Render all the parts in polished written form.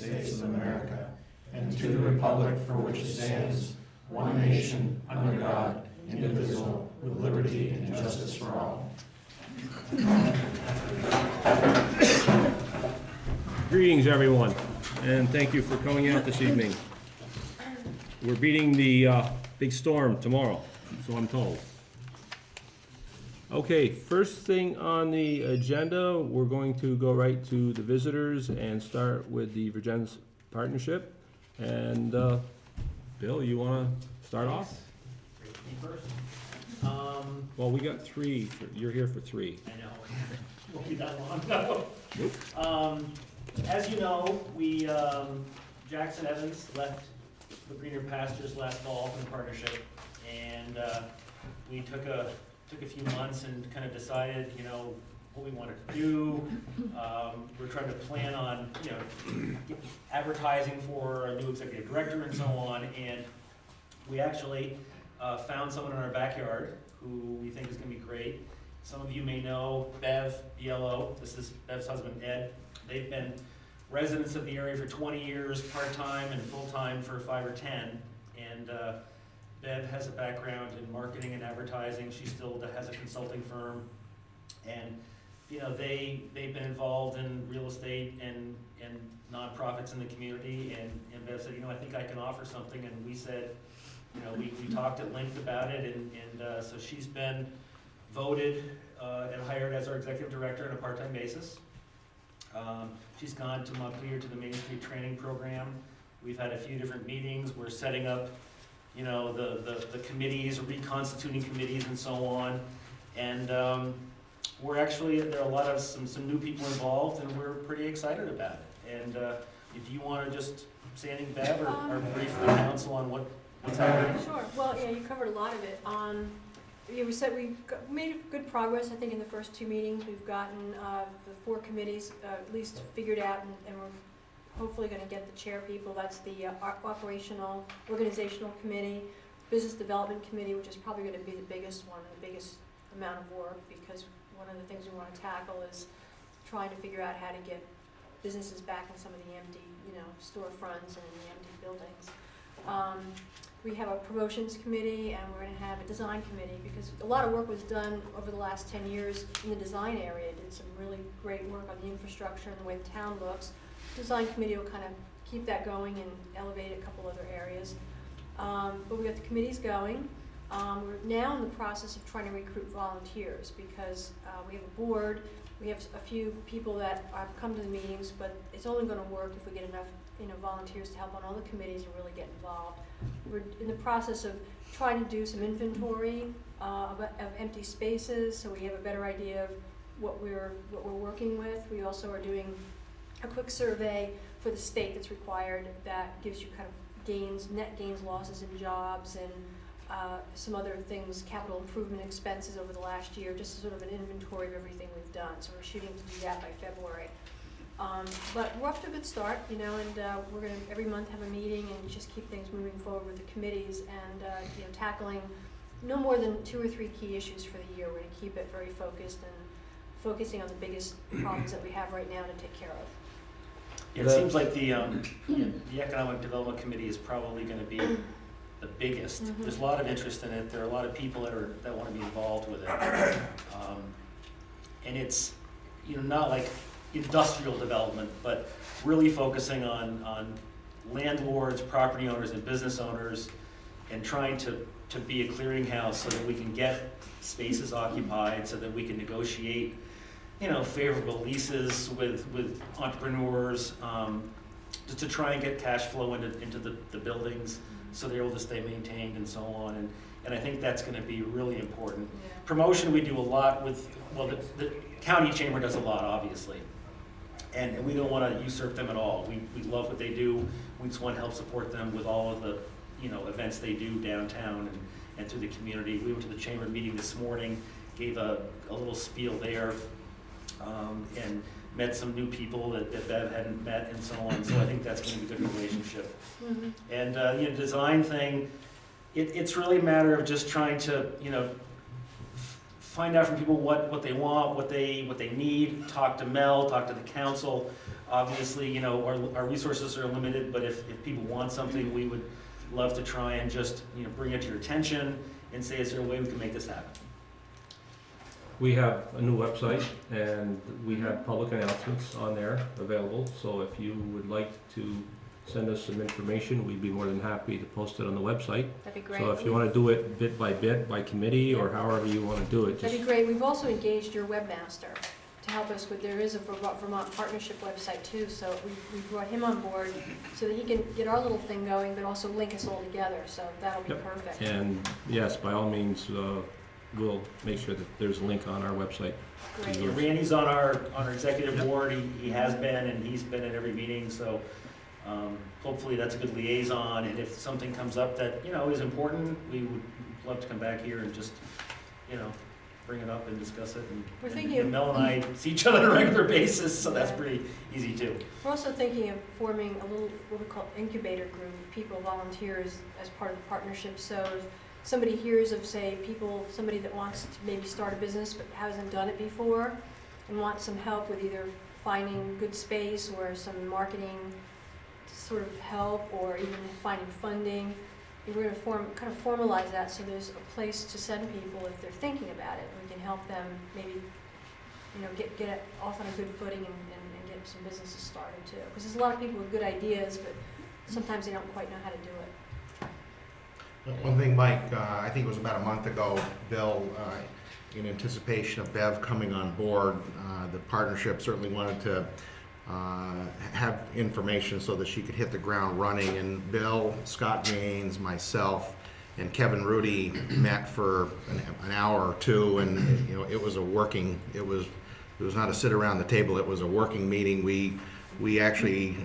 States of America, and to the republic for which it stands, one nation, under God, indivisible, with liberty and justice for all. Greetings, everyone, and thank you for coming out this evening. We're beating the big storm tomorrow, so I'm told. Okay, first thing on the agenda, we're going to go right to the visitors and start with the Vergennes partnership. And Bill, you want to start off? Me first. Well, we got three. You're here for three. I know. Won't be that long, no. Nope. As you know, Jackson Evans left the greener pastures last fall from the partnership, and we took a few months and kind of decided, what we wanted to do. We're trying to plan on, advertising for a new executive director and so on, and we actually found someone in our backyard who we think is going to be great. Some of you may know Bev, BLO. This is Bev's husband, Ed. They've been residents of the area for 20 years, part-time and full-time for 5 or 10. And Bev has a background in marketing and advertising. She still has a consulting firm. And, they've been involved in real estate and nonprofits in the community. And Bev said, I think I can offer something. And we said, we talked at length about it. And so she's been voted and hired as our executive director on a part-time basis. She's gone to Montpelier to the Main Street training program. We've had a few different meetings. We're setting up, the committees, reconstituting committees and so on. And there are a lot of some new people involved, and we're pretty excited about it. And if you want to just say anything, Bev, or brief the council on what's happening. Sure. Well, yeah, you covered a lot of it. We said made good progress, I think, in the first 2 meetings. We've gotten the 4 committees at least figured out, and we're hopefully going to get the chair people. That's the operational, organizational committee, business development committee, which is probably going to be the biggest one, the biggest amount of work, because one of the things we want to tackle is trying to figure out how to get businesses back in some of the empty, storefronts and in the empty buildings. We have a promotions committee, and we're going to have a design committee, because a lot of work was done over the last 10 years in the design area. Did some really great work on the infrastructure and the way the town looks. Design committee will kind of keep that going and elevate a couple other areas. But we got the committees going. We're now in the process of trying to recruit volunteers, because we have a board. We have a few people that have come to the meetings, but it's only going to work if we get enough volunteers to help on all the committees and really get involved. We're in the process of trying to do some inventory of empty spaces, so we have a better idea of what we're working with. We also are doing a quick survey for the state that's required that gives you kind of net gains, losses in jobs, and some other things, capital improvement expenses over the last year, just sort of an inventory of everything we've done. So we're shooting to do that by February. But we're off to a good start, and we're going to every month have a meeting and just keep things moving forward with the committees, and tackling no more than 2 or 3 key issues for the year. We're going to keep it very focused and focusing on the biggest problems that we have right now to take care of. It seems like the Economic Development Committee is probably going to be the biggest. Mm-hmm. There's a lot of interest in it. There are a lot of people that want to be involved with it, and it's not like industrial development, but really focusing on landlords, property owners, and business owners, and trying to be a clearinghouse so that we can get spaces occupied, so that we can negotiate favorable leases with entrepreneurs, to try and get cash flow into the buildings so they're able to stay maintained and so on. And I think that's going to be really important. Yeah. Promotion we do a lot with, the county chamber does a lot, obviously. And we don't want to usurp them at all. We love what they do. We just want to help support them with all of the events they do downtown and through the community. We went to the chamber meeting this morning, gave a little spiel there, and met some new people that Bev hadn't met and so on. So I think that's going to be a good relationship. Mm-hmm. And design thing, it's really a matter of just trying to find out from people what they want, what they need. Talk to Mel, talk to the council. Obviously, you know, our resources are limited, but if people want something, we would love to try and just, you know, bring it to your attention and say, is there a way we can make this happen? We have a new website, and we have public announcements on there available, so if you would like to send us some information, we'd be more than happy to post it on the website. That'd be great. So if you wanna do it bit, by committee, or however you wanna do it, That'd just, be great. We've also engaged your webmaster to help us with, there is a Vermont Partnership website too, so we brought him on board so that he can get our little thing going, but also link us all together, so that'll be Yep. perfect. and yes, by all means, we'll make sure that there's a link on our website. Great. Yeah. Randy's on our executive Yep. board, he has been, and he's been at every meeting, so hopefully that's a good liaison, and if something comes up that, you know, is important, we would love to come back here and just, you know, bring it up and discuss it, We're and thinking of- Mel and I see each other on a regular basis, so that's pretty easy too. We're also thinking of forming a little, what we call incubator group, of people, volunteers, as part of the partnership, so if somebody hears of, say, somebody that wants to maybe start a business but hasn't done it before, and wants some help with either finding good space or some marketing sort of help, or even finding funding, we're gonna kind of formalize that so there's a place to send people if they're thinking about it. We can help them maybe, you know, get it off on a good footing and get some businesses started too. Because there's a lot of people with good ideas, but sometimes they don't quite know how to do it. One thing, Mike, I think it was about a month ago, Bill, in anticipation of Bev coming on board, the partnership certainly wanted to have information so that she could hit the ground running. And Bill, Scott Gaines, myself, and Kevin Rudy met for an hour or two, and you know, it was not a sit around the table. It was a working meeting. We actually,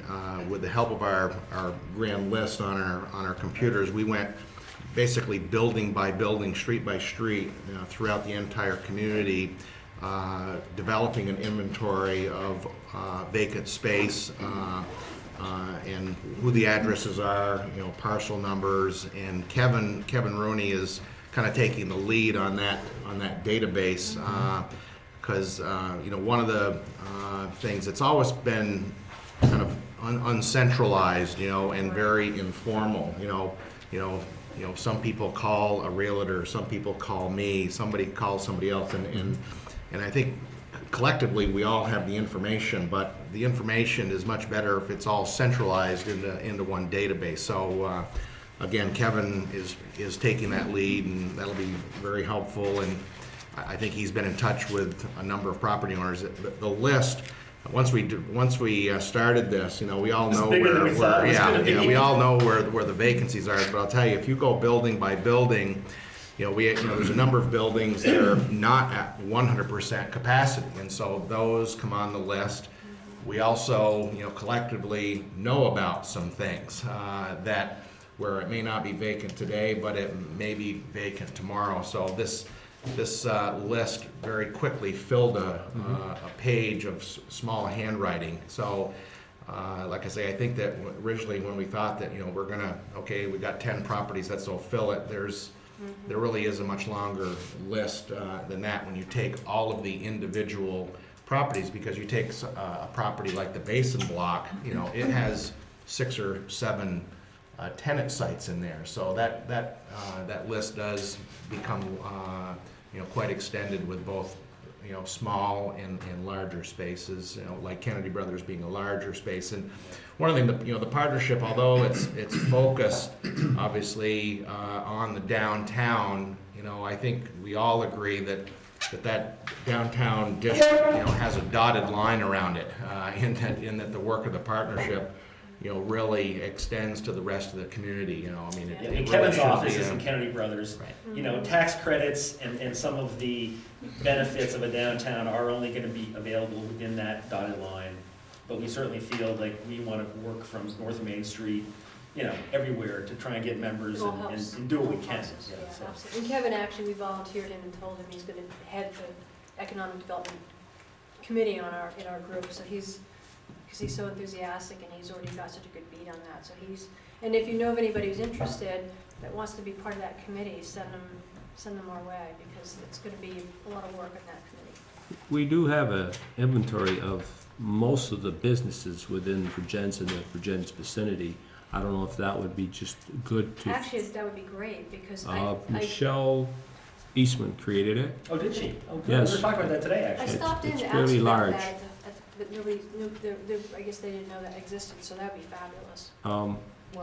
with the help of our grand list on our computers, we went basically building by building, street by street, throughout the entire community, developing an inventory of vacant space, and who the addresses are, you know, parcel numbers. And Kevin Rooney is kind of taking the lead on that database, because you know, one of the things that's always been kind of uncentralized, you know, and very informal. You know, some people call a realtor, some people call me, somebody calls somebody else, and I think collectively we all have the information, but the information is much better if it's all centralized into one database. So again, Kevin is taking that lead, and that'll be very helpful. And I think he's been in touch with a number of property owners. The list. Once we started this, you know, we all know where we all know where the vacancies are. But I'll tell you, if you go building by building, you know, there's a number of buildings that are not at 100% capacity, and so those come on the list. We also, you know, collectively know about some things that where it may not be vacant today, but it may be vacant tomorrow. So this list very quickly filled a page of small handwriting. So, like I say, I think that originally when we thought that, you know, we got 10 properties, that's so fill it. There really is a much longer list than that when you take all of the individual properties, because you take a property like the Basin Block, you know, it has 6 or 7 tenant sites in there. So that list does become you know, quite extended with both, you know, small and larger spaces, you know, like Kennedy Brothers being a larger space. And one of the things, you know, the partnership, although it's focused obviously on the downtown, you know, I think we all agree that downtown district, you know, has a dotted line around it, in that the work of the partnership, you know, really extends to the rest of the community. You know, I mean, Yeah, it and really Kevin's should office be is in Kennedy Brothers. Right. You know, tax credits and some of the benefits of a downtown are only gonna be available within that dotted line. But we certainly feel like we wanna work from North Main Street, you know, everywhere to try and get members It all helps. and do what we It all can. helps us, Yeah, yeah, so. absolutely. And Kevin, actually, we volunteered him and told him he's gonna head the Economic Development Committee in our group, so because he's so enthusiastic and he's already got such a good beat on that, so and if you know of anybody who's interested that wants to be part of that committee, send them send them our way, because it's gonna be a lot of work on that committee. We do have a inventory of most of the businesses within Vergennes and the Vergennes vicinity. I don't know if that would be just good to. Actually, that would be great, because I Michelle Eastman created it. Oh, did she? Oh, good. Yes. We were talking about that today, actually. stopped in it's to fairly ask about large. that, but nobody knew, I guess they didn't know that existed, so that'd be fabulous. Well,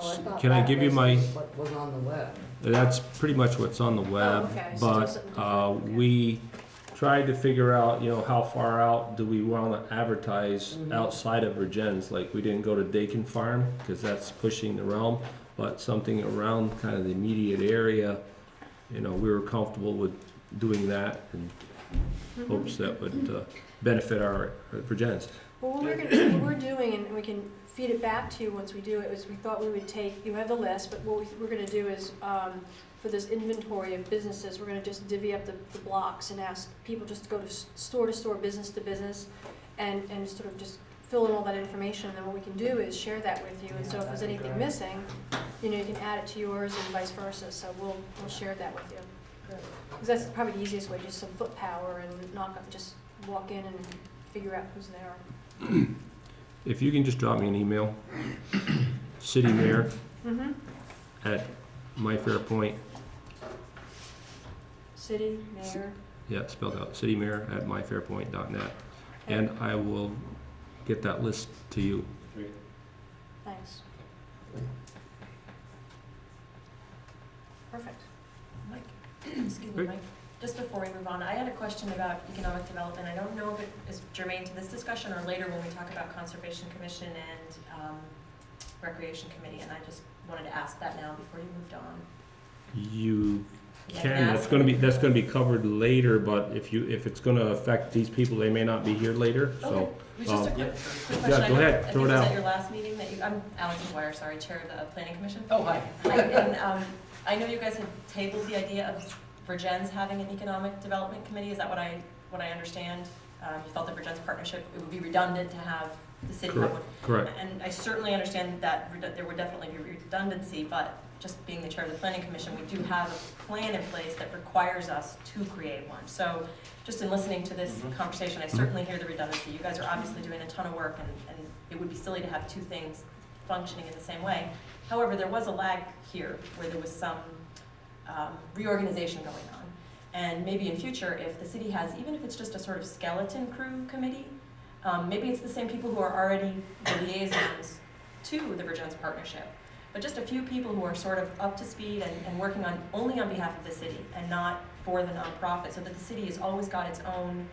I thought Can I that give you was my- What was on the web. That's pretty much what's on the web, okay, so but it's something different, okay. we tried to figure out, how far out do we want to advertise Mhm. outside of Vergennes? Like, we didn't go to Dakin Farm, because that's pushing the realm, but something around kind of the immediate area, we were comfortable with doing that in Mhm. hopes that would benefit our Vergennes. Well, what we're doing, and we can feed it back to you once we do it, is we thought we would take, you have the list, but what we're gonna do is, for this inventory of businesses, we're gonna just divvy up the blocks and ask people just to go to store, business to business, and sort of just fill in all that information, and then what we can do is share that with you, and so if there's anything missing, you can add it to yours and vice versa, so we'll share that with you. Because that's probably the easiest way, just some foot power and just walk in and figure out who's there. If you can just drop me an email, city mayor Mm-hmm. at myfairpoint, City, mayor, yeah, spelled out, citymayor@myfairpoint.net, and I will get that list to you. thanks. Perfect. Excuse me, Great. Mike. Just before we move on, I had a question about economic development. I don't know if it is germane to this discussion or later when we talk about Conservation Commission and Recreation Committee, and I just wanted to ask that now before you moved on. You Yeah, can, that's gonna be covered later, but if it's gonna affect these people, they may not be here later, so. Okay. It was just a um, quick question. yeah, I go know- ahead, I think throw it it was out. at your last meeting that I'm Alex McGuire, sorry, Chair of the Planning Commission. Oh, hi. And I know you guys had tabled the idea of Vergennes having an economic development committee. Is that what I understand? You felt the Vergennes partnership, it would be redundant to have the city have one. Correct. And I certainly understand that there would definitely be redundancy, but just being the chair of the planning commission, we do have a plan in place that requires us to create one. So just in listening to this Mhm. conversation, I certainly hear the redundancy. You guys are obviously doing a ton of work, and it would be silly to have two things functioning in the same way. However, there was a lag here where there was some reorganization going on. And maybe in future, if the city has, even if it's just a sort of skeleton crew committee, maybe it's the same people who are already the liaisons to the Vergennes partnership, but just a few people who are sort of up to speed and working only on behalf of the city and not for the nonprofit, so that the city has always got its own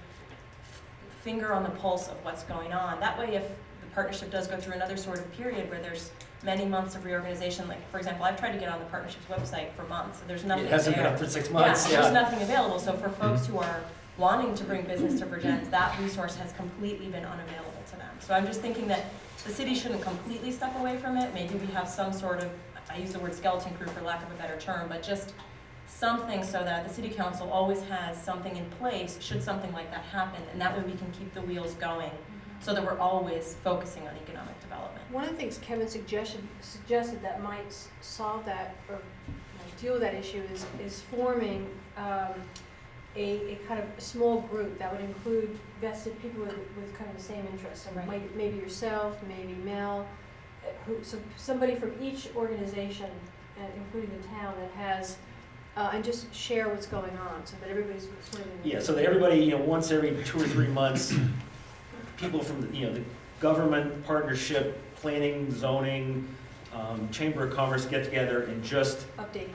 finger on the pulse of what's going on. That way, if the partnership does go through another sort of period where there's many months of reorganization, like, for example, I've tried to get on the partnership's website for months, and there's nothing It there. hasn't been up for 6 months, There's yeah. nothing available, so for folks who are wanting to bring business to Vergennes, that resource has completely been unavailable to them. So I'm just thinking that the city shouldn't completely step away from it. Maybe we have some sort of, I use the word skeleton crew for lack of a better term, but just something so that the city council always has something in place should something like that happen, and that way we can keep the wheels going, so that we're always focusing on economic development. One of the things Kevin suggested that might solve that, or deal with that issue, is forming a kind of a small group that would include vested people with kind of the same interests. So Right. maybe yourself, maybe Mel, so somebody from each organization, including the town, that has, and just share what's going on, so that everybody's sort of in the. Yeah, so that everybody, once every 2 or 3 months, people from, the government, partnership, planning, zoning, Chamber of Commerce get together and just Update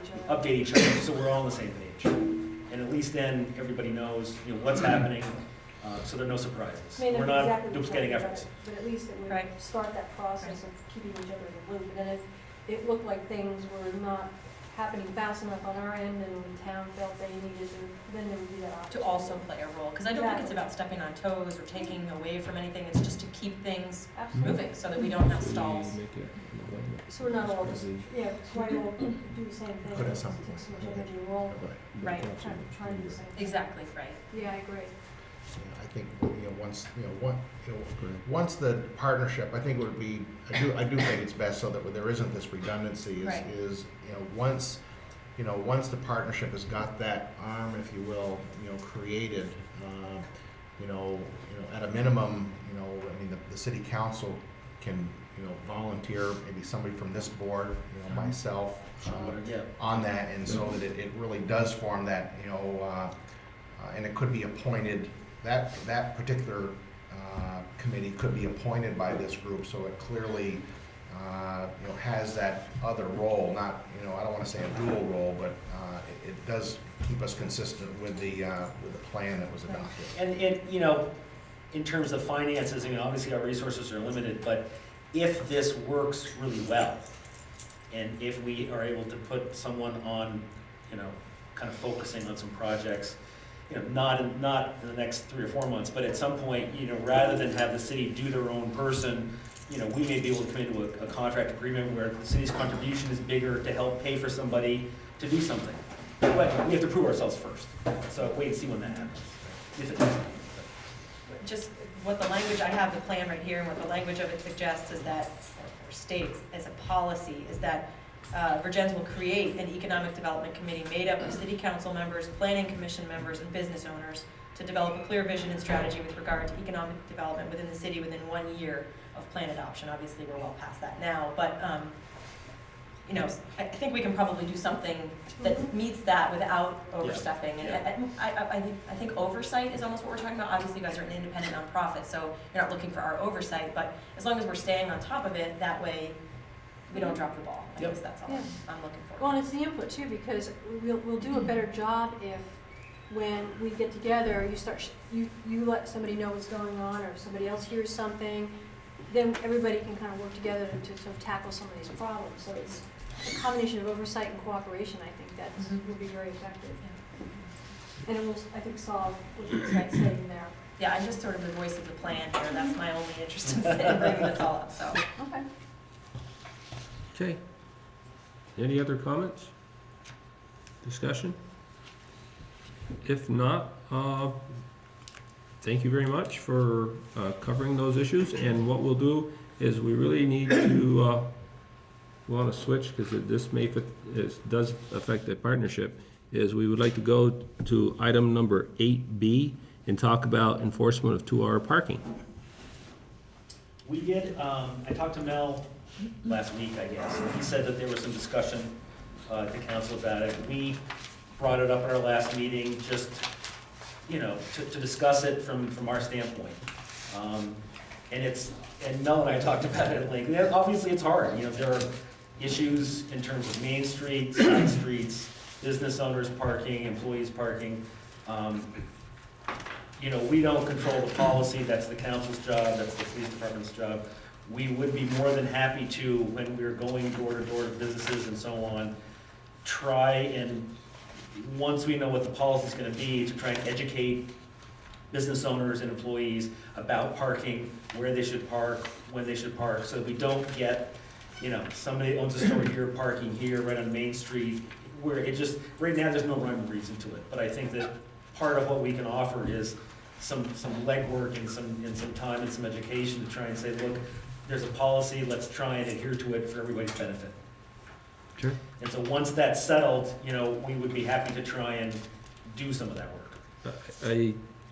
each other. so we're all on the same page. And at least then, everybody knows, what's happening, so there are no surprises. May not We're be not exactly what duplicating you're talking efforts. about, but at least it would Right. start that process of keeping each other in the loop. And then if it looked like things were not happening fast enough on our end and the town felt they needed to, then there would be that option. To also play a role, because I don't think it's about stepping on toes or taking away from anything, it's just to keep things Absolutely. moving, so that we don't have stalls. So we're not all just, yeah, so why all do the same thing? Could have It something takes so much energy, we're all Right. trying to do the same thing. Exactly, right. Yeah, I agree. I think, once the partnership, I think it would be, I do think it's best so that there isn't this redundancy Right. is, once you know, once the partnership has got that arm, if you will, created, at a minimum, I mean, the city council can, volunteer maybe somebody from this board, myself, Yeah. on that, and so that it really does form that, and it could be appointed, that particular committee could be appointed by this group, so it clearly, has that other role, not, I don't want to say a dual role, but it does keep us consistent with the plan that was adopted. And, in terms of finances, obviously our resources are limited, but if this works really well, and if we are able to put someone on, kind of focusing on some projects, not in the next 3 or 4 months, but at some point, rather than have the city do their own person, we may be able to come into a contract agreement where the city's contribution is bigger to help pay for somebody to do something. But we have to prove ourselves first, so wait and see when that happens, if it does. Just what the language, I have the plan right here, and what the language of it suggests is that, or states as a policy, is that Vergennes will create an economic development committee made up of city council members, planning commission members, and business owners to develop a clear vision and strategy with regard to economic development within the city within 1 year of plan adoption. Obviously, we're well past that now, but I think we can probably do something that meets that without overstepping. And I think oversight is almost what we're talking about. Obviously, you guys are an independent nonprofit, so you're not looking for our oversight, but as long as we're staying on top of it, that way we don't drop the ball. I guess that's all I'm looking for. Well, and it's the input too, because we'll do a better job if, when we get together, you let somebody know what's going on, or if somebody else hears something, then everybody can kind of work together to sort of tackle some of these problems. So it's a combination of oversight and cooperation, I think, that will be very effective. And it will, I think, solve what you're saying there. Yeah, I'm just sort of the voice of the plan here. That's my only interest in bringing this all up, so. Okay. Okay. Any other comments? Discussion? If not, thank you very much for covering those issues. And what we'll do is we really need to want to switch, because it does affect the partnership, is we would like to go to item number 8B and talk about enforcement of 2-hour parking. We did, I talked to Mel last week, I guess, and he said that there was some discussion at the council about it. We brought it up at our last meeting, just, to discuss it from our standpoint. And Mel and I talked about it at length. Obviously, it's hard, there are issues in terms of Main Street, side streets, business owners parking, employees parking. We don't control the policy, that's the council's job, that's the police department's job. We would be more than happy to, when we're going door to door to businesses and so on, try and, once we know what the policy's gonna be, to try and educate business owners and employees about parking, where they should park, when they should park, so that we don't get, somebody owns a store here, parking here, right on Main Street, where it just, right now, there's no rhyme or reason to it. But I think that part of what we can offer is some legwork and some time and some education to try and say, look, there's a policy, let's try and adhere to it for everybody's benefit. Sure. And so once that's settled, we would be happy to try and do some of that work.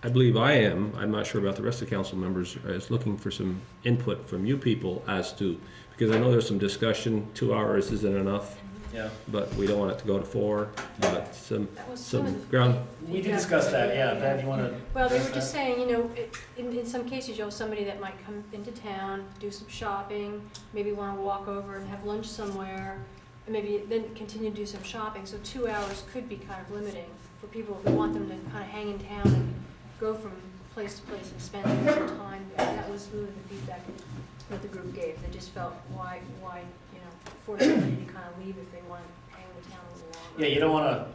I believe I'm not sure about the rest of the council members, is looking for some input from you people as to, because I know there's some discussion, 2 hours isn't enough, Yeah. but we don't want it to go to 4, but some That was some of the ground. We did discuss that, yeah. Bev, you wanna? Well, they were address just that? saying, in some cases, somebody that might come into town, do some shopping, maybe want to walk over and have lunch somewhere, and maybe then continue to do some shopping. So 2 hours could be kind of limiting for people if we want them to kind of hang in town and go from place to place and spend some time there. That was really the feedback that the group gave. They just felt, why, force somebody to kind of leave if they want to hang in town a little longer. Yeah,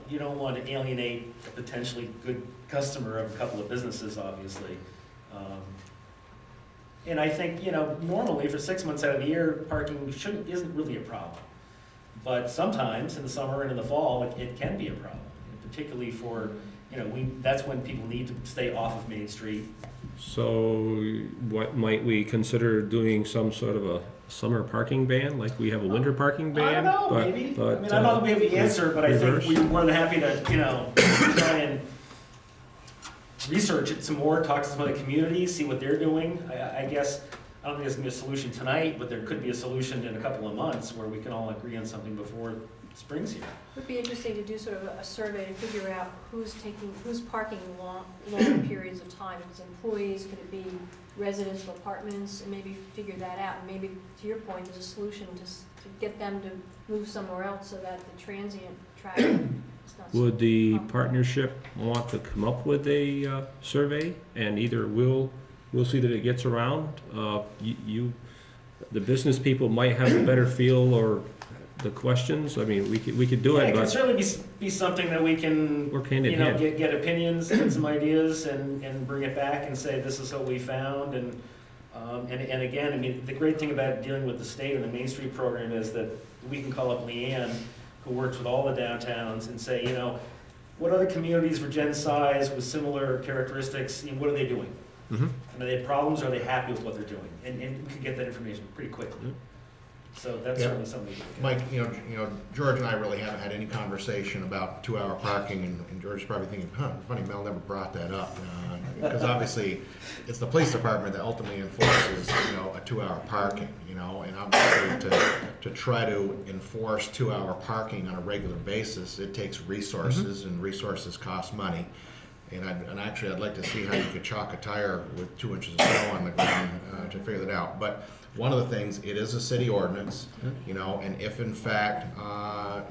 you don't want to alienate a potentially good customer of a couple of businesses, obviously. And I think, normally for 6 months out of the year, parking isn't really a problem. But sometimes in the summer and in the fall, it can be a problem, particularly for, that's when people need to stay off of Main Street. So what might we consider doing, some sort of summer parking ban, like we have a winter parking I ban? don't know, but- maybe. but, I mean, I don't know that we have the answer, but I think reverse? we're more than happy to, try and research it some more, talk to some other communities, see what they're doing. I guess, I don't think there's gonna be a solution tonight, but there could be a solution in a couple of months where we can all agree on something before spring's here. It would be interesting to do sort of a survey to figure out who's parking long periods of time. If it's employees, could it be residential apartments, and maybe figure that out. And maybe, to your point, there's a solution to get them to move somewhere else so that the transient traffic is not so. Would the partnership want to come up with a survey, and either we'll see that it gets around? The business people might have a better feel, or the questions, I mean, we could do Yeah, it, it can but certainly be something that we can, work hand in hand. get opinions and some ideas and bring it back and say, this is what we found. And again, I mean, the great thing about dealing with the state and the Main Street program is that we can call up Leanne, who works with all the downtowns, and say, what other communities Vergennes size with similar characteristics, what are they doing? Mhm. And are they problems, or are they happy with what they're doing? And we can get that information pretty quickly. Yeah. So that's Yeah. certainly something we can do. Mike, George and I really haven't had any conversation about 2-hour parking, and George's probably thinking, funny, Mel never brought that up. Because obviously, it's the police department that ultimately enforces, a 2-hour parking, and obviously to try to enforce 2-hour parking on a regular basis, it takes resources, and resources cost money. And actually, I'd like to see how you could chalk a tire with 2 inches of snow on the ground to figure that out. But one of the things, it is a city ordinance, and if in fact, a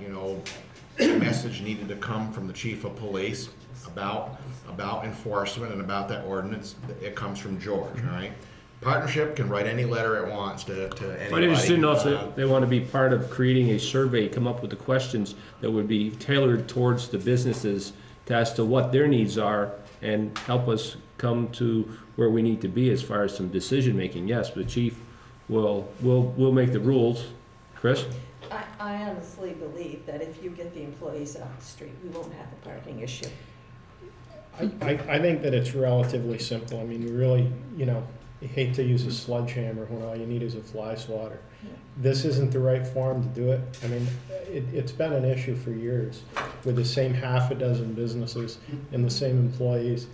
message needed to come from the chief of police about enforcement and about that ordinance, it comes from George, all right? Partnership can write any letter it wants to anybody. I just didn't know if they want to be part of creating a survey, come up with the questions that would be tailored towards the businesses as to what their needs are, and help us come to where we need to be as far as some decision-making. Yes, the chief will make the rules. Chris? I honestly believe that if you get the employees off the street, we won't have a parking issue. I think that it's relatively simple. I mean, you really, you hate to use a sledgehammer when all you need is a fly swatter. Yeah. This isn't the right forum to do it. I mean, it's been an issue for years with the same half a dozen businesses and the same employees.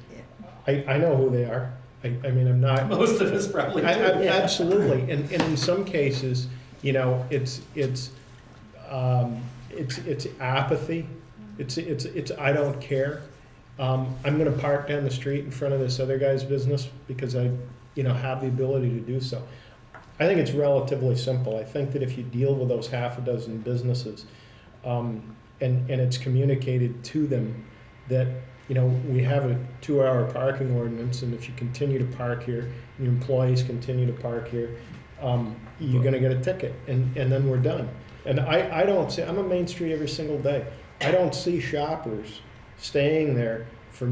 I know who they are. I mean, I'm not. Most of us probably do. Absolutely, and in some cases, it's apathy. It's I don't care. I'm going to park down the street in front of this other guy's business because I, have the ability to do so. I think it's relatively simple. I think that if you deal with those half a dozen businesses, and it's communicated to them that, we have a 2-hour parking ordinance, and if you continue to park here, your employees continue to park here, you're gonna get a ticket, and then we're done. And I don't see, I'm on Main Street every single day. I don't see shoppers staying there for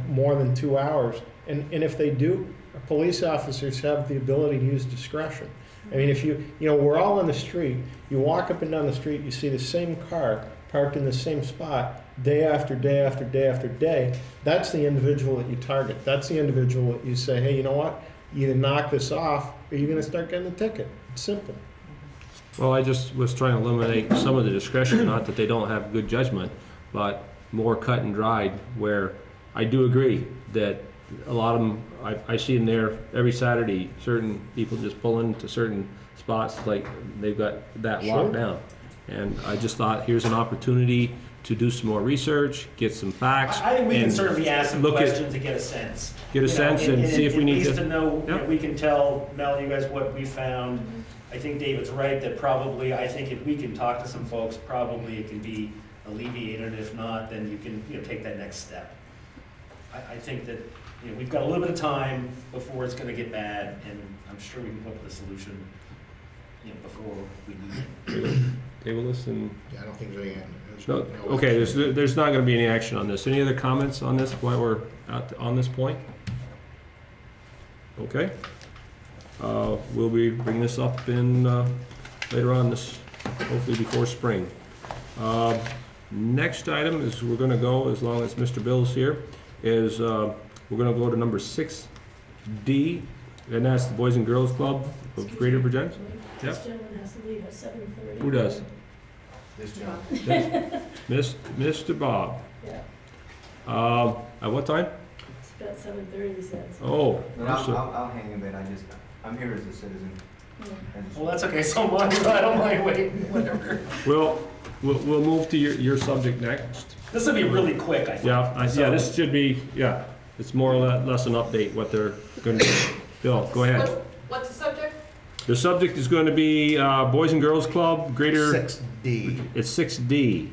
more than 2 hours. And if they do, police officers have the ability to use discretion. I mean, if we're all on the street, you walk up and down the street, you see the same car parked in the same spot day after day after day after day, that's the individual that you target. That's the individual that you say, hey, you know what? You either knock this off or you're gonna start getting a ticket. It's simple. Well, I just was trying to eliminate some of the discretion, not that they don't have good judgment, but more cut and dried, where I do agree that a lot of them, I see them there every Saturday, certain people just pull into certain spots like they've got that locked down. And I just thought, here's an opportunity to do some more research, get some facts. I think we can and certainly ask some look at- questions to get a sense. Get a sense and see if we need At least to. to know, Yeah. we can tell Mel, you guys, what we found. I think David's right, that probably, I think if we can talk to some folks, probably it can be alleviated. If not, then you can, take that next step. I think that, we've got a little bit of time before it's gonna get bad, and I'm sure we can come up with a solution, before we need it. Table this and, Yeah, I don't think there's any. no, okay, there's not gonna be any action on this. Any other comments on this while we're on this point? Okay. We'll be bringing this up in, later on this, hopefully before spring. Next item is, we're gonna go, as long as Mr. Bill's here, is, we're gonna go to number 6D, And that's the Boys and Girls Club of Greater Vergennes? This gentleman has to leave at 7:30. Who does? This job. Mr. Bob. Yeah, At what time? it's about 7:30, he says. Oh, But I'll hang in there, I'm here as a citizen. Yeah. Well, that's okay, so am I don't mind waiting, whatever. we'll move to your subject next. This will be really quick, I think. Yeah, this should be, it's more or less an update what they're gonna do. Bill, go ahead. What's the subject? The subject is going to be Boys and Girls Club, Greater, 6D. it's 6D.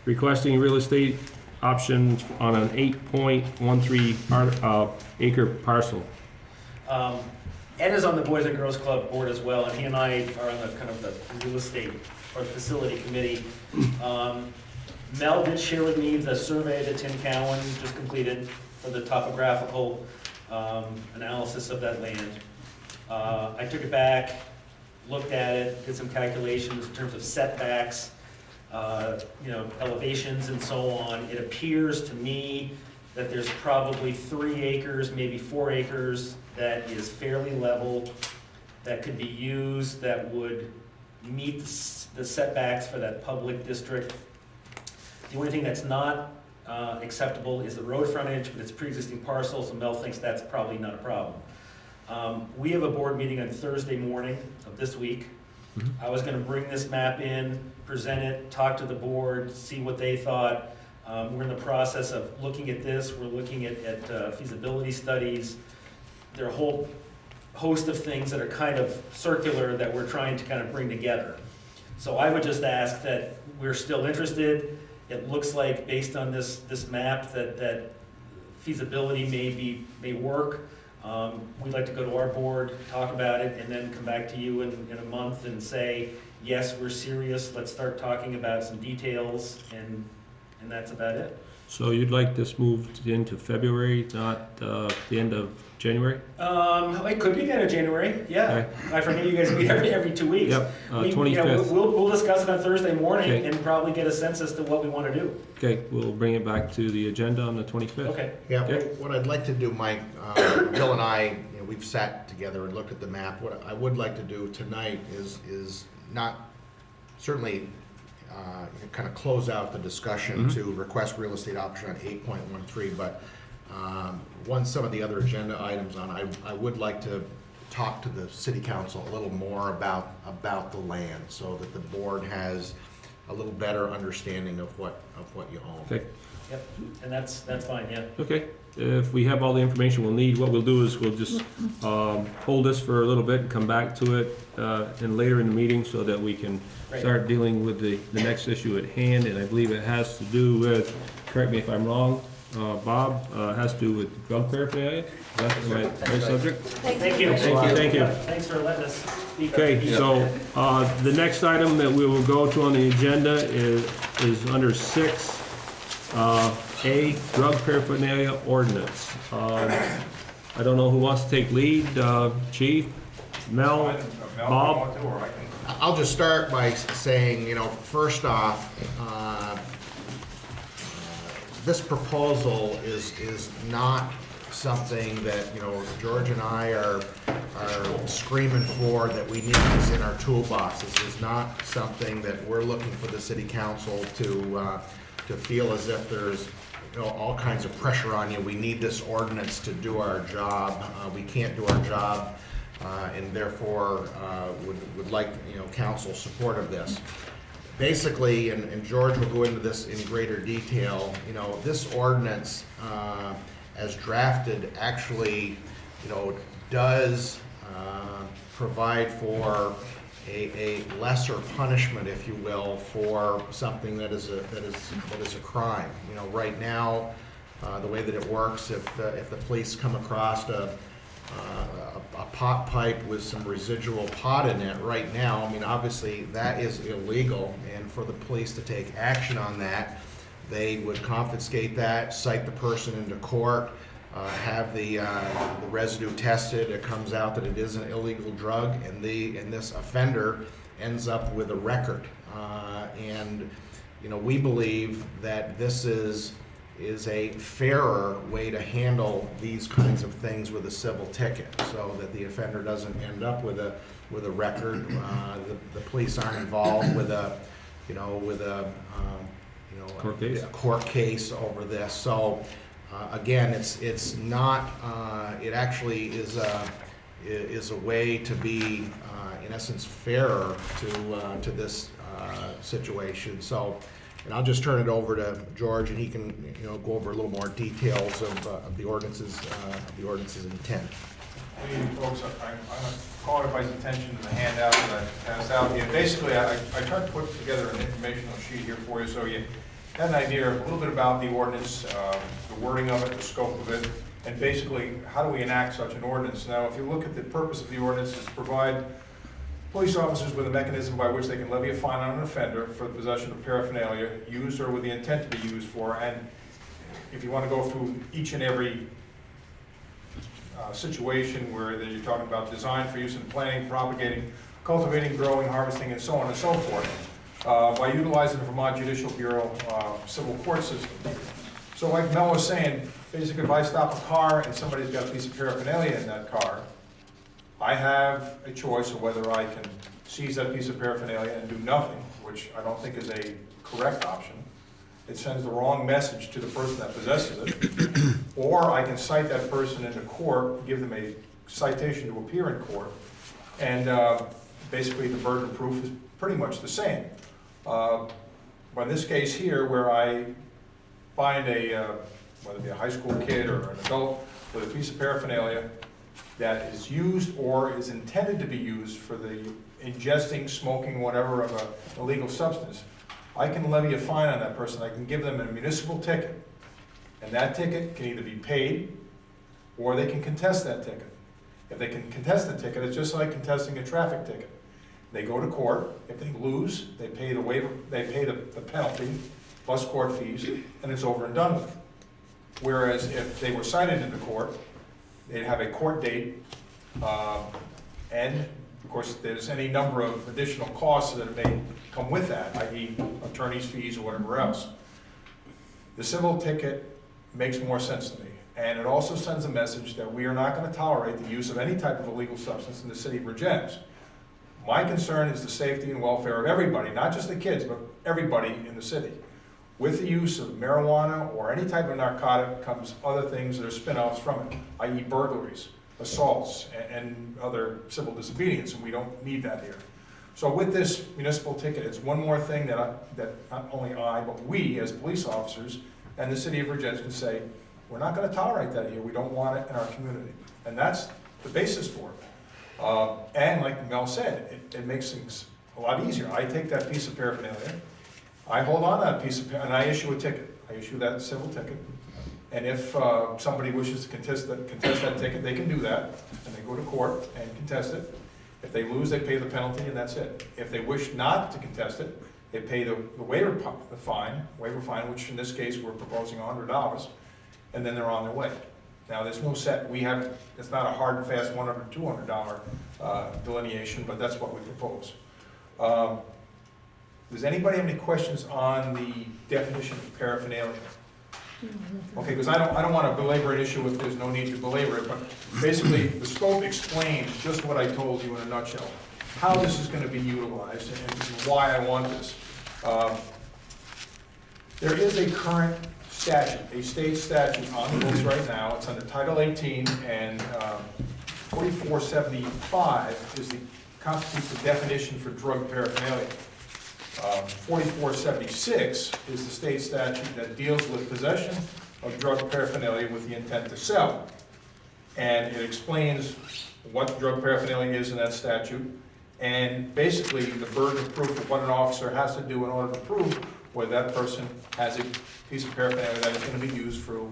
Requesting real estate options on an 8.13 acre parcel. Ed is on the Boys and Girls Club board as well, and he and I are on the kind of the real estate or facility committee. Mel did share with me the survey that Tim Cowan just completed for the topographical analysis of that land. I took it back, looked at it, did some calculations in terms of setbacks, elevations and so on. It appears to me that there's probably 3 acres, maybe 4 acres that is fairly level, that could be used, that would meet the setbacks for that public district. The only thing that's not acceptable is the road frontage, but it's a pre-existing parcel, so Mel thinks that's probably not a problem. We have a board meeting on Thursday morning of this week. Mhm. I was gonna bring this map in, present it, talk to the board, see what they thought. We're in the process of looking at this, we're looking at feasibility studies. There are a whole host of things that are kind of circular that we're trying to kind of bring together. So I would just ask that we're still interested. It looks like, based on this map, that feasibility may work. We'd like to go to our board, talk about it, and then come back to you in a month and say, yes, we're serious, let's start talking about some details, and that's about it. So you'd like this moved into February, not the end of January? It could be the end of January, yeah. I forget you guys meet every 2 weeks. Yep, We- 25th. We'll discuss it on Thursday morning Okay. and probably get a sense as to what we wanna do. Okay, we'll bring it back to the agenda on the 25th. Okay. Yeah, Okay. what I'd like to do, Mike, Bill and I, we've sat together and looked at the map. What I would like to do tonight is not, certainly, kind of close out the discussion Mhm. to request real estate option on 8.13, but some of the other agenda items on, I would like to talk to the city council a little more about the land, so that the board has a little better understanding of what you own. Okay. Yep, and that's fine, yeah. Okay, if we have all the information we'll need, what we'll do is we'll just hold this for a little bit and come back to it later in the meeting so that we can Great. start dealing with the next issue at hand, and I believe it has to do with, correct me if I'm wrong, Bob, has to do with drug paraphernalia? Is that the right subject? Thank you. Thank you. Thanks for letting us speak. Okay, so the next item that we will go to on the agenda is under 6A, drug paraphernalia ordinance. I don't know who wants to take lead, Chief, Mel, Bob? I'll just start by saying, first off, this proposal is not something that, George and I are screaming for, that we need this in our toolbox. This is not something that we're looking for the city council to feel as if there's, all kinds of pressure on you. We need this ordinance to do our job. We can't do our job, and therefore would like, council support of this. Basically, and George will go into this in greater detail, this ordinance, as drafted, actually, does provide for a lesser punishment, if you will, for something that is a crime. Right now, the way that it works, if the police come across a pot pipe with some residual pot in it right now, obviously that is illegal, and for the police to take action on that, they would confiscate that, cite the person into court, have the residue tested. It comes out that it is an illegal drug, and this offender ends up with a record. And we believe that this is a fairer way to handle these kinds of things with a civil ticket, so that the offender doesn't end up with a record. The police aren't involved with a Court case? a court case over this. So again, it's not. It actually is a way to be in essence fairer to this situation. So. And I'll just turn it over to George, and he can, go over a little more details of the ordinance's intent. Hey, folks, I'm calling everybody's attention to the handout that I passed out here. Basically, I tried to put together an informational sheet here for you, so you had an idea a little bit about the ordinance, the wording of it, the scope of it, and basically, how do we enact such an ordinance? Now, if you look at the purpose of the ordinance, is to provide police officers with a mechanism by which they can levy a fine on an offender for the possession of paraphernalia used or with the intent to be used for. And if you want to go through each and every situation where you're talking about design for use in planting, propagating, cultivating, growing, harvesting, and so on and so forth, by utilizing the Vermont Judicial Bureau civil court system. So like Mel was saying, basically if I stop a car and somebody's got a piece of paraphernalia in that car, I have a choice of whether I can seize that piece of paraphernalia and do nothing, which I don't think is a correct option. It sends the wrong message to the person that possesses it. Or I can cite that person into court, give them a citation to appear in court, and basically the burden of proof is pretty much the same. But in this case here, where I find whether it be a high school kid or an adult with a piece of paraphernalia that is used or is intended to be used for the ingesting, smoking, whatever of an illegal substance, I can levy a fine on that person. I can give them a municipal ticket, and that ticket can either be paid or they can contest that ticket. If they can contest the ticket, it's just like contesting a traffic ticket. They go to court. If they lose, they pay the waiver, they pay the penalty plus court fees, and it's over and done with. Whereas if they were cited into court, they'd have a court date, and of course there's any number of additional costs that may come with that, i.e. attorney's fees or whatever else. The civil ticket makes more sense to me, and it also sends a message that we are not going to tolerate the use of any type of illegal substance in the city of Vergennes. My concern is the safety and welfare of everybody, not just the kids, but everybody in the city. With the use of marijuana or any type of narcotic comes other things that are spin-offs from it, i.e. burglaries, assaults, and other civil disobedience, and we don't need that here. So with this municipal ticket, it's one more thing that not only I, but we as police officers and the city of Vergennes can say, we're not going to tolerate that here, we don't want it in our community. And that's the basis for it. And like Mel said, it makes things a lot easier. I take that piece of paraphernalia, I hold on to that piece of, and I issue a ticket. I issue that civil ticket. And if somebody wishes to contest that ticket, they can do that, and they go to court and contest it. If they lose, they pay the penalty, and that's it. If they wish not to contest it, they pay the waiver fine, which in this case we're proposing $100, and then they're on their way. Now, there's no set. It's not a hard and fast $100 or $200 delineation, but that's what we propose. Does anybody have any questions on the definition of paraphernalia? Okay, because I don't want to belabor an issue if there's no need to belabor it, but basically the scope explains just what I told you in a nutshell, how this is going to be utilized and why I want this. There is a current statute, a state statute on the books right now. It's under Title 18, and 4475 constitutes the definition for drug paraphernalia. 4476 is the state statute that deals with possession of drug paraphernalia with the intent to sell. And it explains what drug paraphernalia is in that statute, and basically the burden of proof of what an officer has to do in order to prove whether that person has a piece of paraphernalia that is going to be used for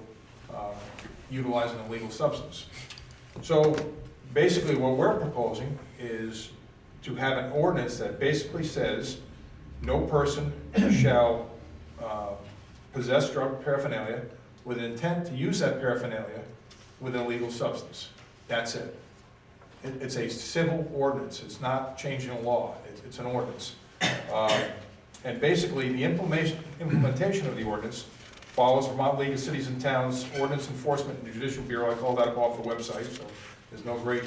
utilizing a legal substance. So basically what we're proposing is to have an ordinance that basically says no person shall possess drug paraphernalia with an intent to use that paraphernalia with an illegal substance. That's it. It's a civil ordinance. It's not changing a law. It's an ordinance. And basically the implementation of the ordinance follows Vermont League of Cities and Towns Ordinance Enforcement and Judicial Bureau. I called that up off the website, so there's no great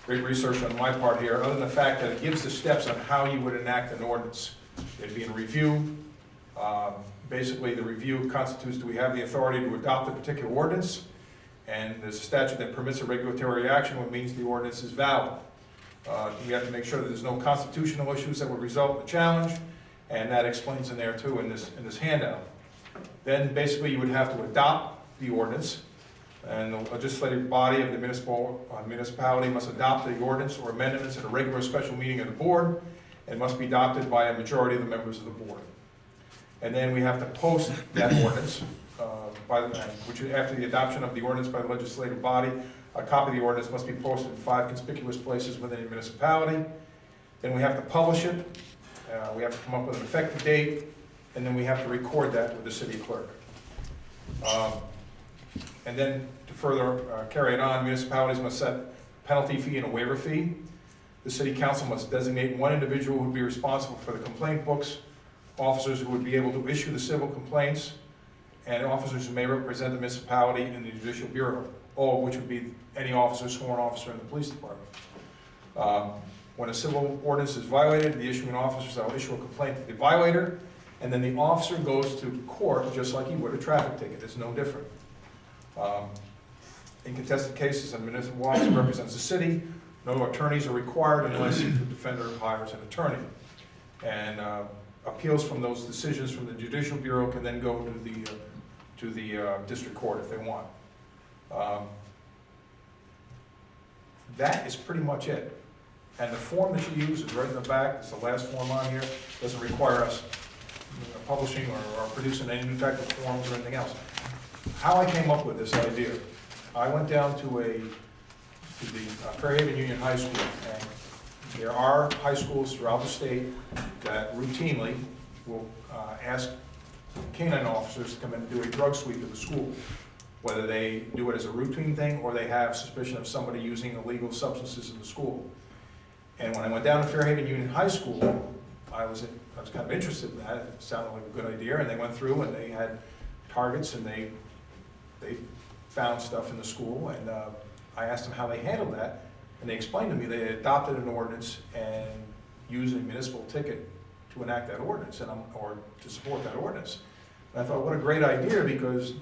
research on my part here, other than the fact that it gives the steps on how you would enact an ordinance. It'd be in review. Basically, the review constitutes, do we have the authority to adopt a particular ordinance? And there's a statute that permits a regulatory action, which means the ordinance is valid. We have to make sure that there's no constitutional issues that would result in a challenge, and that explains in there too in this handout. Then basically you would have to adopt the ordinance, and the legislative body of the municipality must adopt the ordinance or amendments at a regular special meeting of the board, and must be adopted by a majority of the members of the board. And then we have to post that ordinance, which after the adoption of the ordinance by the legislative body, a copy of the ordinance must be posted in 5 conspicuous places within the municipality. Then we have to publish it. We have to come up with an effective date, and then we have to record that with the city clerk. And then to further carry it on, municipalities must set penalty fee and a waiver fee. The city council must designate one individual who would be responsible for the complaint books, officers who would be able to issue the civil complaints, and officers who may represent the municipality in the judicial bureau, all of which would be any officer, sworn officer in the police department. When a civil ordinance is violated, the issuing officer shall issue a complaint to the violator, and then the officer goes to court just like he would a traffic ticket. It's no different. In contested cases, a municipal officer represents the city. No attorneys are required unless the defender hires an attorney. And appeals from those decisions from the judicial bureau can then go to the district court if they want. That is pretty much it. And the form that you use is right in the back. It's the last form on here. Doesn't require us publishing or producing any new type of forms or anything else. How I came up with this idea, I went down to the Fairhaven Union High School, and there are high schools throughout the state that routinely will ask canine officers to come in and do a drug sweep of the school, whether they do it as a routine thing or they have suspicion of somebody using illegal substances in the school. And when I went down to Fairhaven Union High School, I was kind of interested in that. It sounded like a good idea, and they went through and they had targets and they found stuff in the school, and I asked them how they handled that, and they explained to me they had adopted an ordinance and used a municipal ticket to enact that ordinance, or to support that ordinance. And I thought, what a great idea, because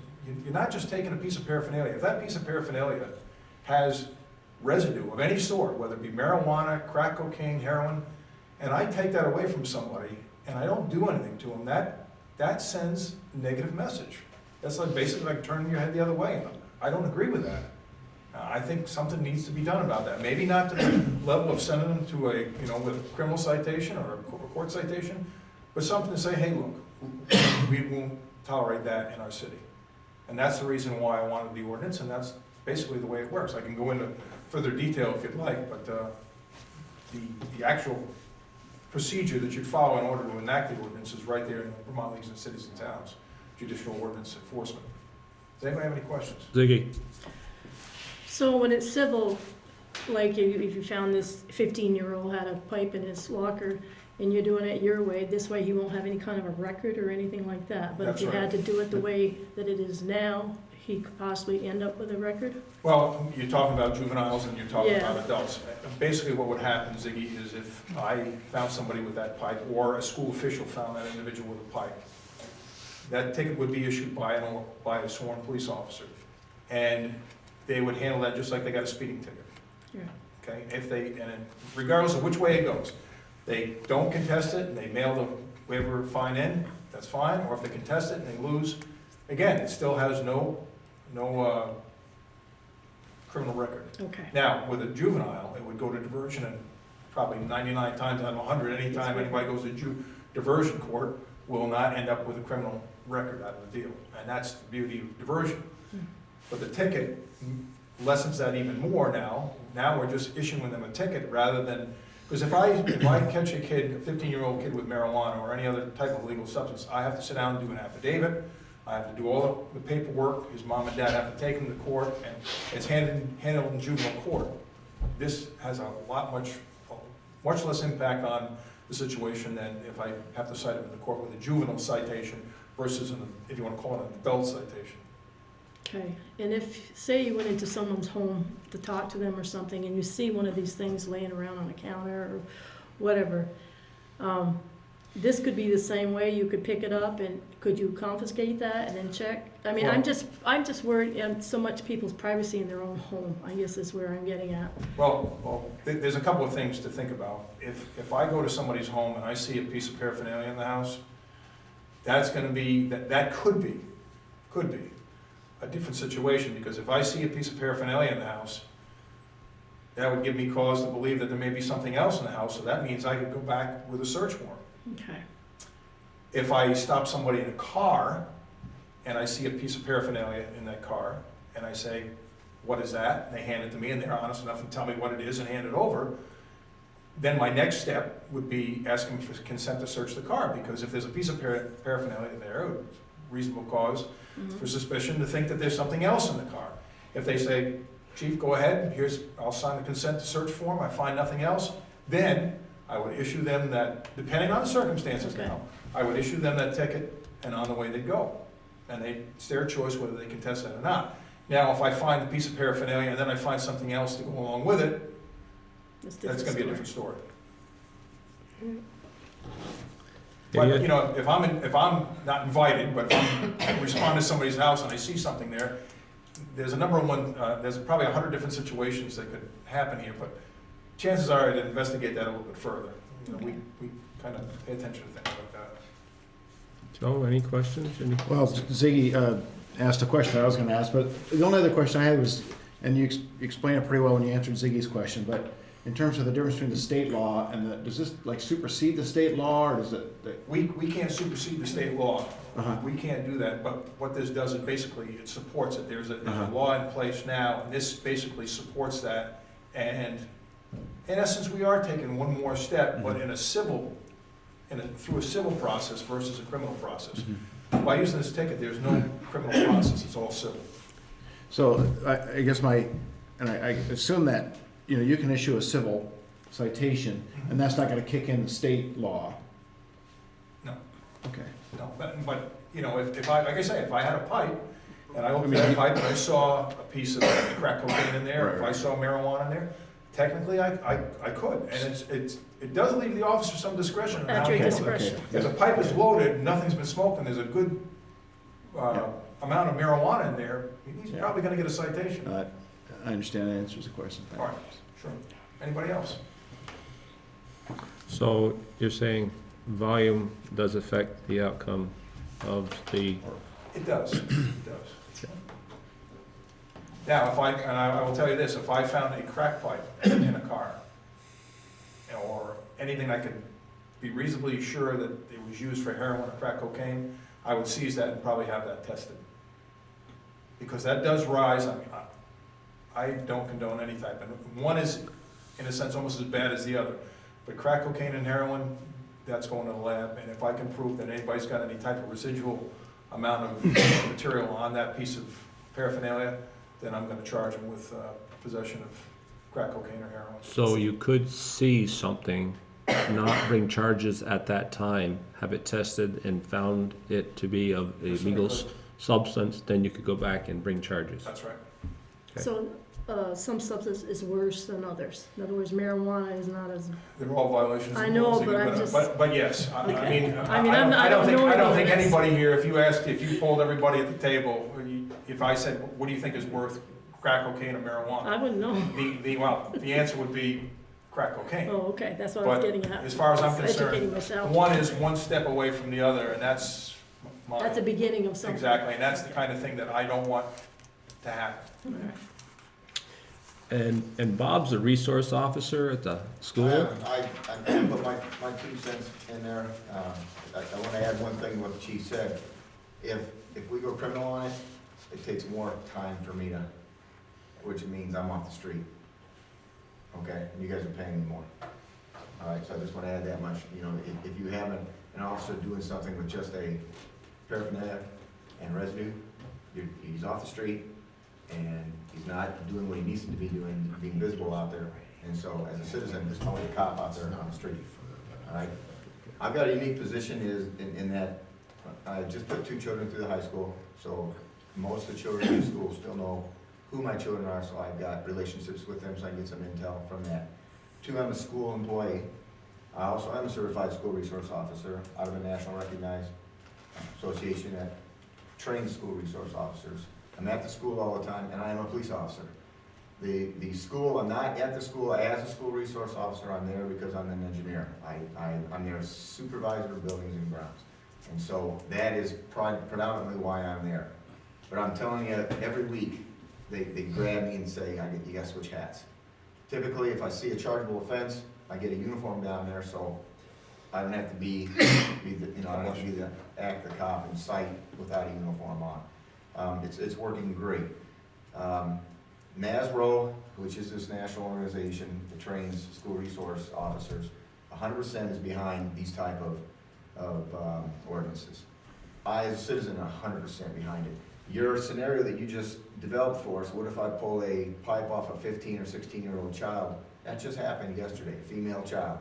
you're not just taking a piece of paraphernalia. If that piece of paraphernalia has residue of any sort, whether it be marijuana, crack cocaine, heroin, and I take that away from somebody and I don't do anything to them, that sends a negative message. That's like basically like turning your head the other way. I don't agree with that. I think something needs to be done about that. Maybe not to the level of sending them to with a criminal citation or a court citation, but something to say, hey, look, we won't tolerate that in our city. And that's the reason why I wanted the ordinance, and that's basically the way it works. I can go into further detail if you'd like, but the actual procedure that you'd follow in order to enact the ordinance is right there in the Vermont Leagues of Cities and Towns, Judicial Ordinance Enforcement. Does anybody have any questions? Ziggy? So when it's civil, like if you found this 15-year-old had a pipe in his locker and you're doing it your way, this way he won't have any kind of a record or anything like that. But That's if you right. had to do it the way that it is now, he could possibly end up with a record? Well, you're talking about juveniles and you're talking Yeah. about adults. Basically what would happen, Ziggy, is if I found somebody with that pipe, or a school official found that individual with a pipe, that ticket would be issued by a sworn police officer. And they would handle that just like they got a speeding ticket. Yeah. Okay, regardless of which way it goes, they don't contest it and they mail the waiver fine in, that's fine. Or if they contest it and they lose, again, it still has no criminal record. Okay. Now, with a juvenile, it would go to diversion, and probably 99 times out of 100, anytime anybody goes to diversion court, will not end up with a criminal record out of the deal. And that's the beauty of diversion. But the ticket lessens that even more now. Now we're just issuing them a ticket rather than, because if I catch a 15-year-old kid with marijuana or any other type of illegal substance, I have to sit down and do an affidavit. I have to do all the paperwork. His mom and dad have to take him to court, and it's handled in juvenile court. This has a much less impact on the situation than if I have to cite him in the court with a juvenile citation versus, if you want to call it an adult citation. Okay, and if, say you went into someone's home to talk to them or something, and you see one of these things laying around on a counter or whatever, this could be the same way, you could pick it up, and could you confiscate that and then check? I mean, I'm just worried, so much people's privacy in their own home, I guess is where I'm getting at. Well, there's a couple of things to think about. If I go to somebody's home and I see a piece of paraphernalia in the house, that's gonna be, that could be a different situation, because if I see a piece of paraphernalia in the house, that would give me cause to believe that there may be something else in the house, so that means I could go back with a search warrant. Okay. If I stop somebody in a car and I see a piece of paraphernalia in that car, and I say, what is that? And they hand it to me, and they're honest enough to tell me what it is and hand it over, then my next step would be asking for consent to search the car, because if there's a piece of paraphernalia there, reasonable cause for suspicion to think that there's something else in the car. If they say, Chief, go ahead, I'll sign the consent to search form, I find nothing else, then I would issue them that, depending on the circumstances now, I would issue them that ticket, and on the way they'd go. And it's their choice whether they contest that or not. Now, if I find a piece of paraphernalia and then I find something else to go along with it, that's gonna be a different story. But, you know, if I'm not invited, but if I respond to somebody's house and I see something there, there's there's probably 100 different situations that could happen here, but chances are I'd investigate that a little bit further. You know, we kind of pay attention to things like that. Joe, any questions? Well, Ziggy asked a question I was going to ask, but the only other question I had was, and you explained it pretty well when you answered Ziggy's question, but in terms of the difference between the state law and does this like supersede the state law, or does it? We can't supersede the state law. We can't do that, but what this does is basically it supports it. There's a law in place now, and this basically supports that. And in essence, we are taking one more step, but in a civil, through a civil process versus a criminal process. By using this ticket, there's no criminal process, it's all civil. So I guess I assume that, you know, you can issue a civil citation, and that's not gonna kick in the state law. No. Okay. No, but you know, if like I say, if I had a pipe, and I looked at that pipe and I saw a piece of crack cocaine in there, if I saw marijuana in there, technically I could, and it does leave the officer some discretion. At your discretion. If the pipe is loaded, nothing's been smoked, and there's a good amount of marijuana in there, he's probably gonna get a citation. I understand that answers the question. All right, sure. Anybody else? So you're saying volume does affect the outcome of the... It does, it does. Now, I will tell you this, if I found a crack pipe in a car, or anything I could be reasonably sure that it was used for heroin or crack cocaine, I would seize that and probably have that tested. Because that does rise, I don't condone any type, and one is, in a sense, almost as bad as the other. But crack cocaine and heroin, that's going to the lab, and if I can prove that anybody's got any type of residual amount of material on that piece of paraphernalia, then I'm gonna charge them with possession of crack cocaine or heroin. So you could see something, not bring charges at that time, have it tested and found it to be of a legal substance, then you could go back and bring charges. That's right. Okay. So, some substance is worse than others. In other words, marijuana is not as, They're all violations. I know, but I'm just- But yes, I mean, I I don't think know anybody here, if you polled everybody at the table, if I said, what do you think is worth crack cocaine or marijuana? I wouldn't know. The answer would be crack cocaine. Oh, okay, that's what I was But getting at. as far as I'm Educating concerned, myself. one is one step away from the other, and that's my. That's the beginning of something. Exactly, and that's the kind of thing that I don't want to happen. Okay. And Bob's a resource officer at the school? I put my 2 cents in there. I want to add one thing to what the chief said. If we go criminal on it, it takes more time for me to, which means I'm off the street. Okay, and you guys are paying me more. All right, so I just want to add that much. You know, if you have an officer doing something with just a paraphernalia and residue, he's off the street, and he's not doing what he needs to be doing, being visible out there. And so, as a citizen, there's only a cop out there on the street. All right? I've got a unique position in that I just put 2 children through the high school, so most of the children in the school still know who my children are, so I've got relationships with them, so I can get some intel from that. 2, I'm a school employee. I also am a certified school resource officer out of a national recognized association that trains school resource officers. I'm at the school all the time, and I am a police officer. The school, I'm not at the school as a school resource officer, I'm there because I'm an engineer. I'm their supervisor of buildings and grounds. And so that is predominantly why I'm there. But I'm telling you, every week, they grab me and say, you gotta switch hats. Typically, if I see a chargeable offense, I get a uniform down there, so I don't have to be the act the cop in sight without a uniform on. It's working great. NASRO, which is this national organization that trains school resource officers, 100% is behind these type of ordinances. I, as a citizen, am 100% behind it. Your scenario that you just developed for us, what if I pull a pipe off a 15 or 16-year-old child? That just happened yesterday, a female child.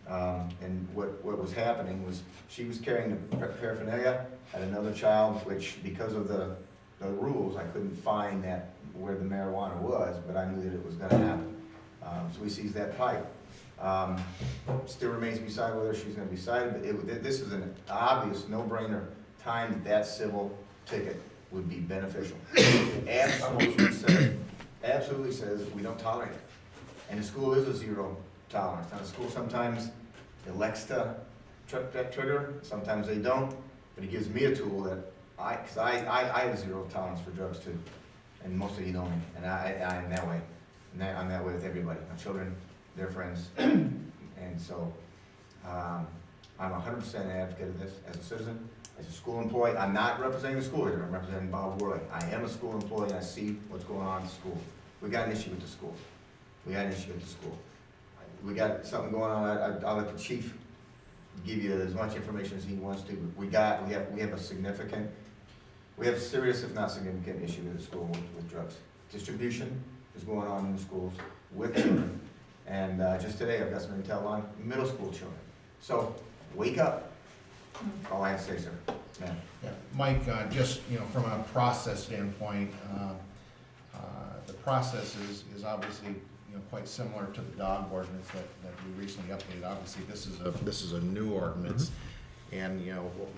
And what was happening was she was carrying the paraphernalia at another child, which because of the rules, I couldn't find that where the marijuana was, but I knew that it was gonna happen. So we seized that pipe. Still remains to be decided whether she's gonna be cited, but this is an obvious no-brainer time that civil ticket would be beneficial. It absolutely says we don't tolerate it. And the school is a zero tolerance. Now the school sometimes elects to trip that trigger, sometimes they don't, but it gives me a tool that because I have a zero tolerance for drugs too. And most of you know me, and I am that way. And I'm that way with everybody, my children, their friends. And so I'm 100% advocate of this as a citizen. As a school employee, I'm not representing the school here, I'm representing Bob Worley. I am a school employee, and I see what's going on in the school. We got an issue with the school. We got something going on, I'll let the chief give you as much information as he wants to, but we have a serious, if not significant, issue in the school with drugs. Distribution is going on in the schools with children, and just today I've got some intel on middle school children. So, wake up. All I have to say, sir. Ma'am. Yeah, Mike, just, from a process standpoint, the process is obviously, quite similar to the dog ordinance that we recently updated. Obviously, this is a new ordinance. And,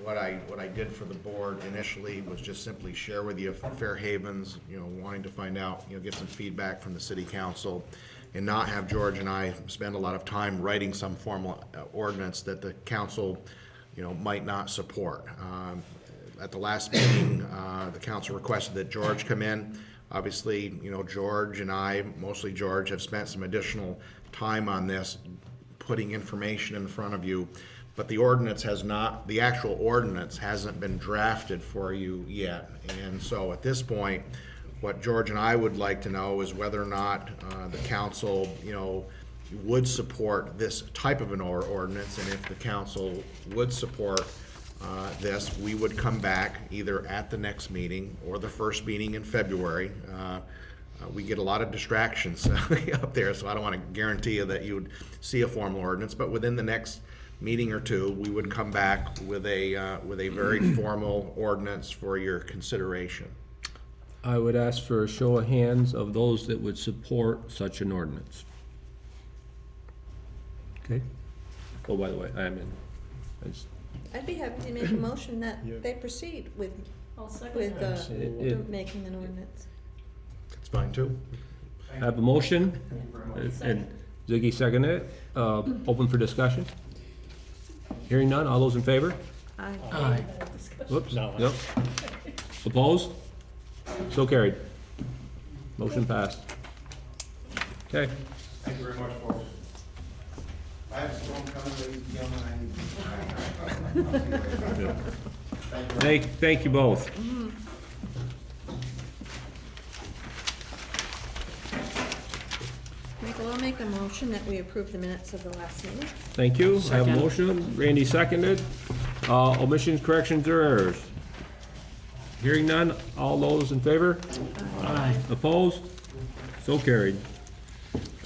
what I did for the board initially was just simply share with you Fairhaven's, wanting to find out, get some feedback from the city council, and not have George and I spend a lot of time writing some formal ordinance that the council might not support. At the last meeting, the council requested that George come in. Obviously, George and I, mostly George, have spent some additional time on this, putting information in front of you, but the actual ordinance hasn't been drafted for you yet. And so at this point, what George and I would like to know is whether or not the council, would support this type of an ordinance, and if the council would support this, we would come back either at the next meeting or the first meeting in February. We get a lot of distractions up there, so I don't want to guarantee you that you would see a formal ordinance, but within the next meeting or two, we would come back with a very formal ordinance for your consideration. I would ask for a show of hands of those that would support such an ordinance. Okay. Oh, by the way, I am in. I'd be happy to make a motion that they proceed with I'll second that. making an ordinance. It's fine too. I have a motion, and Ziggy seconded it. Open for discussion. Hearing none, all those in favor? Aye. Whoops, yep. Opposed? So carried. Motion passed. Okay. Thank you very much, folks. I have a storm coming, ladies and gentlemen. Thank you both. Michael, I'll make a motion that we approve the minutes of the last meeting. Thank you. I have a motion. Randy seconded. Omissions, corrections, or errors? Hearing none, all those in favor? Aye. Opposed? So carried.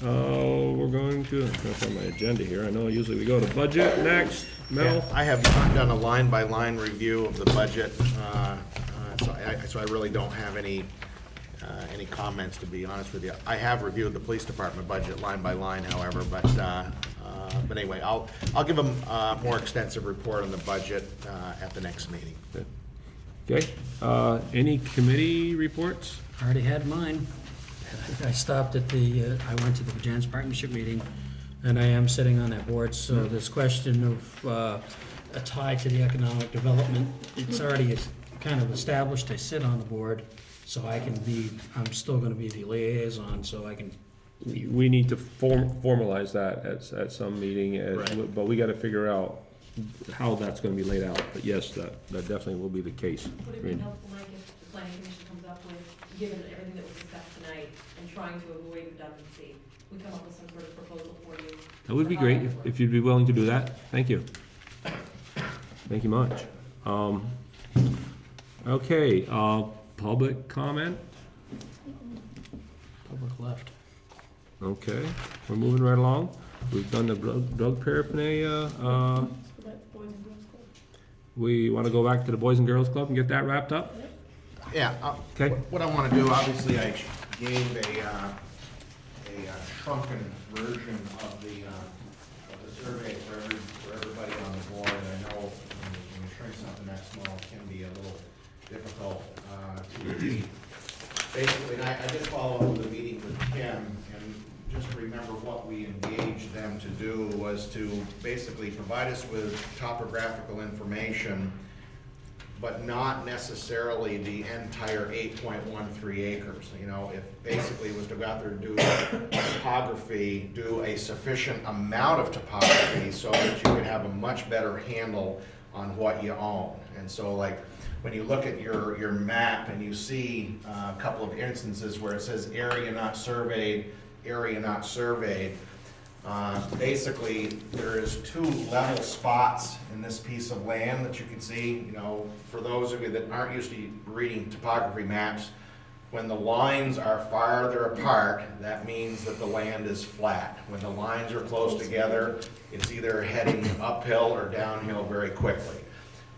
we're going to, I'm trying to find my agenda here. I know usually we go to budget next. Mel? Yeah, I have not done a line-by-line review of the budget, so I really don't have any comments, to be honest with you. I have reviewed the police department budget line by line, however, but anyway, I'll give them a more extensive report on the budget at the next meeting. Okay, any committee reports? Already had mine. I stopped at I went to the Vergennes Partnership meeting, and I am sitting on that board, so this question of a tie to the economic development, it's already kind of established. I sit on the board, so I'm still gonna be the liaison, so I can. We need to formalize that at some meeting, Right. but we gotta figure out how that's gonna be laid out. But yes, that definitely will be the case. Would it be helpful, Mike, if the planning commission comes up with, given everything that was discussed tonight, and trying to avoid redundancy, we come up with some sort of proposal for you? That would be great if you'd be willing to do that. Thank you. Thank you much. Okay, public comment? Public left. Okay, we're moving right along. We've done the drug paraphernalia. We want to go back to the Boys and Girls Club and get that wrapped up? Yeah, Okay. what I want to do, obviously, I gave a shrunken version of the survey for everybody on the board. And I know when you shrink something that small, it can be a little difficult to read. Basically, and I did follow up with a meeting with Kim, and just to remember what we engaged them to do was to basically provide us with topographical information, but not necessarily the entire 8.13 acres. You know, if basically was to go out there and do topography, do a sufficient amount of topography so that you could have a much better handle on what you own. And so, like, when you look at your map and you see a couple of instances where it says area not surveyed, area not surveyed, basically there's two level spots in this piece of land that you can see. You know, for those of you that aren't used to reading topography maps, when the lines are farther apart, that means that the land is flat. When the lines are close together, it's either heading uphill or downhill very quickly.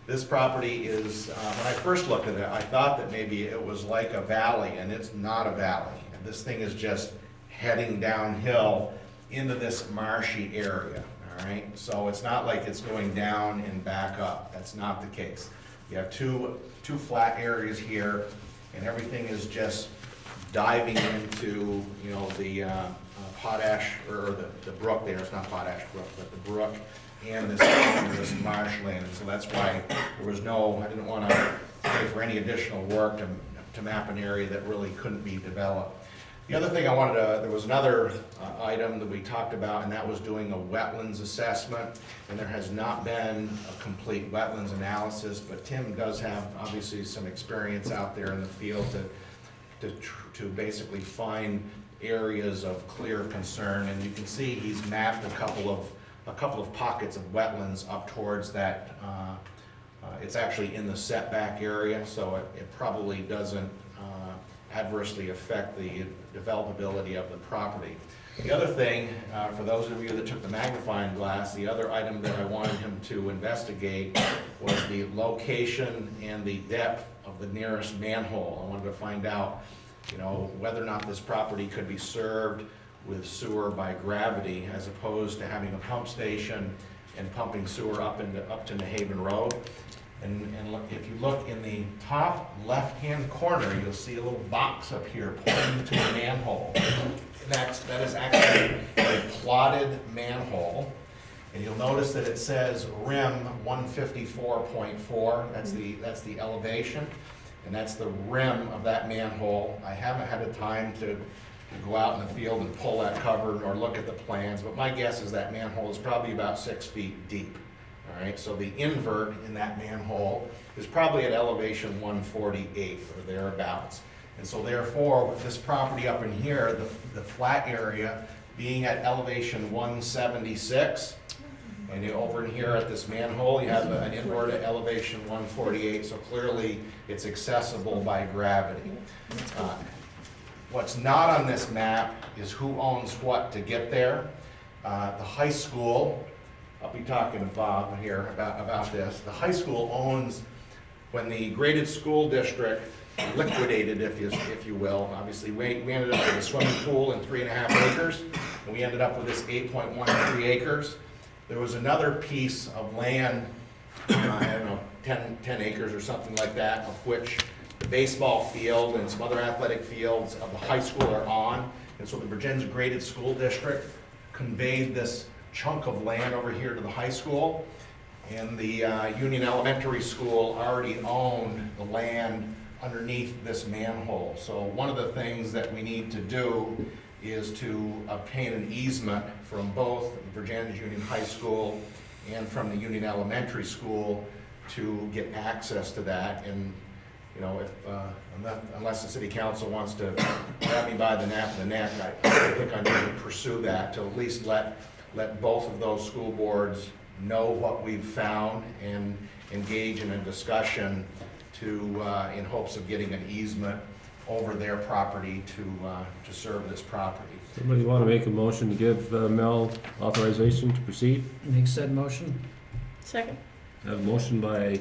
This property is, when I first looked at it, I thought that maybe it was like a valley, and it's not a valley. And this thing is just heading downhill into this marshy area, all right? So it's not like it's going down and back up. That's not the case. You have two flat areas here, and everything is just diving into, you know, the potash, or the brook there. It's not potash brook, but the brook and this marshland. And so that's why there was I didn't want to pay for any additional work to map an area that really couldn't be developed. The other thing there was another item that we talked about, and that was doing a wetlands assessment. And there has not been a complete wetlands analysis, but Tim does have obviously some experience out there in the field to basically find areas of clear concern. And you can see he's mapped a couple of pockets of wetlands up towards that. It's actually in the setback area, so it probably doesn't adversely affect the developability of the property. The other thing, for those of you that took the magnifying glass, the other item that I wanted him to investigate was the location and the depth of the nearest manhole. I wanted to find out, you know, whether or not this property could be served with sewer by gravity, as opposed to having a pump station and pumping sewer up to New Haven Road. And look, if you look in the top left-hand corner, you'll see a little box up here pointing to a manhole. That is actually a plotted manhole. And you'll notice that it says rim 154.4. That's the elevation, and that's the rim of that manhole. I haven't had the time to go out in the field and pull that cover or look at the plans, but my guess is that manhole is probably about 6 feet deep. All right, so the invert in that manhole is probably at elevation 148 or thereabouts. And so therefore, with this property up in here, the flat area being at elevation 176, and over in here at this manhole, you have an invert at elevation 148, so clearly it's accessible by gravity. What's not on this map is who owns what to get there. The high school, I'll be talking to Bob here about this. The high school owns, when the graded school district liquidated, if you will, obviously we ended up with a swimming pool and 3.5 acres, and we ended up with this 8.13 acres. There was another piece of land, I don't know, 10 acres or something like that, of which the baseball field and some other athletic fields of the high school are on. And so the Vergennes graded school district conveyed this chunk of land over here to the high school. And the Union Elementary School already owned the land underneath this manhole. So one of the things that we need to do is to obtain an easement from both Vergennes Union High School and from the Union Elementary School to get access to that. And you know, if unless the city council wants to grab me by the nape of the neck, I think I need to pursue that to at least let both of those school boards know what we've found and engage in a discussion to in hopes of getting an easement over their property to serve this property. Somebody want to make a motion to give Mel authorization to proceed? Make said motion. Second. I have a motion by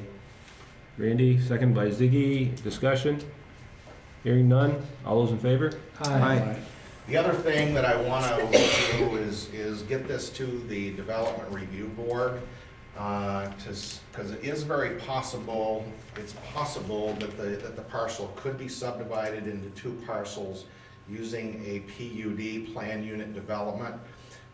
Randy, second by Ziggy. Discussion? Hearing none. All those in favor? Aye. The other thing that I want to do is get this to the Development Review Board, because it is very possible, it's possible that the parcel could be subdivided into 2 parcels using a PUD, plan unit development.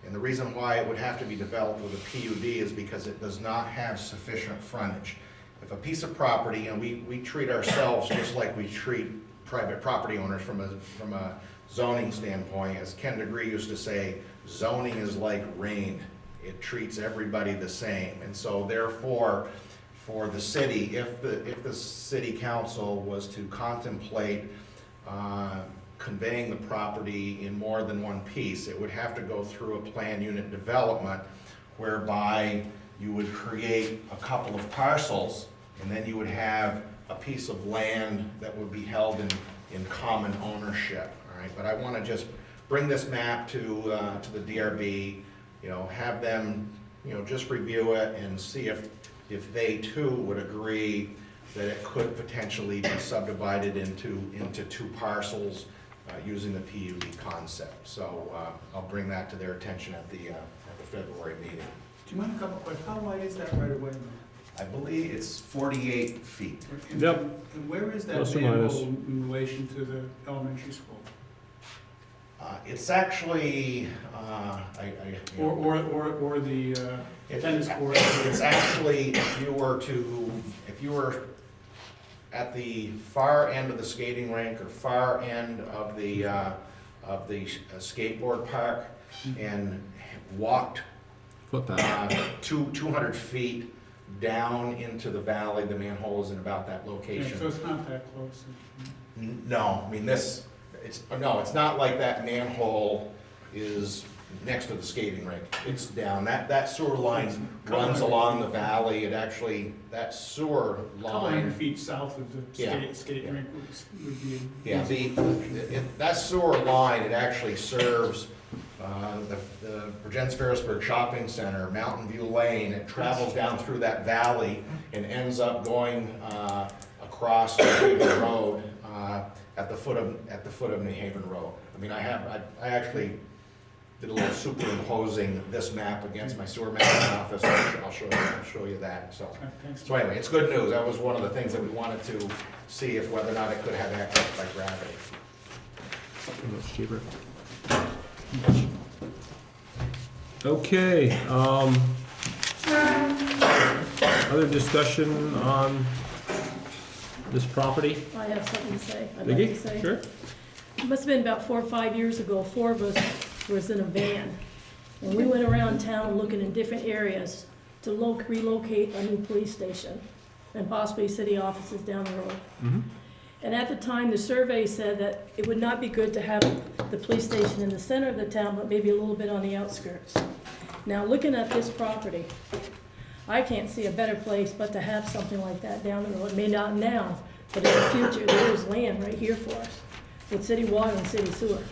And the reason why it would have to be developed with a PUD is because it does not have sufficient frontage. If a piece of property, and we treat ourselves just like we treat private property owners from a zoning standpoint, as Ken DeGree used to say, zoning is like rain. It treats everybody the same. And so therefore, for the city, if the city council was to contemplate conveying the property in more than one piece, it would have to go through a plan unit development whereby you would create a couple of parcels, and then you would have a piece of land that would be held in common ownership. All right, but I want to just bring this map to the DRB, you know, have them, you know, just review it and see if they too would agree that it could potentially be subdivided into 2 parcels using the PUD concept. So I'll bring that to their attention at the February meeting. Do you mind a couple of questions? How wide is that right away? I believe it's 48 feet. Yep. And where is that Plus or minus. manhole in relation to the elementary school? It's actually, Or the tennis court? It's actually, if you were at the far end of the skating rink or far end of the skateboard park and walked Footpath. 200 feet down into the valley, the manhole is in about that Yeah, location. so it's not that close. No, I mean it's not like that manhole is next to the skating rink. It's down, that sewer line runs along the valley. It actually, that sewer Couple hundred line, feet south of the skating rink would be. yeah, that sewer line, it actually serves the Vergennes Ferrisburg Shopping Center, Mountain View Lane. It travels down through that valley and ends up going across New Haven Road at the foot of New Haven Road. I mean, I actually did a little superimposing this map against my sewer mapping office. I'll show you that. So anyway, it's good news. That was one of the things that we wanted to see if whether or not it could have access by gravity. Much cheaper. Okay, other discussion on this property? I have something to say. I'd like to say. Sure. It must have been about 4 or 5 years ago, 4 of us was in a van. And we went around town looking in different areas to relocate a new police station and possibly city offices down the road. Mm-hmm. And at the time, the survey said that it would not be good to have the police station in the center of the town, but maybe a little bit on the outskirts. Now, looking at this property, I can't see a better place but to have something like that down the road. It may not now, but in the future, there is land right here for us. with city water and city sewer.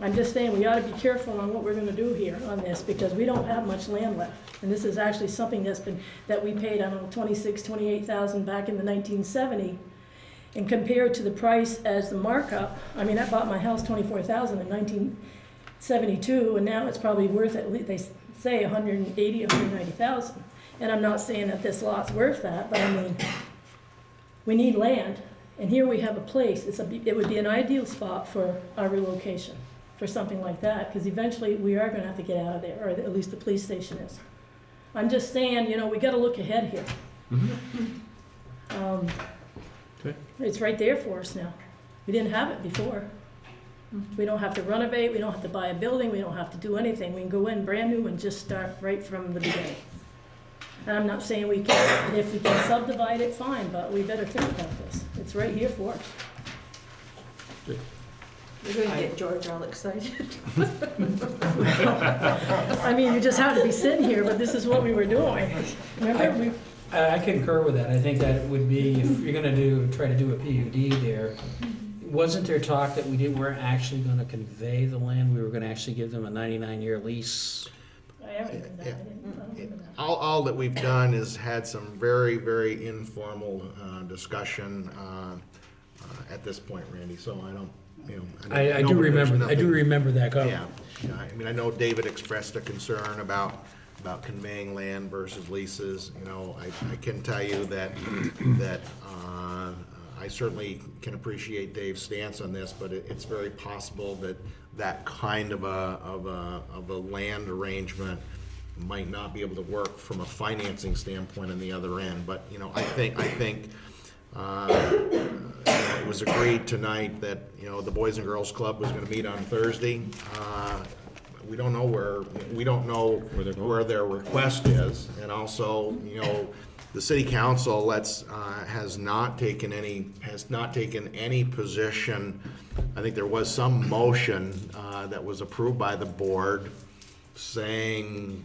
I'm just saying, we ought to be careful on what we're gonna do here on this, because we don't have much land left. And this is actually something that we paid, I don't know, 28,000 back in the 1970. And compared to the price as the markup, I mean, I bought my house 24,000 in 1972, and now it's probably worth at least, they say 180, 190,000. And I'm not saying that this lot's worth that, but I mean, we need land, and here we have a place. It would be an ideal spot for our relocation, for something like that, because eventually we are gonna have to get out of there, or at least the police station is. I'm just saying, you know, we gotta look ahead here. Okay. It's right there for us now. We didn't have it before. We don't have to renovate, we don't have to buy a building, we don't have to do anything. We can go in brand new and just start right from the beginning. And I'm not saying we can't, if we can subdivide it, fine, but we better think about this. It's right here for us. You're gonna get George all excited. I mean, you just have to be sitting here, but this is what we were doing. Remember, I concur with that. I think that would be, if you're gonna try to do a PUD there, wasn't there talk that weren't actually gonna convey the land? We were gonna actually give them a 99-year lease? I haven't done that. I don't remember that. All that we've done is had some very, very informal discussion at this point, Randy, so I don't, you know. I do remember that comment. Yeah, I mean, I know David expressed a concern about conveying land versus leases. You know, I can tell you that I certainly can appreciate Dave's stance on this, but it's very possible that kind of a land arrangement might not be able to work from a financing standpoint on the other end. But you know, I think it was agreed tonight that, you know, the Boys and Girls Club was going to meet on Thursday. We don't know where their request is, and also, you know, the city council has not taken any position. I think there was some motion that was approved by the board saying,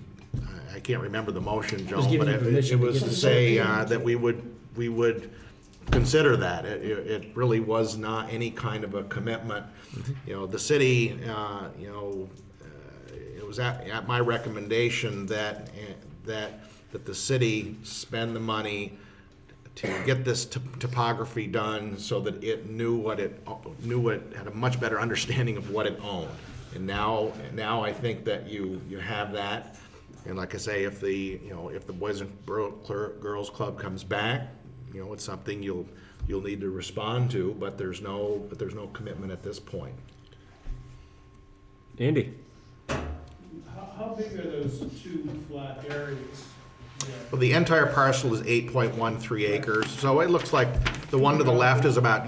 I can't remember the motion, Joan, but it was to say that we would consider that. It really was not any kind of a commitment. You know, the city, it was at my recommendation that the city spend the money to get this topography done so that it it had a much better understanding of what it owned. And now I think that you have that. And like I say, if the Boys and Girls Club comes back, you know, it's something you'll need to respond to, but there's no commitment at this point. Andy? How big are those two flat areas? Well, the entire parcel is 8.13 acres, so it looks like the one to the left is about,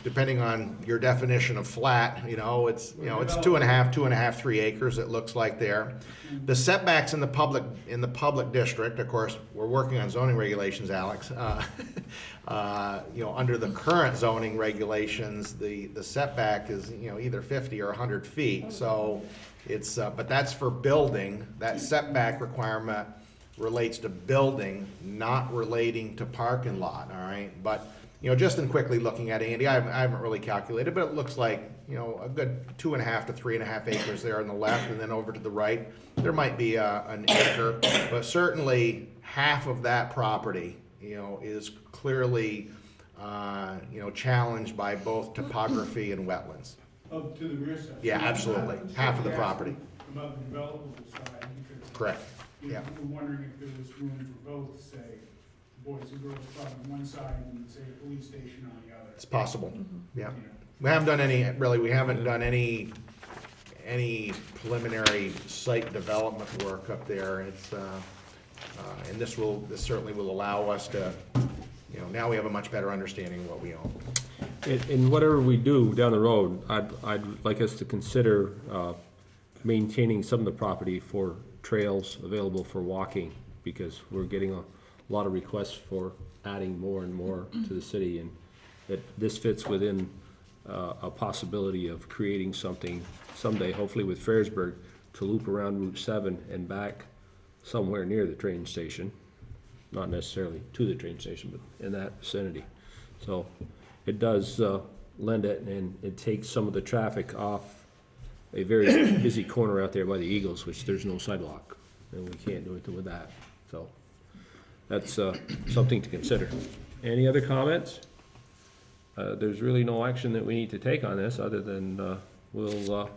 depending on your definition of flat, it's 2.5, 3 acres, it looks like there. The setbacks in the public district, of course, we're working on zoning regulations, Alex. Under the current zoning regulations, the setback is, either 50 or 100 feet, so it's, but that's for building. That setback requirement relates to building, not relating to parking lot, all right? But, just in quickly looking at it, Andy, I haven't really calculated, but it looks like, a good 2.5 to 3.5 acres there on the left, and then over to the right, there might be an acre, but certainly half of that property, is clearly, challenged by both topography and wetlands. Up to the rear side? Yeah, absolutely, half of the property. About the developable side, because. Correct. Yeah. We're wondering if there was room for both, say, Boys and Girls Club on one side and say a police station on the other. It's possible, yeah. You know. We haven't done any preliminary site development work up there. It's, and this certainly will allow us to, now we have a much better understanding of what we own. In whatever we do down the road, I'd like us to consider maintaining some of the property for trails available for walking, because we're getting a lot of requests for adding more and more to the city, and that this fits within a possibility of creating something someday, hopefully with Ferrisburg, to loop around Route 7 and back somewhere near the train station, not necessarily to the train station, but in that vicinity. So it does lend it, and it takes some of the traffic off a very busy corner out there by the Eagles, which there's no sidewalk, and we can't do it with that. So that's something to consider. Any other comments? There's really no action that we need to take on this, other than we'll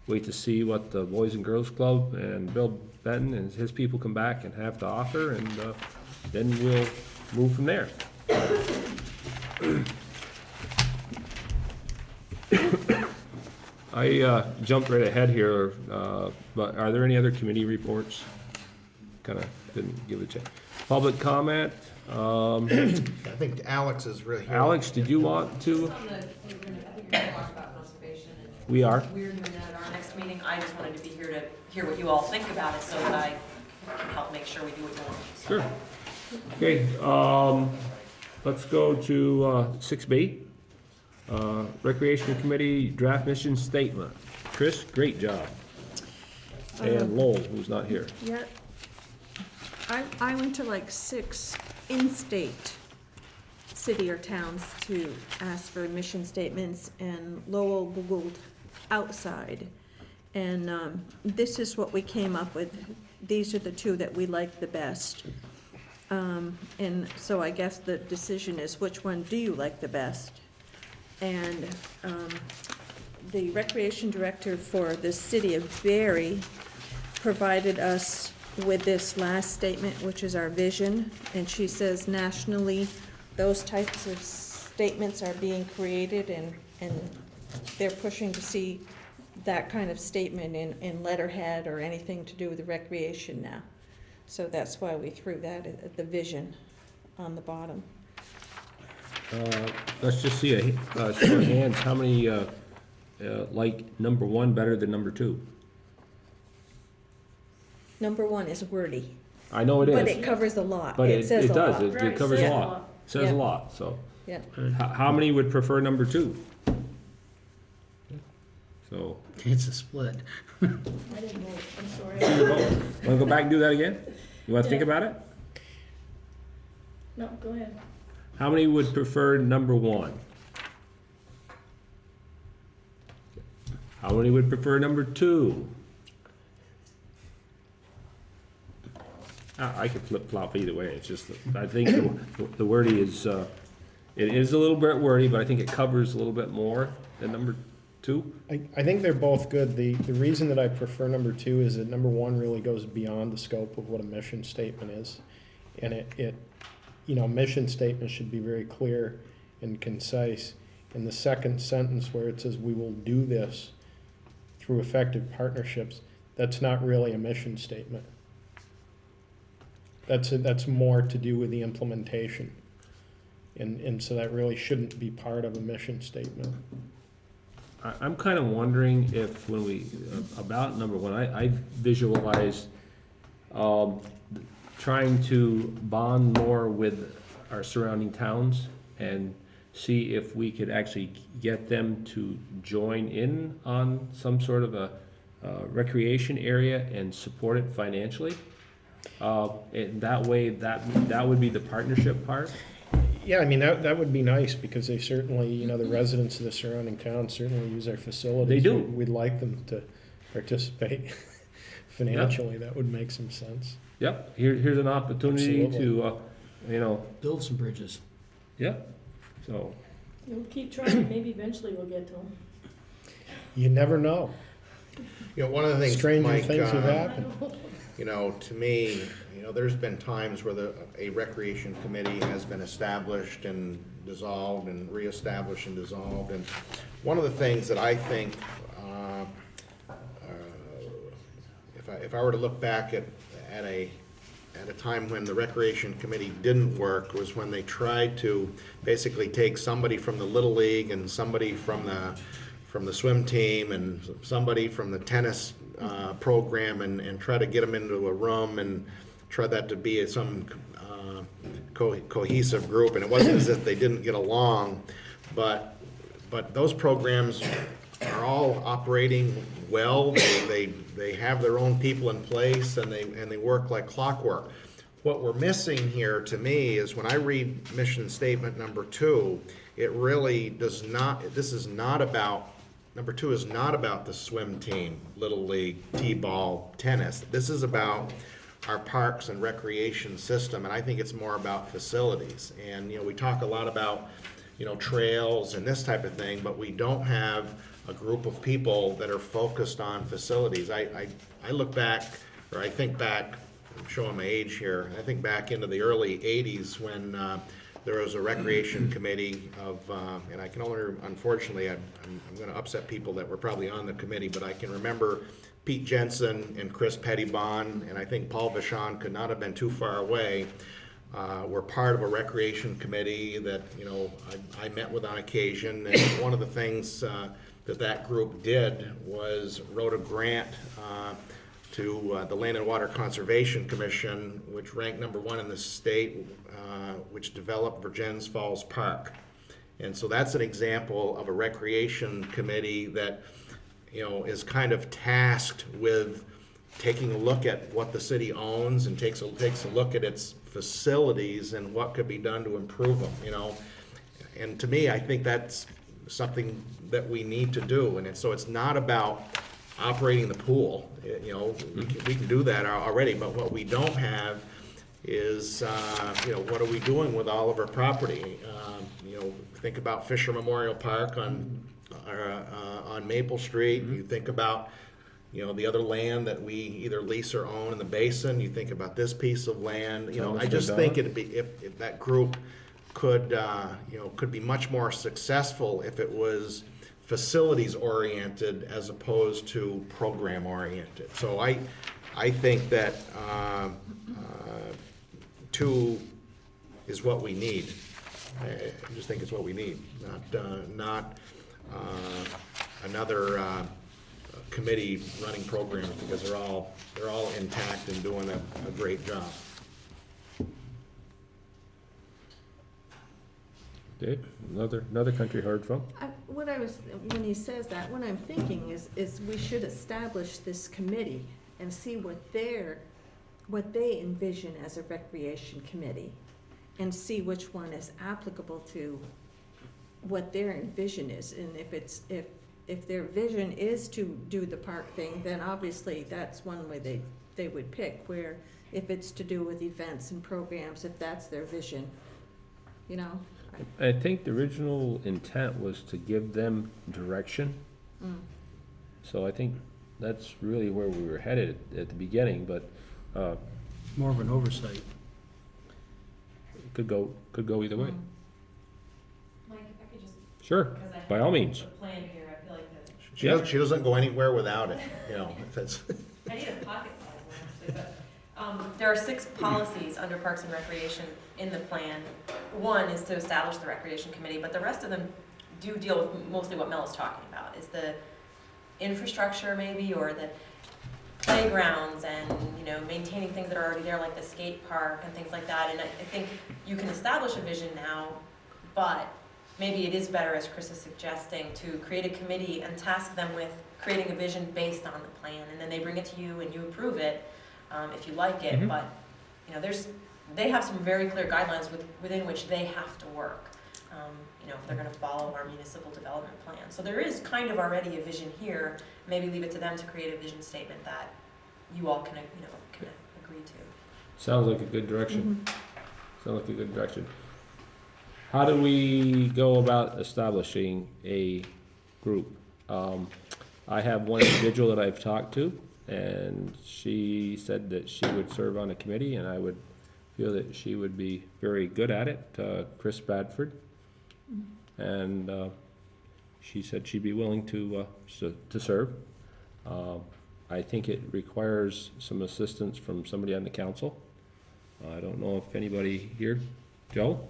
wait to see what the Boys and Girls Club and Bill Benton and his people come back and have to offer, and then we'll move from there. I jumped right ahead here, but are there any other committee reports? Kinda didn't give a check. Public comment? I think Alex is really here. Alex, did you want to? I think you're gonna talk about conservation. We are. We're doing that at our next meeting. I just wanted to be here to hear what you all think about it so that I can help make sure we do what you want. Sure. Okay, let's go to 6B. Recreational Committee Draft Mission Statement. Chris, great job. And Lowell, who's not here. Yeah. I went to like 6 in-state city or towns to ask for mission statements, and Lowell Googled outside. And this is what we came up with. These are the 2 that we like the best. And so I guess the decision is, which one do you like the best? And the recreation director for the city of Barry provided us with this last statement, which is our vision. And she says nationally, those types of statements are being created, and they're pushing to see that kind of statement in letterhead or anything to do with the recreation now. So that's why we threw that at the vision on the bottom. Let's just see a show of hands. How many like number 1 better than number 2? Number 1 is wordy, I know it is. but it covers a lot. But it says a does. lot. It covers a lot. Says a Yeah. lot. So, Yeah. how many would prefer number 2? So, It's a split. I didn't vote, I'm sorry. want to go back and do that again? You want to think Yeah. about it? No, go ahead. How many would prefer number 1? How many would prefer number 2? I could flip-flop either way. It's just, I think the wordy is, it is a little bit wordy, but I think it covers a little bit more than number 2. I think they're both good. The reason that I prefer number 2 is that number 1 really goes beyond the scope of what a mission statement is. And it mission statement should be very clear and concise. In the second sentence where it says, we will do this through effective partnerships, that's not really a mission statement. That's more to do with the implementation. And so that really shouldn't be part of a mission statement. I'm kind of wondering if when we, about number 1, I visualized trying to bond more with our surrounding towns and see if we could actually get them to join in on some sort of a recreation area and support it financially. And that way, that would be the partnership part. Yeah, I mean, that would be nice, because they certainly, the residents of the surrounding towns certainly use our facilities. They do. We'd like them to participate financially. That would make some sense. Yep, here's an opportunity to, Build some bridges. yep, so. We'll keep trying, maybe eventually we'll get to them. You never know. One of the things, Stranger Mike, things have happened. to me, there's been times where a recreation committee has been established and dissolved and reestablished and dissolved. And one of the things that I think, if I were to look back at a time when the recreation committee didn't work, was when they tried to basically take somebody from the Little League and somebody from the swim team and somebody from the tennis program and try to get them into a room and try that to be some cohesive group. And it wasn't as if they didn't get along, but those programs are all operating well. They have their own people in place, and they work like clockwork. what we're missing here to me is when I read mission statement number 2, it really does not, this is not about, number 2 is not about the swim team, Little League, T-ball, tennis. This is about our parks and recreation system, and I think it's more about facilities. And, we talk a lot about, trails and this type of thing, but we don't have a group of people that are focused on facilities. I look back, or I think back, I'm showing my age here, I think back into the early 80s when there was a recreation committee of, and I can only, unfortunately, I'm going to upset people that were probably on the committee, but I can remember Pete Jensen and Chris Pettibon, and I think Paul Vachon could not have been too far away, were part of a recreation committee that, I met with on occasion, and one of the things that group did was wrote a grant to the Land and Water Conservation Commission, which ranked number 1 in the state, which developed Vergennes Falls Park. And so that's an example of a recreation committee that, is kind of tasked with taking a look at what the city owns and takes a look at its facilities and what could be done to improve them, And to me, I think that's something that we need to do. And so it's not about operating the pool, we can do that already, but what we don't have is, what are we doing with all of our property? Think about Fisher Memorial Park on Maple Street. You think about, the other land that we either lease or own in the basin. You think about this piece of land. I just think it'd be if that group could be much more successful if it was facilities oriented as opposed to program oriented. So I think that 2 is what we need. I just think it's what we need, not another committee running programs, because they're all intact and doing a great job. Dave, another country heard from? When he says that, what I'm thinking is we should establish this committee and see what they envision as a recreation committee, and see which one is applicable to what their vision is. And if their vision is to do the park thing, then obviously that's one way they would pick. Where if it's to do with events and programs, if that's their vision, I think the original intent was to give them direction. So I think that's really where we were headed at the beginning, but More of an oversight. it could go either way. Mike, if I could just, Sure, because I by have all means. the plan here, I feel like that, She doesn't go anywhere without it, That's I need a pocket size one actually, but, there are 6 policies under Parks and Recreation in the plan. One is to establish the Recreation Committee, but the rest of them do deal with mostly what Mel is talking about, is the infrastructure maybe, or the playgrounds and, maintaining things that are already there, like the skate park and things like that. And I think you can establish a vision now, but maybe it is better, as Chris is suggesting, to create a committee and task them with creating a vision based on the plan, and then they bring it to you and you approve it, if you like it. But, they have some very clear guidelines within which they have to work, if they're gonna follow our municipal development plan. So there is kind of already a vision here. Maybe leave it to them to create a vision statement that you all can agree to. Sounds like a good direction. How do we go about establishing a group? I have one individual that I've talked to, and she said that she would serve on a committee, and I would feel that she would be very good at it, Chris Bradford. And she said she'd be willing to serve. I think it requires some assistance from somebody on the council. I don't know if anybody here, Joe?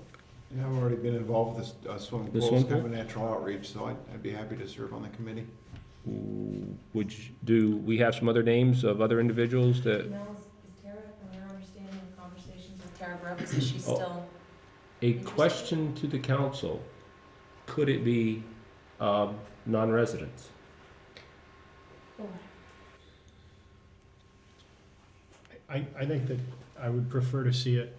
Yeah, I've already been involved with this swimming The pool, swimming it's kind of pool? a natural outreach, so I'd be happy to serve on the committee. Do we have some other names of other individuals that? Mel, is Tara, from your understanding of conversations with Tara Brooks, is she Oh. still? A question to the council, could it be non-residents? I think that I would prefer to see it,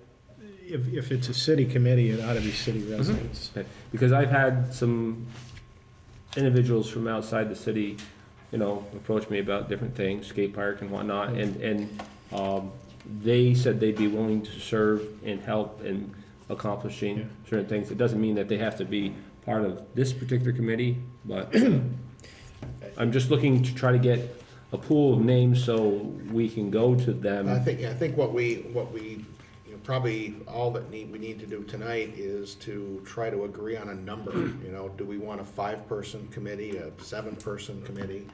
if it's a city committee, it ought to be city residents. Okay. Because I've had some individuals from outside the city, you know, approach me about different things, skate park and whatnot, and they said they'd be willing to serve and help in accomplishing Yeah. certain things. It doesn't mean that they have to be part of this particular committee, but I'm just looking to try to get a pool of names so we can go to them. I think what we, you know, probably all that we need to do tonight is to try to agree on a number. You know, do we want a 5-person committee, a 7-person committee?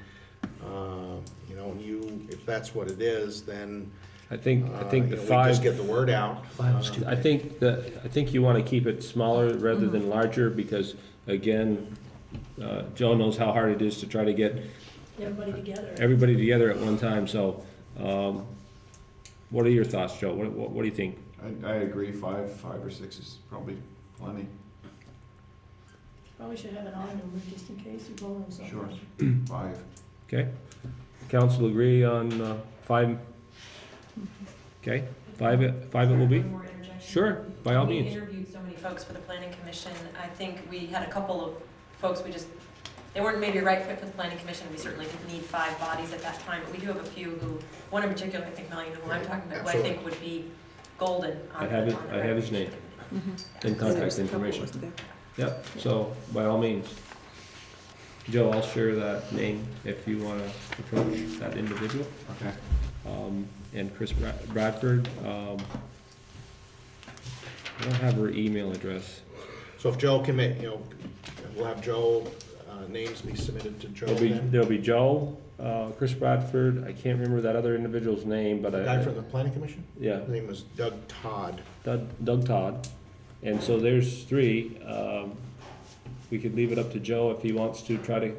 You know, and if that's what it is, then I think you the know, we five. just get the word out. I think you want to keep it smaller rather than larger, because again, Joe knows how hard it is to try to get Everybody together. at one time, so, what are your thoughts, Joe? What do you think? I agree, 5 or 6 is probably plenty. Probably should have an odd number just in case you vote on something. Sure, 5. Okay, council agree on, 5? Okay, 5 it will be? One more interjection. Sure, by all We means. interviewed so many folks for the planning commission. I think we had a couple of folks, they weren't maybe a right fit for the planning commission. We certainly didn't need 5 bodies at that time, but we do have a few who, one in particular, I think, Mel, you know who I'm talking about, who I think would be golden on the I have his name and contact information. Yep, so by all means. Joe, I'll share that name if you want to approach that individual. Okay. And Chris Bradford, I don't have her email address. So if Joe can make, you know, we'll have Joe, names be submitted to Joe then? There'll be Joe, Chris Bradford, I can't remember that other individual's name, but The guy from the planning commission? yeah, His name was Doug Todd. Doug Todd. And so there's 3. We could leave it up to Joe if he wants to try to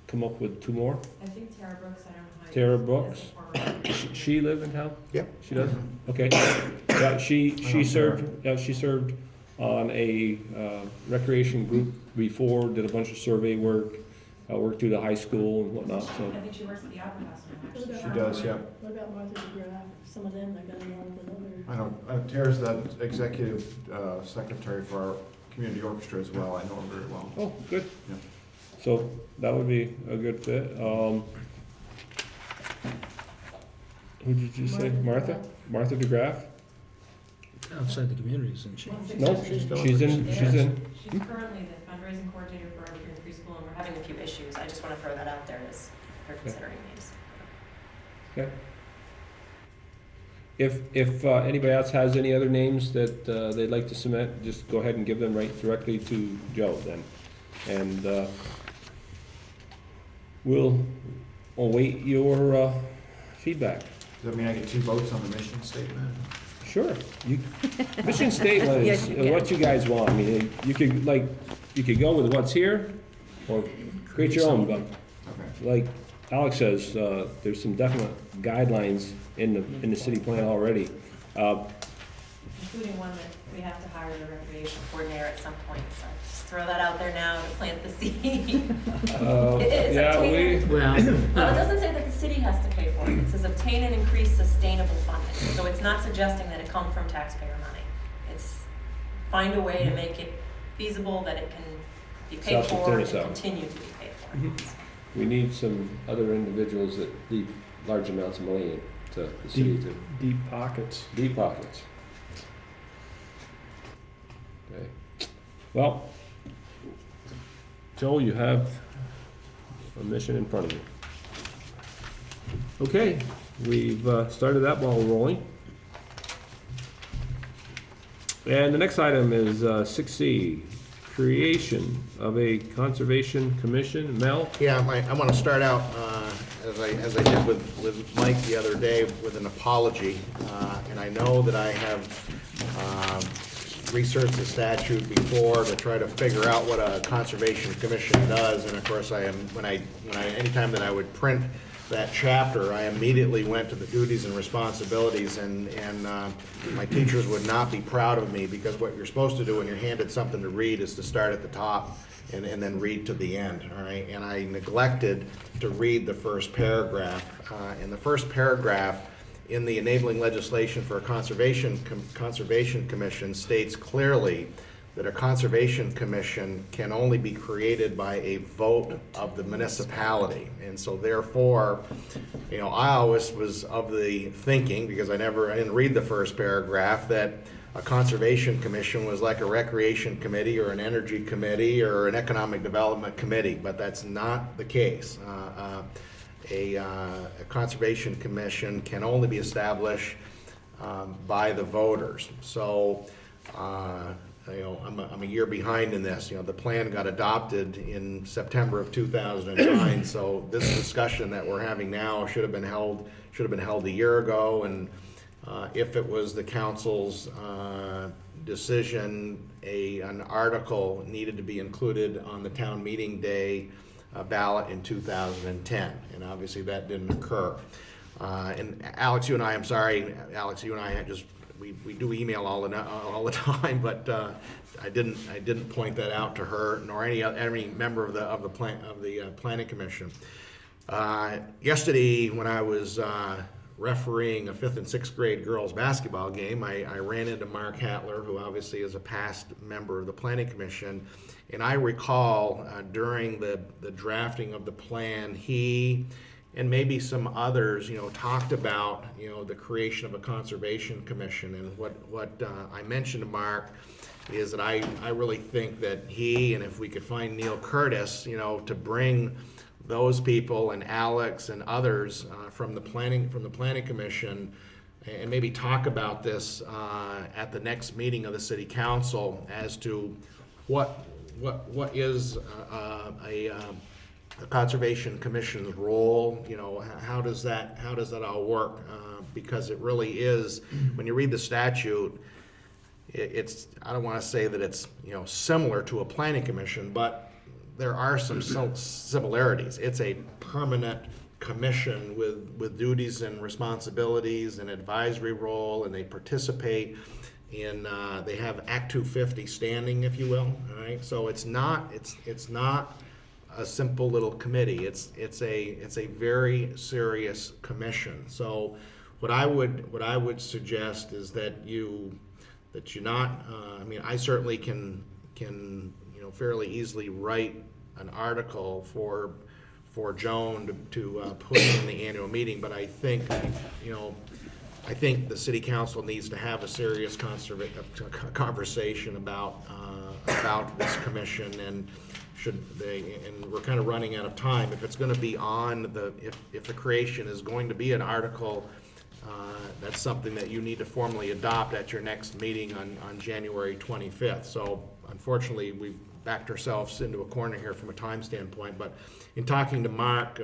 come up with 2 more. I think Tara Brooks, I don't know how. Tara Brooks? She live in town? Yep. She does? Okay. Yeah, she served on a recreation group before, did a bunch of survey work, worked through the high school and whatnot, so. I think she works at the Opera House now, actually. She does, yeah. What about Martha DeGraff? Some of them, they got along with other. I know, Tara's the executive secretary for our community orchestra as well. I know her very well. Oh, good. Yeah. So that would be a good fit. Who did you say? Martha? Martha DeGraff? Outside the community, isn't she? No, she's in. She's currently the fundraising coordinator for Evergreen Preschool, and we're having a few issues. I just want to throw that out there as they're considering names. Okay. If anybody else has any other names that they'd like to submit, just go ahead and give them right directly to Joe then. And we'll await your feedback. Does that mean I get 2 votes on the mission statement? Sure. Mission statement is what you guys want. I mean, you could go with what's here or create your own, but Okay. like Alex says, there's some definite guidelines in the city plan already. Including one that we have to hire a recreation coordinator at some point, so just throw that out there now to plant the seed. It is Yeah, obtain- Well, it doesn't say that the city has to pay for it. It says obtain and increase sustainable funding. So it's not suggesting that it come from taxpayer money. It's find a way to make it feasible, that it can be paid for and Self-sustaining. continue to be paid for. We need some other individuals that leave large amounts of money to the city to Deep pockets. deep pockets. Okay. Well, Joel, you have a mission in front of you. Okay, we've started that ball rolling. And the next item is 6C, creation of a conservation commission. Mel? Yeah, I want to start out, as I did with Mike the other day, with an apology. And I know that I have researched the statute before to try to figure out what a conservation commission does. And of course, anytime that I would print that chapter, I immediately went to the duties and responsibilities, and my teachers would not be proud of me, because what you're supposed to do when you're handed something to read is to start at the top and then read to the end, all right? And I neglected to read the first paragraph. And the first paragraph in the enabling legislation for a conservation commission states clearly that a conservation commission can only be created by a vote of the municipality. And so therefore, you know, I always was of the thinking, because I didn't read the first paragraph, that a conservation commission was like a recreation committee or an energy committee or an economic development committee, but that's not the case. A conservation commission can only be established by the voters. So, you know, I'm a year behind in this. You know, the plan got adopted in September of 2009. So this discussion that we're having now should have been held a year ago. And if it was the council's decision, an article needed to be included on the town meeting day ballot in 2010, and obviously that didn't occur. And Alex, you and I, I'm sorry, Alex, you and I we do email all the time, but I didn't point that out to her nor any member of the planning commission. Yesterday, when I was refereeing a 5th and 6th grade girls basketball game, I ran into Mark Hatler, who obviously is a past member of the planning commission, and I recall during the drafting of the plan, he and maybe some others, you know, talked about, you know, the creation of a conservation commission. And what I mentioned to Mark is that I really think that he, and if we could find Neil Curtis, you know, to bring those people and Alex and others from the planning commission, and maybe talk about this at the next meeting of the city council as to what is a conservation commission's role. You know, how does that all work? Because it really is, when you read the statute, it's, I don't want to say that it's, you know, similar to a planning commission, but there are some similarities. It's a permanent commission with duties and responsibilities and advisory role, and they participate in, they have Act 250 standing, if you will. All right, so it's not a simple little committee. It's a very serious commission. So what I would suggest is that you not, I mean, I certainly can you know, fairly easily write an article for Joan to put in the annual meeting, but I think, you know, I think the city council needs to have a serious conversation about this commission, and and we're kind of running out of time. If it's going to be on if the creation is going to be an article, that's something that you need to formally adopt at your next meeting on January 25th. So unfortunately, we've backed ourselves into a corner here from a time standpoint, but in talking to Mark,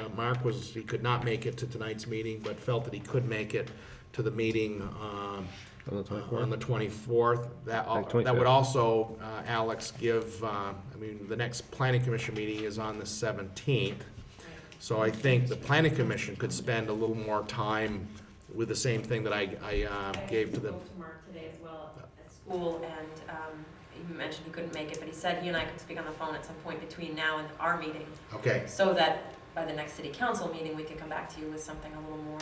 he could not make it to tonight's meeting, but felt that he could make it to the meeting on the 24th. That would also, Alex, give, I mean, the next planning commission meeting is on the 17th. So I think the planning commission could spend a little more time with the same thing that I gave to them. I spoke to Mark today as well at school, and he mentioned he couldn't make it, but he said he and I could speak on the phone at some point between now and our meeting. Okay. So that by the next city council meeting, we could come back to you with something a little more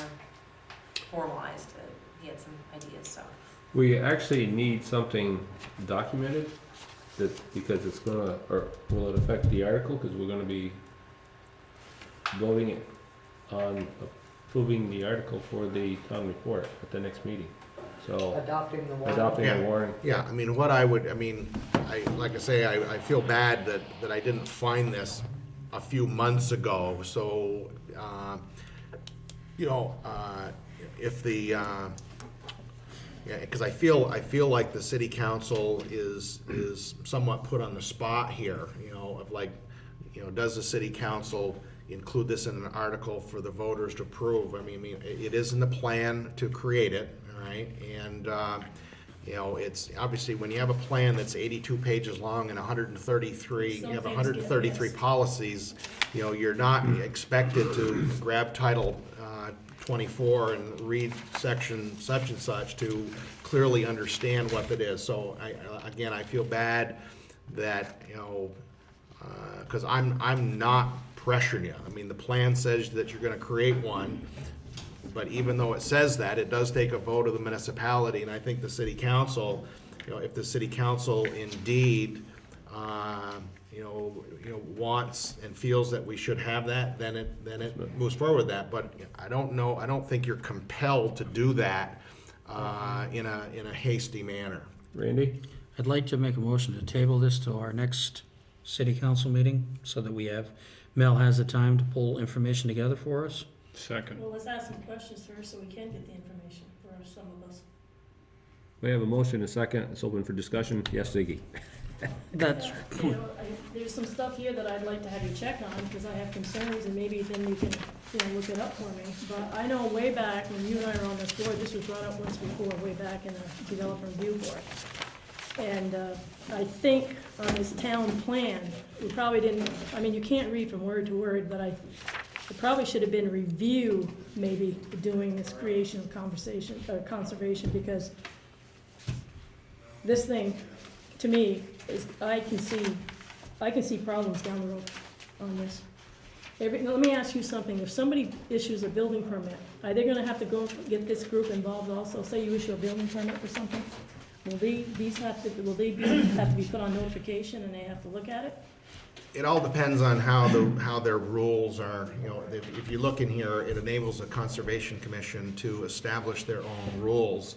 formalized. He had some ideas, so. We actually need something documented, because it's gonna, or will it affect the article? Because we're gonna be voting on approving the article for the town report at the next meeting. So Adopting the warrant. adopting the warrant. Yeah, I mean, like I say, I feel bad that I didn't find this a few months ago. So, you know, if the, yeah, because I feel like the city council is somewhat put on the spot here, you know, of like, you know, does the city council include this in an article for the voters to approve? I mean, it is in the plan to create it, all right? And, you know, it's obviously when you have a plan that's 82 pages long and 133, you have 133 policies, you know, you're not expected to grab title 24 and read section such and such to clearly understand what it is. So I feel bad that, you know, because I'm not pressuring you. I mean, the plan says that you're going to create one. but even though it says that, it does take a vote of the municipality, and I think the city council, if the city council indeed, wants and feels that we should have that, then it moves forward with that. But I don't think you're compelled to do that in a hasty manner. Randy? I'd like to make a motion to table this to our next city council meeting so that Mel has the time to pull information together for us. Second. Well, let's ask some questions first so we can get the information for some of us. We have a motion and a second. It's open for discussion. Yes, Ziggy? That's, There's some stuff here that I'd like to have you check on, because I have concerns, and maybe then you can, look it up for me. But I know way back, when you and I were on this board, this was brought up once before, way back in the Developer Review Board. And I think on this town plan, we probably didn't, you can't read from word to word, but it probably should have been review, maybe, doing this creation of conservation, because this thing, to me, I can see problems down the road on this. Let me ask you something. If somebody issues a building permit, are they gonna have to go get this group involved also? Say you issue a building permit for something? Will they have to be put on notification and they have to look at it? It all depends on how their rules are. If you look in here, it enables a conservation commission to establish their own rules.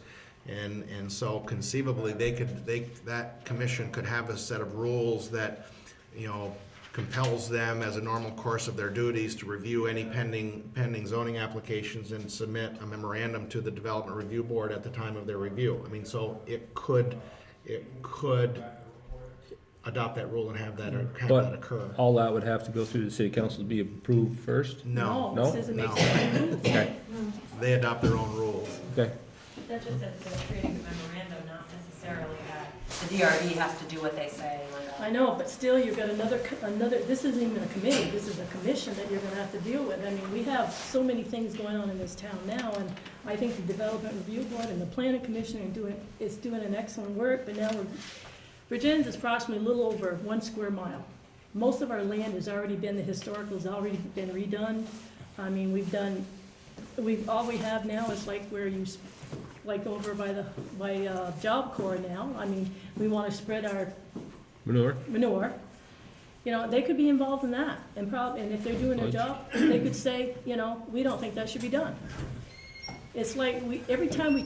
And so conceivably, that commission could have a set of rules that, compels them as a normal course of their duties to review any pending zoning applications and submit a memorandum to the Development Review Board at the time of their review. So it could adopt that rule and have that occur. All that would have to go through the city council to be approved first? No. No? It says it makes sense. Okay, They adopt their own rules. okay. That just says they're creating a memorandum, not necessarily that the DRB has to do what they say. I know, but still, you've got another, this isn't even a committee, this is a commission that you're gonna have to deal with. We have so many things going on in this town now, and I think the Development Review Board and the Planning Commission is doing an excellent work, but now Vergennes is approximately a little over 1 square mile. Most of our land has already been, the historical's already been redone. All we have now is like over by Job Corps now. We wanna spread our manure. They could be involved in that, and if they're doing their job, they could say, we don't think that should be done. It's like every time we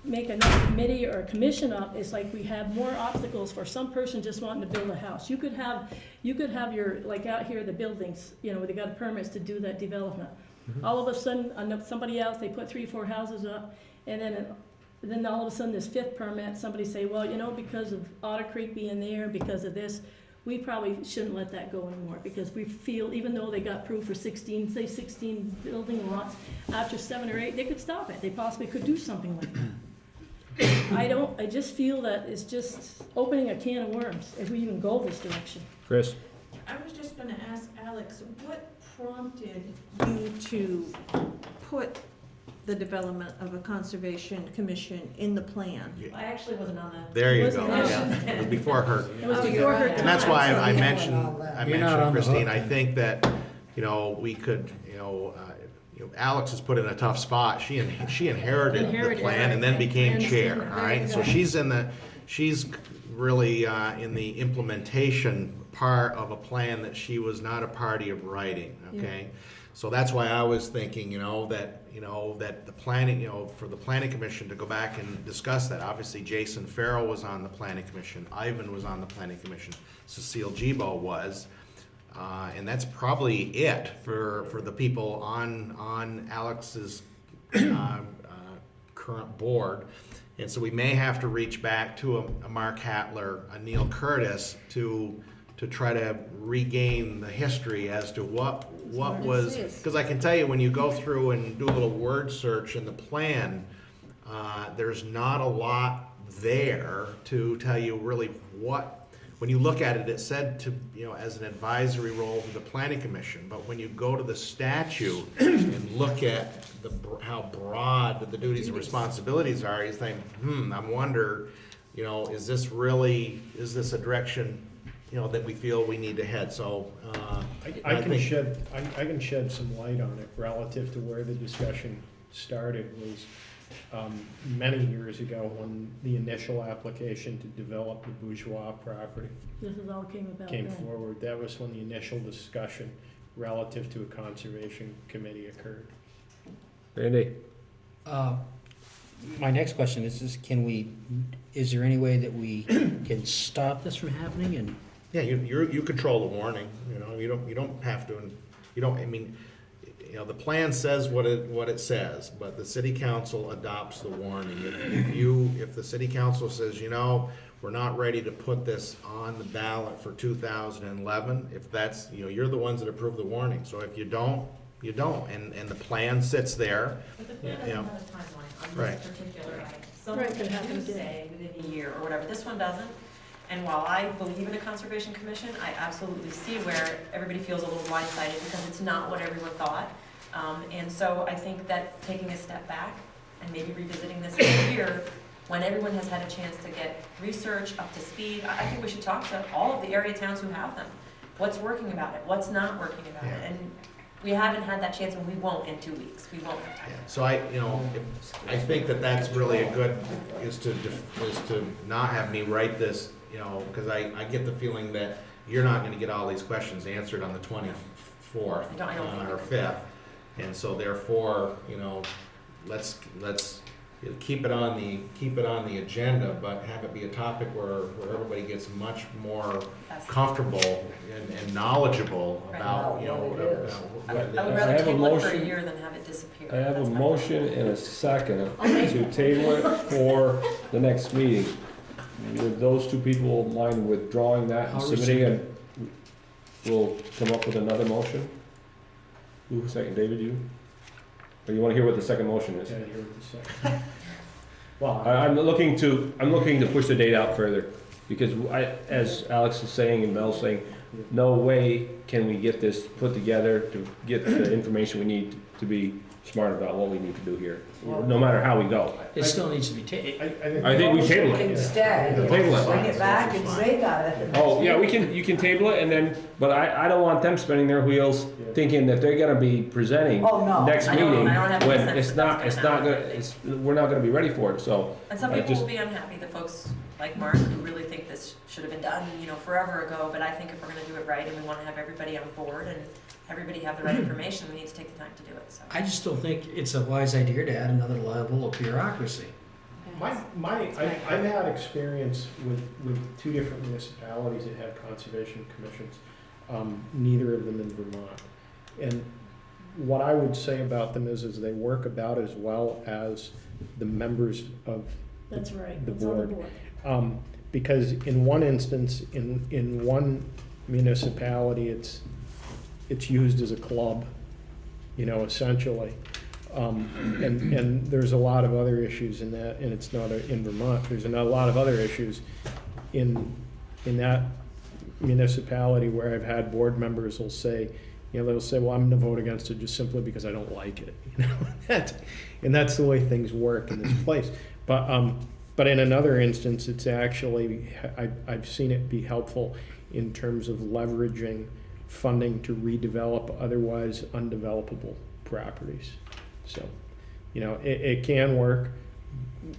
make another committee or a commission up, it's like we have more obstacles for some person just wanting to build a house. You could have your, like out here, the buildings, where they got permits to do that development. All of a sudden, somebody else, they put 3 or 4 houses up, and then all of a sudden, this 5th permit, somebody say, well, because of Otter Creek being there, because of this, we probably shouldn't let that go anymore, because we feel, even though they got approved for 16 building lots, after 7 or 8, they could stop it. They possibly could do something like that. I just feel that it's just opening a can of worms if we even go this direction. Chris? I was just gonna ask Alex, what prompted you to put the development of a conservation commission in the plan? I actually wasn't on that. There you Wasn't go. that- It was before her. It was before her And that's why I mentioned, You're not on the Christine, hook. I think that, we could, Alex is put in a tough spot. She inherited the plan and then became chair, all right? So she's really in the implementation part of a plan that she was not a party of writing, okay? So that's why I was thinking, that the planning, for the planning commission to go back and discuss that. Obviously, Jason Farrell was on the planning commission, Ivan was on the planning commission, Cecile Gibo was, and that's probably it for the people on Alex's current board. And so we may have to reach back to a Mark Hatler, a Neil Curtis to try to regain the history as to what was, because I can tell you when you go through and do a little word search in the plan, there's not a lot there to tell you really what, when you look at it, it said to, as an advisory role to the planning commission, but when you go to the statute and look at how broad the duties and responsibilities are, you think, I wonder, is this a direction that we feel we need to head? So I can shed some light on it relative to where the discussion started was many years ago when the initial application to develop the Bourgeois property This is all came about came then. forward. That was when the initial discussion relative to a conservation committee occurred. Randy? My next question is is there any way that we can stop this from happening? And Yeah, you control the warning, you don't have to, I mean, the plan says what it says, but the city council adopts the warning. If the city council says, we're not ready to put this on the ballot for 2011, if that's, you're the ones that approve the warning, so if you don't, you don't, and the plan sits there. But the plan doesn't have a timeline on Right. this particular item. Some Right, of could them happen do again. say within a year or whatever, this one doesn't. And while I believe in a conservation commission, I absolutely see where everybody feels a little blindsided because it's not what everyone thought. And so I think that taking a step back and maybe revisiting this in a year, when everyone has had a chance to get research up to speed, I think we should talk to all of the area towns who have them. What's working about it? What's not working about it? Yeah. And we haven't had that chance, and we won't in 2 weeks. We won't have time. So I think that's really a good, is to not have me write this, because I get the feeling that you're not gonna get all these questions answered on the 24th I don't or 5th. And so therefore, let's keep it on the agenda, but have it be a topic where everybody gets much more That's- comfortable and knowledgeable Right. about, I would I rather have a table it for a motion. year than have it disappear. I have a That's my- motion and a second to table it for the next meeting. Would those two people mind withdrawing that and I'll submitting rescind it? We'll come up with another motion? Who second, David, you? Or you wanna hear what the second motion is? Yeah, you're the second. Well, I'm looking to push the date out further, because as Alex is saying and Mel's saying, no way can we get this put together to get the information we need to be smart about what we need to do here, no matter how we go. it still needs to be taken. I think we table it. Instead, Table it. bring it back and say that. Oh, yeah, you can table it and then, but I don't want them spinning their wheels thinking that they're gonna be presenting Oh, no. next I don't meeting have any when sense it's that not, that's it's gonna not gonna, happen. we're not gonna be ready for it, so. And some I people just- will be unhappy, the folks like Mark who really think this should have been done, forever ago, but I think if we're gonna do it right and we wanna have everybody on board and everybody have the right information, we need to take the time to do it, so. I just don't think it's a wise idea to add another level of bureaucracy. I've had experience with two different municipalities that have conservation commissions, neither of them in Vermont. And what I would say about them is they work about as well as the members of That's right, the that's on the board. board. Because in one instance, in one municipality, it's used as a club, essentially. And there's a lot of other issues in that, and it's not in Vermont. There's a lot of other issues in that municipality where I've had board members will say, they'll say, well, I'm gonna vote against it just simply because I don't like it, and that's the way things work in this place. But in another instance, it's actually, I've seen it be helpful in terms of leveraging funding to redevelop otherwise undevelopable properties. So, it can work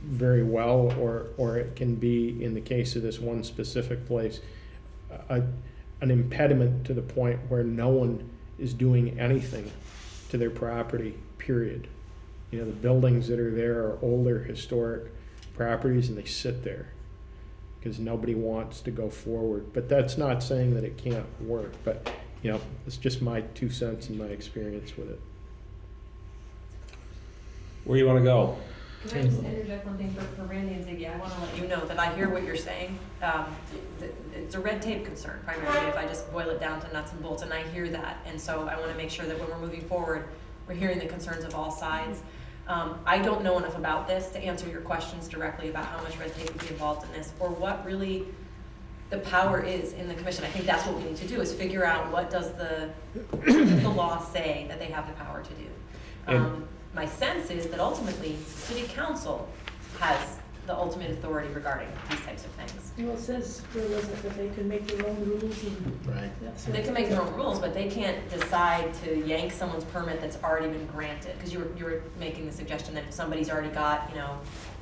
very well, or it can be, in the case of this one specific place, an impediment to the point where no one is doing anything to their property, period. The buildings that are there are older, historic properties, and they sit there because nobody wants to go forward. But that's not saying that it can't work, but, it's just my 2 cents and my experience with it. Where you wanna go? Can I just interject one thing for Randy and Ziggy? I want to let you know that I hear what you're saying. It's a red tape concern primarily, if I just boil it down to nuts and bolts, and I hear that. And so I want to make sure that when we're moving forward, we're hearing the concerns of all sides. I don't know enough about this to answer your questions directly about how much red tape would be involved in this, or what really the power is in the commission. I think that's what we need to do, is figure out what does the law say that they have the power to do. My sense is that ultimately, city council has the ultimate authority regarding these types of things. Well, it says, where was it, that they could make their own rules and Right. that's. They can make their own rules, but they can't decide to yank someone's permit that's already been granted. Because you were making the suggestion that if somebody's already got,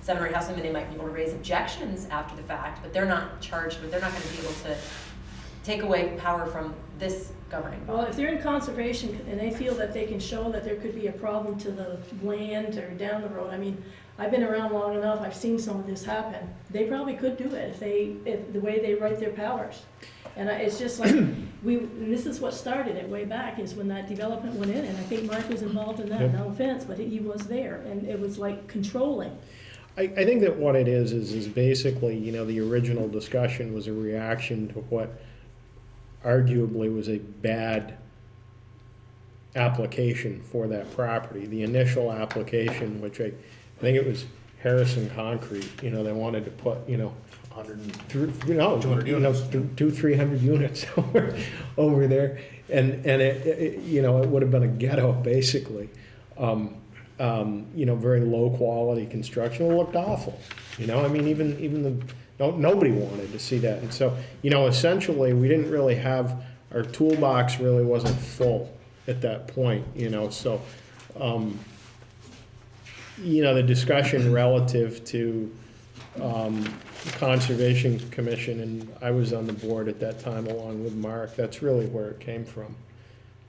7 or 8 houses, they might be able to raise objections after the fact, but they're not charged with, they're not gonna be able to take away power from this governing Well, body. if they're in conservation and they feel that they can show that there could be a problem to the land or down the road, I mean, I've been around long enough, I've seen some of this happen. They probably could do it if the way they write their powers. And it's just like, and this is what started it way back, is when that development went in, and I think Mark was involved in that, Yep. no offense, but he was there, and it was like controlling. I think that what it is basically, the original discussion was a reaction to what arguably was a bad application for that property. The initial application, which I think it was Harrison Concrete, they wanted to put, 200 units. 300 units over there. And it would have been a ghetto, basically. Very low quality construction. It looked awful. Nobody wanted to see that. And so, essentially, we didn't really have, our toolbox really wasn't full at that point, so, the discussion relative to, Conservation Commission, and I was on the board at that time along with Mark, that's really where it came from.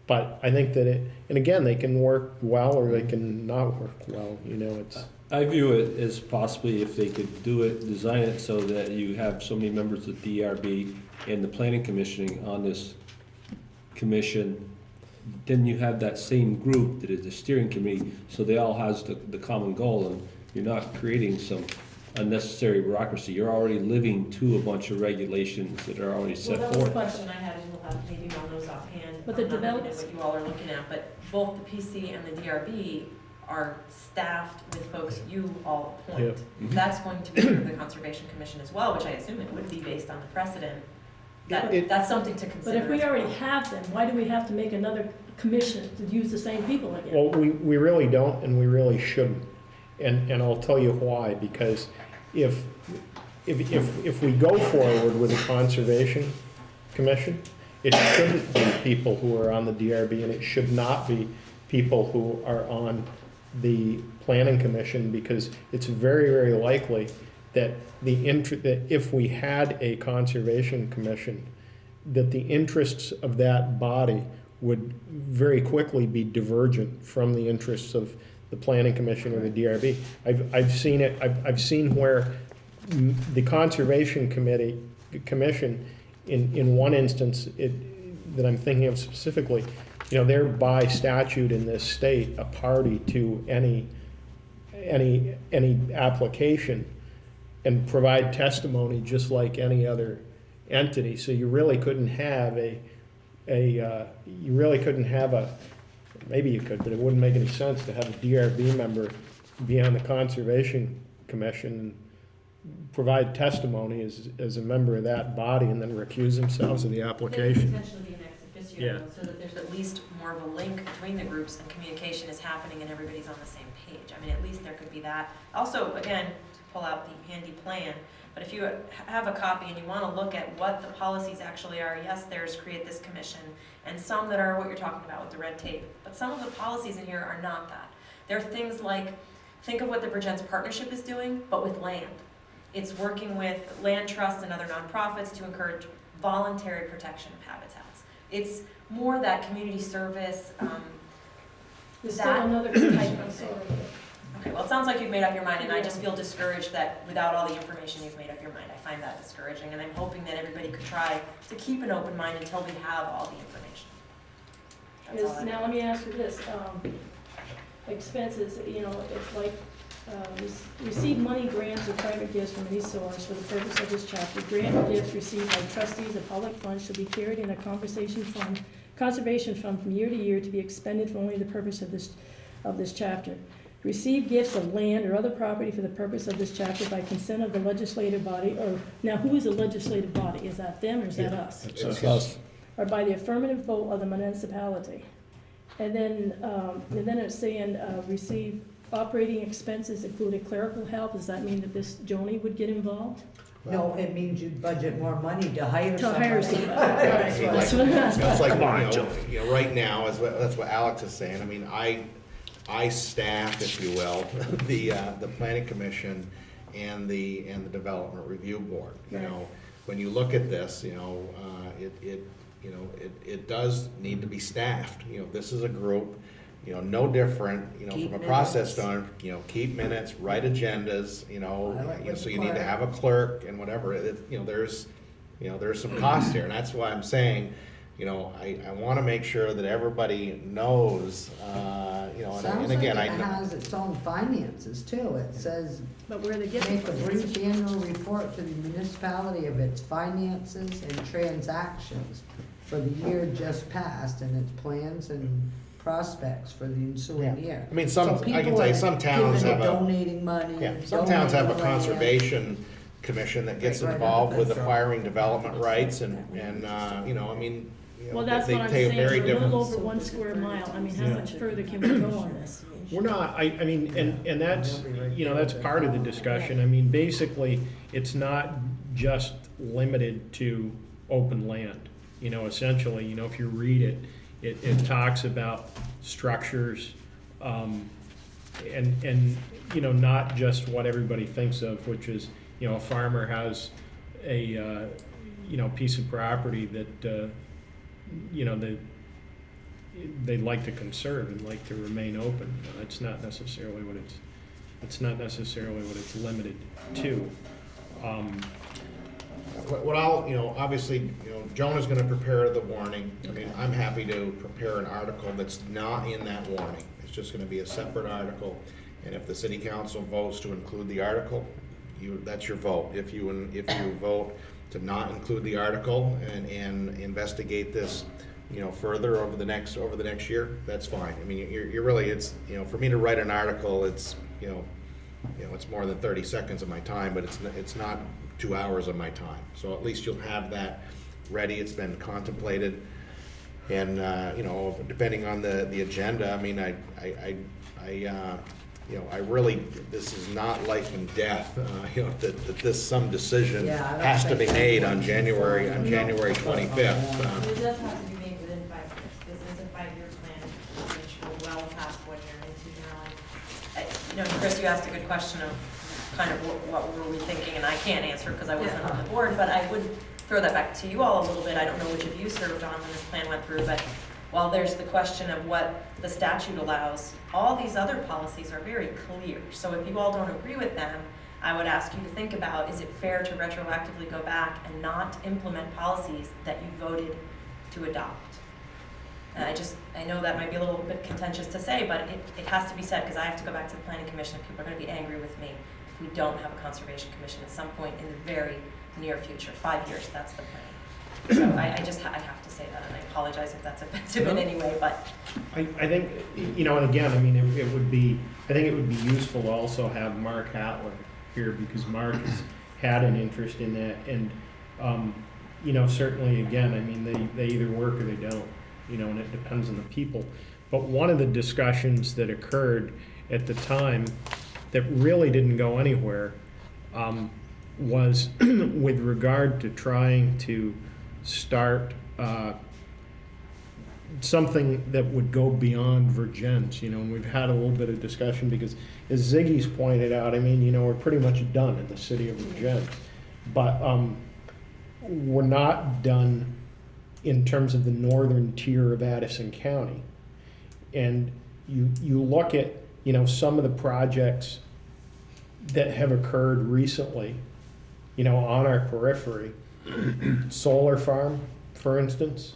But I think that and again, they can work well or they can not work well, it's. I view it as possibly if they could do it, design it so that you have so many members of DRB and the planning commissioning on this commission, then you have that same group that is the steering committee, so they all has the common goal, and you're not creating some unnecessary bureaucracy. You're already living to a bunch of regulations that are already set Well, that was the forth. question I had, and we'll have maybe on those offhand. But the I'm not looking at developers- what you all are looking at, but both the PC and the DRB are staffed with folks you all appoint. Yep. Mhm. That's going to be the Conservation Commission as well, which I assume it would be based on the precedent. That's something to But consider if we as already well. have them, why do we have to make another commission to use the same people again? Well, we really don't, and we really shouldn't. And I'll tell you why, because if we go forward with a Conservation Commission, it shouldn't be people who are on the DRB, and it should not be people who are on the Planning Commission, because it's very, very likely that that if we had a Conservation Commission, that the interests of that body would very quickly be divergent from the interests of the Planning Commission or the DRB. I've seen it, I've seen where the Conservation Commission, in one instance, that I'm thinking of specifically, they're by statute in this state a party to any application and provide testimony just like any other entity. So you really couldn't have maybe you could, but it wouldn't make any sense to have a DRB member be on the Conservation Commission and provide testimony as a member of that body and then recuse themselves of the They could application. potentially be an ex officio, so that there's at least more of a link between the groups and communication is happening and everybody's on the same page. I mean, at least there could be that. Also, again, to pull out the handy plan, but if you have a copy and you want to look at what the policies actually are, yes, there's create this commission, and some that are what you're talking about with the red tape, but some of the policies in here are not that. There are things like, think of what the Vergennes Partnership is doing, but with land. It's working with land trusts and other nonprofits to encourage voluntary protection of habitats. It's more that community service, There's still that another type of sorry. thing. Okay, well, it sounds like you've made up your mind, and I just feel discouraged that without all the information, you've made up your mind. I find that discouraging, and I'm hoping that everybody could try to keep an open mind until we have all the information. That's all I Now, let me ask you this, expenses, it's like, receive money, grants, or private gifts from any source for the purpose of this chapter. Grant or gifts received by trustees of public funds should be carried in a conservation fund from year to year to be expended for only the purpose of this chapter. Receive gifts of land or other property for the purpose of this chapter by consent of the legislative body, or, now, who is the legislative body? Is that them or is that us? It's us. Or by the affirmative vote of the municipality. And then it's saying, receive operating expenses included clerical help, does that mean that this Joni would get involved? No, it means you'd budget more money to hire To somebody. hire somebody. Yeah, That's what I'm asking. It's like, Come on, you know, right now, that's what Alex is saying, I mean, I staff, if you will, the planning commission and the development review board, you Right. know. When you look at this, you know, it does need to be staffed, you know, this is a group, you know, no different, you know, Keep from a process minutes. standpoint, you know, keep minutes, write agendas, you know, I like you know, with so the you need to clerk. have a clerk and whatever, you know, there's some cost here, and that's why I'm saying, you know, I wanna make sure that everybody knows, you know, and Sounds like again, it I know. has its own finances too. It says, But where they get. make a brief annual report to the municipality of its finances and transactions for the year just passed and its plans and prospects for the ensuing year. I mean, So I can people say are some towns giving have it, a, donating money. yeah, some towns have a donating land. conservation commission that gets Right, involved with right. acquiring development rights and, you know, I mean, you know, Well, that's they what I'm take a saying, very we're a different. little over 1 square mile, I mean, how much further can we go on this? We're not, I mean, and that's, you know, that's part of the discussion. I mean, basically, it's not just limited to open land. You know, essentially, you know, if you read it, it talks about structures, and, you know, not just what everybody thinks of, which is, you know, a farmer has a, you know, piece of property that, you know, they'd like to conserve and like to remain open. It's not necessarily what it's limited to. What I'll, you know, obviously, you know, Joan is gonna prepare the warning. I mean, I'm happy to prepare an article that's not in that warning. It's just gonna be a separate article. And if the city council votes to include the article, that's your vote. If you vote to not include the article and investigate this, you know, further over the next year, that's fine. I mean, you're really, it's, you know, for me to write an article, it's, you know, it's more than 30 seconds of my time, but it's not 2 hours of my time. So at least you'll have that ready, it's been contemplated. And, you know, depending on the agenda, I mean, you know, I really, this is not life and death, you know, that this, some decision Yeah, I don't has to be think made that on one January should fall. 25th. It does have to be made within 5 years. This is a 5-year plan, which we're well past 1 year into now. You know, Chris, you asked a good question of kind of what were we thinking, and I can't answer because I wasn't on the board, but I would throw that back to you all a little bit. I don't know which of you served on when this plan went through, but while there's the question of what the statute allows, all these other policies are very clear. So if you all don't agree with them, I would ask you to think about, is it fair to retroactively go back and not implement policies that you voted to adopt? And I know that might be a little bit contentious to say, but it has to be said, because I have to go back to the planning commission, and people are gonna be angry with me if we don't have a conservation commission at some point in the very near future. 5 years, that's the plan. So I have to say that, and I apologize if that's offensive in any way, but. I think, you know, and again, I mean, it would be, I think it would be useful to also have Mark Hatler here, because Mark has had an interest in that, and, you know, certainly, again, I mean, they either work or they don't, you know, and it depends on the people. But one of the discussions that occurred at the time that really didn't go anywhere, was with regard to trying to start something that would go beyond Vergennes, you know, and we've had a little bit of discussion because, as Ziggy's pointed out, I mean, you know, we're pretty much done in the city of Vergennes, but we're not done in terms of the northern tier of Addison County. And you look at, you know, some of the projects that have occurred recently, you know, on our periphery. Solar farm, for instance.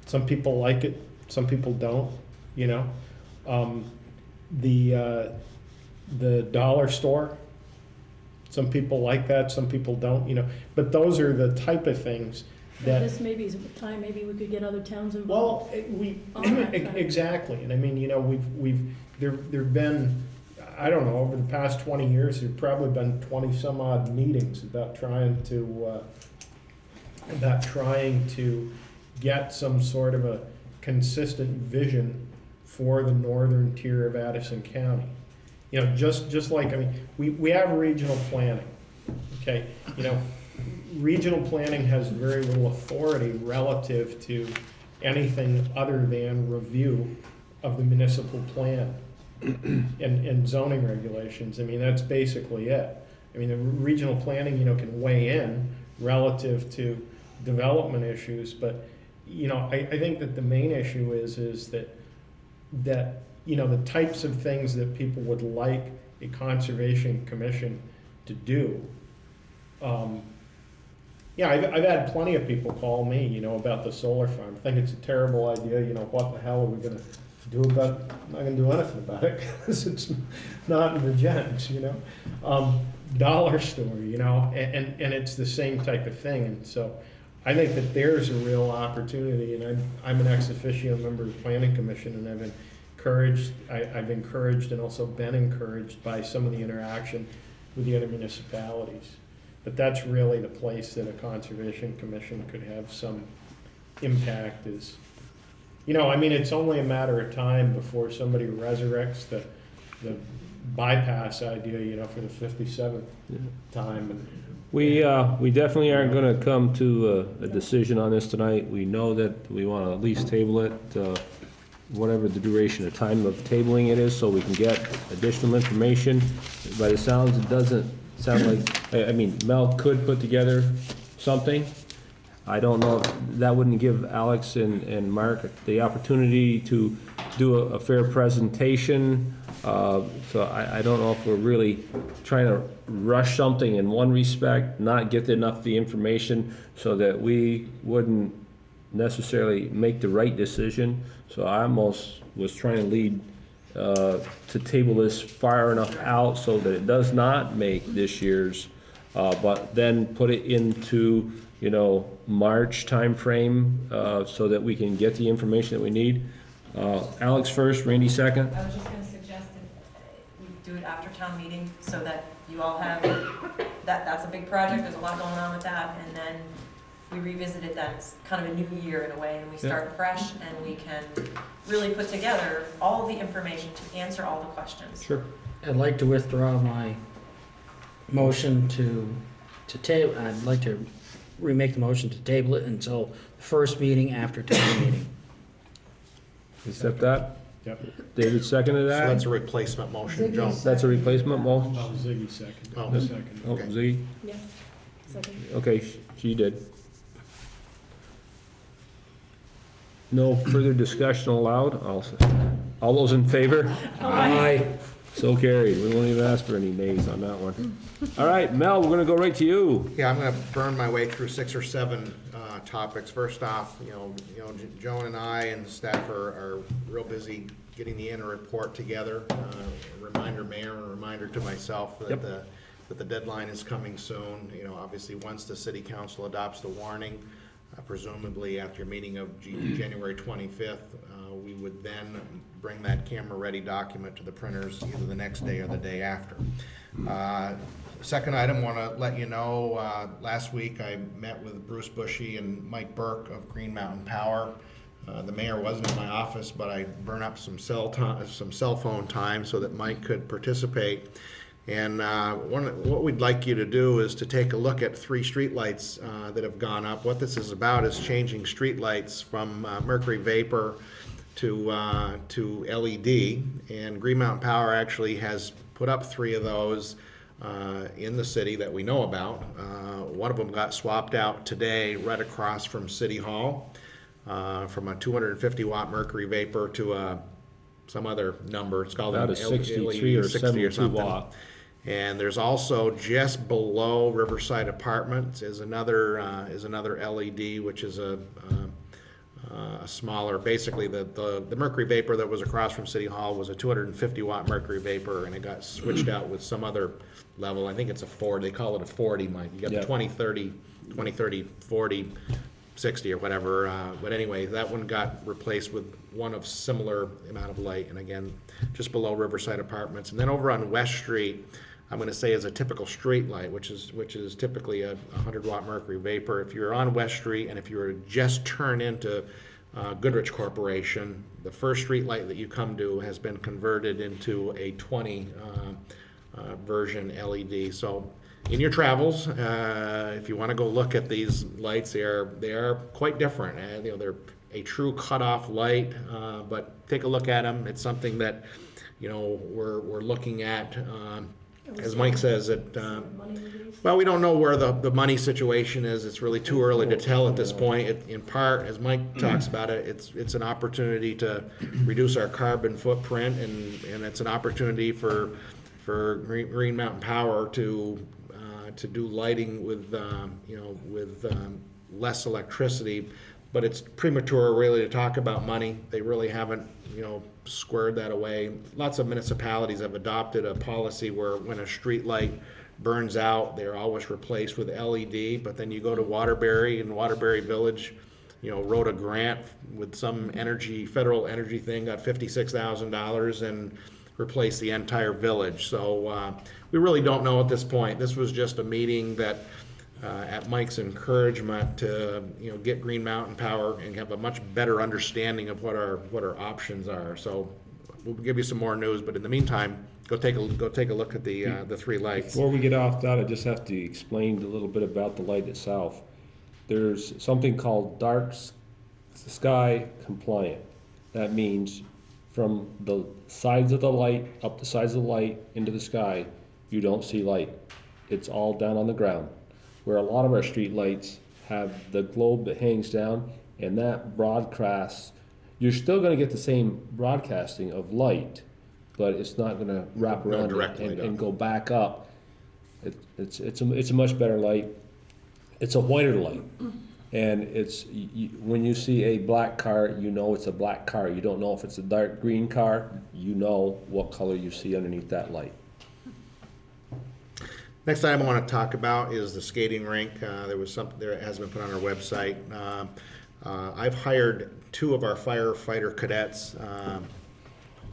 Some people like it, some people don't, you know. The dollar store, some people like that, some people don't, you know. But those are the type of things that. This maybe is a time, maybe we could get other towns Well, involved. exactly, and I mean, you know, there've been, I don't know, over the past 20 years, there've probably been 20 some odd meetings about trying to get some sort of a consistent vision for the northern tier of Addison County. You know, just like, I mean, we have regional planning, okay? You know, regional planning has very little authority relative to anything other than review of the municipal plan and zoning regulations. I mean, that's basically it. I mean, the regional planning, you know, can weigh in relative to development issues, but, you know, I think that the main issue is that, you know, the types of things that people would like a conservation commission to do. Yeah, I've had plenty of people call me, you know, about the solar farm. I think it's a terrible idea, you know, what the hell are we gonna do about it? I'm not gonna do anything about it, because it's not in Vergennes, you know? Dollar store, you know, and it's the same type of thing, and so I think that there's a real opportunity, and I'm an ex officio member of the planning commission, and I've encouraged and also been encouraged by some of the interaction with the other municipalities. But that's really the place that a conservation commission could have some impact is, you know, I mean, it's only a matter of time before somebody resurrects the bypass idea, you know, for the 57th time. And We definitely aren't gonna come to a decision on this tonight. We know that we wanna at least table it, whatever the duration of time of tabling it is, so we can get additional information. By the sounds, it doesn't sound like, I mean, Mel could put together something. I don't know if that wouldn't give Alex and Mark the opportunity to do a fair presentation. So I don't know if we're really trying to rush something in one respect, not get enough of the information so that we wouldn't necessarily make the right decision. So I almost was trying to lead to table this far enough out so that it does not make this year's, but then put it into, you know, March timeframe, so that we can get the information that we need. Alex first, Randy second. I was just gonna suggest that we do it after town meeting, so that you all have, that's a big project, there's a lot going on with that, and then we revisit it then, it's kind of a new year in a way, and we start fresh, and we can really put together all the information to answer all the questions. Sure. I'd like to withdraw my motion to table, I'd like to remake the motion to table it until the first meeting after town meeting. Accept that? Yep. David seconded So that? that's a replacement motion, Joe. That's a replacement motion? Oh, Ziggy second. Oh. Second. Oh, Okay. Ziggy? Yeah, second. Okay, she did. No further discussion allowed? All those in favor? Aye. So carried. We won't even ask for any nays on that one. All right, Mel, we're gonna go right to you. Yeah, I'm gonna burn my way through 6 or 7 topics. First off, Joan and I and the staff are real busy getting the annual report together. A reminder, Mayor, and a reminder to myself that the deadline is coming soon. You know, obviously, once the city council adopts the warning, presumably after your meeting of January 25th, we would then bring that camera-ready document to the printers either the next day or the day after. Second item, want to let you know, last week I met with Bruce Bushy and Mike Burke of Green Mountain Power. The mayor wasn't in my office, but I burned up some cell phone time so that Mike could participate. And what we'd like you to do is to take a look at 3 streetlights that have gone up. What this is about is changing streetlights from mercury vapor to LED. And Green Mountain Power actually has put up 3 of those in the city that we know about. One of them got swapped out today right across from City Hall from a 250 watt mercury vapor to some other number. It's called About a 63 or 72 watt. And there's also just below Riverside Apartments is another LED, which is a smaller. Basically, the mercury vapor that was across from City Hall was a 250 watt mercury vapor, and it got switched out with some other level. I think it's a 40. They call it a 40, Mike. You got the 20, 30, 40, 60 or whatever. But anyway, that one got replaced with one of similar amount of light, and again, just below Riverside Apartments. And then over on West Street, I'm going to say is a typical street light, which is typically a 100 watt mercury vapor. If you're on West Street and if you were to just turn into Goodrich Corporation. The first street light that you come to has been converted into a 20 version LED. So in your travels, if you want to go look at these lights, they are quite different. They're a true cutoff light, but take a look at them. It's something that we're looking at. As Mike says, that well, we don't know where the money situation is. It's really too early to tell at this point. In part, as Mike talks about it, it's an opportunity to reduce our carbon footprint, and it's an opportunity for Green Mountain Power to do lighting with less electricity. But it's premature really to talk about money. They really haven't squared that away. Lots of municipalities have adopted a policy where when a street light burns out, they're always replaced with LED. But then you go to Waterbury, and Waterbury Village, wrote a grant with some federal energy thing, got $56,000 and replaced the entire village. So we really don't know at this point. This was just a meeting that at Mike's encouragement to get Green Mountain Power and have a much better understanding of what our options are. So we'll give you some more news, but in the meantime, go take a look at the three lights. Before we get off that, I just have to explain a little bit about the light itself. There's something called dark sky compliant. That means from the sides of the light, up the sides of the light into the sky, you don't see light. It's all down on the ground. Where a lot of our street lights have the globe that hangs down, and that broadcasts, you're still going to get the same broadcasting of light, but it's not going to wrap around and go back up. It's a much better light. It's a whiter light, and when you see a black car, you know it's a black car. You don't know if it's a dark green car. You know what color you see underneath that light. Next item I want to talk about is the skating rink. There was something there has been put on our website. I've hired 2 of our firefighter cadets.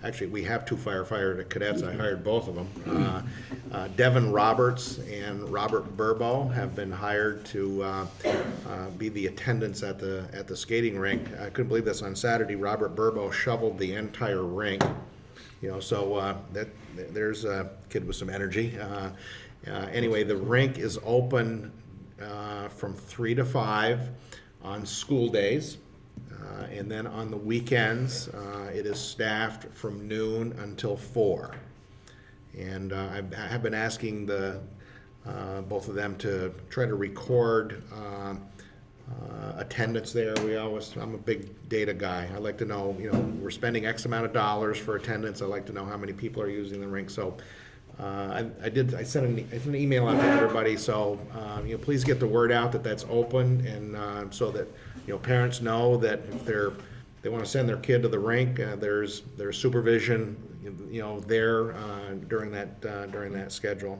Actually, we have 2 firefighter cadets. I hired both of them. Devin Roberts and Robert Burbo have been hired to be the attendants at the skating rink. I couldn't believe this. On Saturday, Robert Burbo shoveled the entire rink. So there's a kid with some energy. Anyway, the rink is open from 3 to 5 on school days, and then on the weekends it is staffed from noon until 4. And I have been asking both of them to try to record attendance there. I'm a big data guy. I like to know, we're spending X amount of dollars for attendance. I like to know how many people are using the rink. So. I sent an email out to everybody, so please get the word out that that's open, and so that parents know that if they want to send their kid to the rink, there's supervision there during that schedule.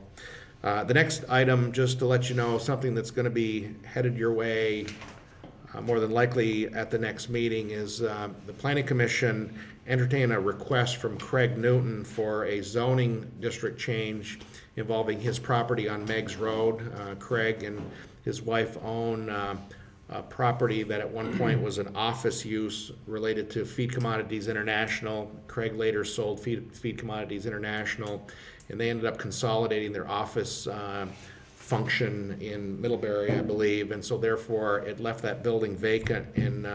The next item, just to let you know, something that's going to be headed your way more than likely at the next meeting is the Planning Commission entertained a request from Craig Newton for a zoning district change involving his property on Meigs Road. Craig and his wife own a property that at one point was an office use related to Feed Commodities International. Craig later sold Feed Commodities International, and they ended up consolidating their office function in Middlebury, I believe, and so therefore it left that building vacant, and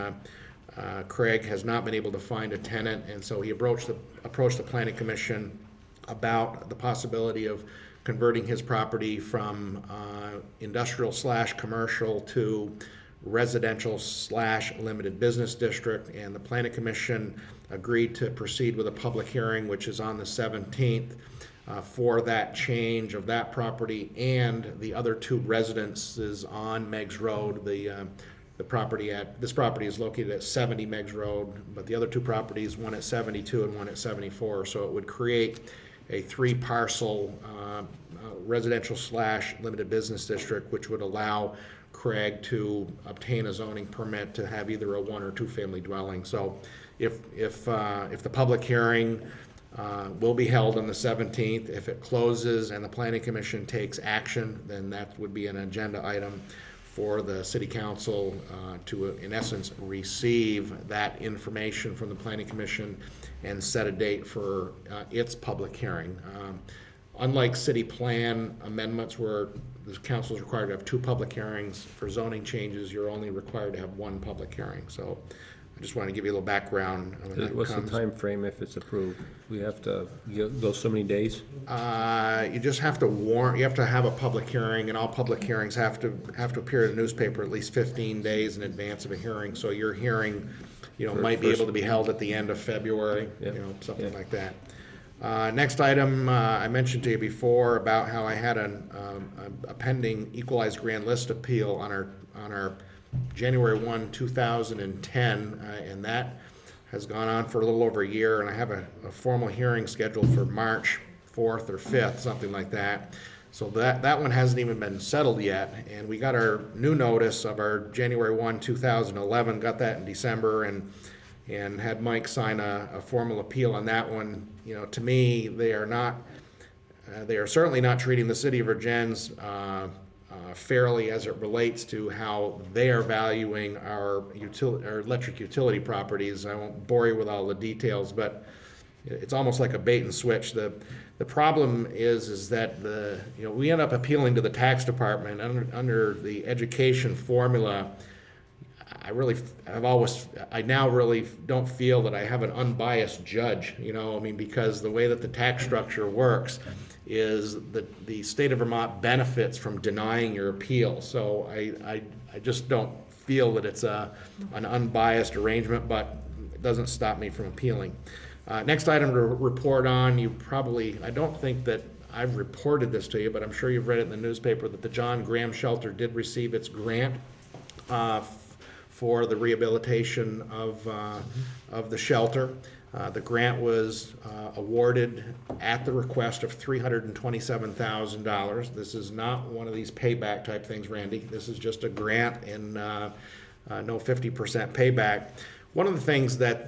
Craig has not been able to find a tenant, and so he approached the Planning Commission about the possibility of converting his property from industrial/commercial to residential/limited business district, and the Planning Commission agreed to proceed with a public hearing, which is on the 17th, for that change of that property and the other 2 residences on Meigs Road. This property is located at 70 Meigs Road, but the other 2 properties, one at 72 and one at 74. So it would create a 3-parcel residential/limited business district, which would allow Craig to obtain a zoning permit to have either a 1 or 2 family dwelling. So if the public hearing will be held on the 17th, if it closes and the Planning Commission takes action, then that would be an agenda item for the city council to, in essence, receive that information from the planning commission and set a date for its public hearing. Unlike city plan amendments where the council is required to have 2 public hearings, for zoning changes, you're only required to have 1 public hearing. So I just want to give you a little background on when that What's the comes. time frame if it's approved? We have to go so many days? You just have to warn, you have to have a public hearing, and all public hearings have to appear in the newspaper at least 15 days in advance of a hearing. So your hearing, might be able to be held at the end of February, Yeah. something like that. Next item, I mentioned to you before about how I had a pending equalized grand list appeal on our January 1, 2010, and that has gone on for a little over a year, and I have a formal hearing scheduled for March 4th or 5th, something like that. So that one hasn't even been settled yet, and we got our new notice of our January 1, 2011, got that in December, and had Mike sign a formal appeal on that one. To me, they are certainly not treating the city of Vergennes fairly as it relates to how they are valuing our electric utility properties. I won't bore you with all the details, but it's almost like a bait and switch. The problem is that we end up appealing to the tax department under the education formula. I now really don't feel that I have an unbiased judge, because the way that the tax structure works is that the state of Vermont benefits from denying your appeal. So I just don't feel that it's an unbiased arrangement, but it doesn't stop me from appealing. Next item to report on, I don't think that I've reported this to you, but I'm sure you've read it in the newspaper that the John Graham Shelter did receive its grant for the rehabilitation of the shelter. The grant was awarded at the request of $327,000. This is not one of these payback type things, Randy. This is just a grant and no 50% payback. One of the things that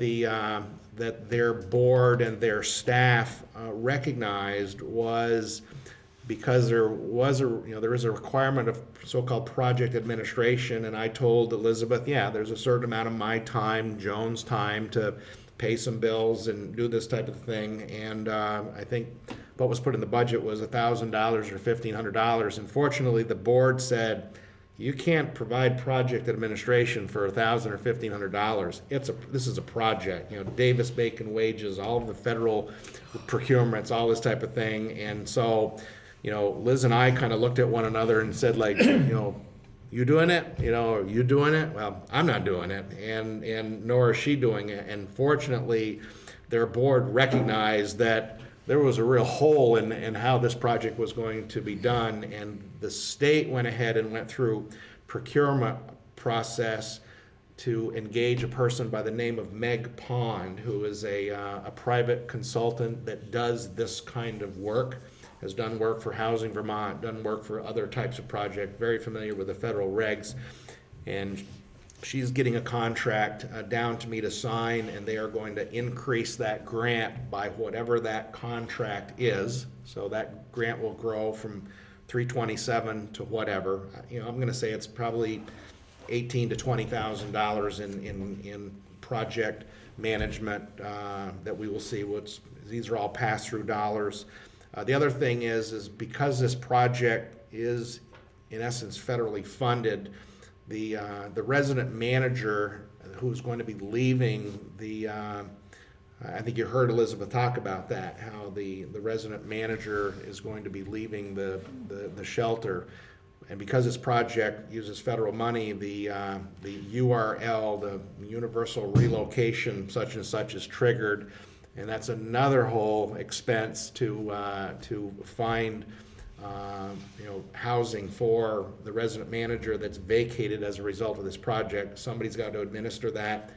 that their board and their staff recognized was, because there is a requirement of so-called project administration, and I told Elizabeth, there's a certain amount of my time, Joan's time, to pay some bills and do this type of thing. And I think what was put in the budget was $1,000 or $1,500. Unfortunately, the board said, you can't provide project administration for $1,000 or $1,500. This is a project. Davis Bacon wages, all of the federal procurements, all this type of thing. And so, Liz and I kind of looked at one another and said, you doing it? Are you doing it? Well, I'm not doing it, and nor is she doing it. And fortunately, their board recognized that there was a real hole in how this project was going to be done, and the state went ahead and went through procurement process to engage a person by the name of Meg Pond, who is a private consultant that does this kind of work. Has done work for Housing Vermont, done work for other types of projects, very familiar with the federal regs. And she's getting a contract down to me to sign, and they are going to increase that grant by whatever that contract is. So that grant will grow from $327 to whatever. I'm going to say it's probably $18,000 to $20,000 in project management that we will see. These are all pass-through dollars. The other thing is because this project is, in essence, federally funded, the resident manager who's going to be leaving I think you heard Elizabeth talk about that, how the resident manager is going to be leaving the shelter. And because this project uses federal money, the URL, the Universal Relocation such and such, is triggered. And that's another whole expense to find housing for the resident manager that's vacated as a result of this project. Somebody's got to administer that.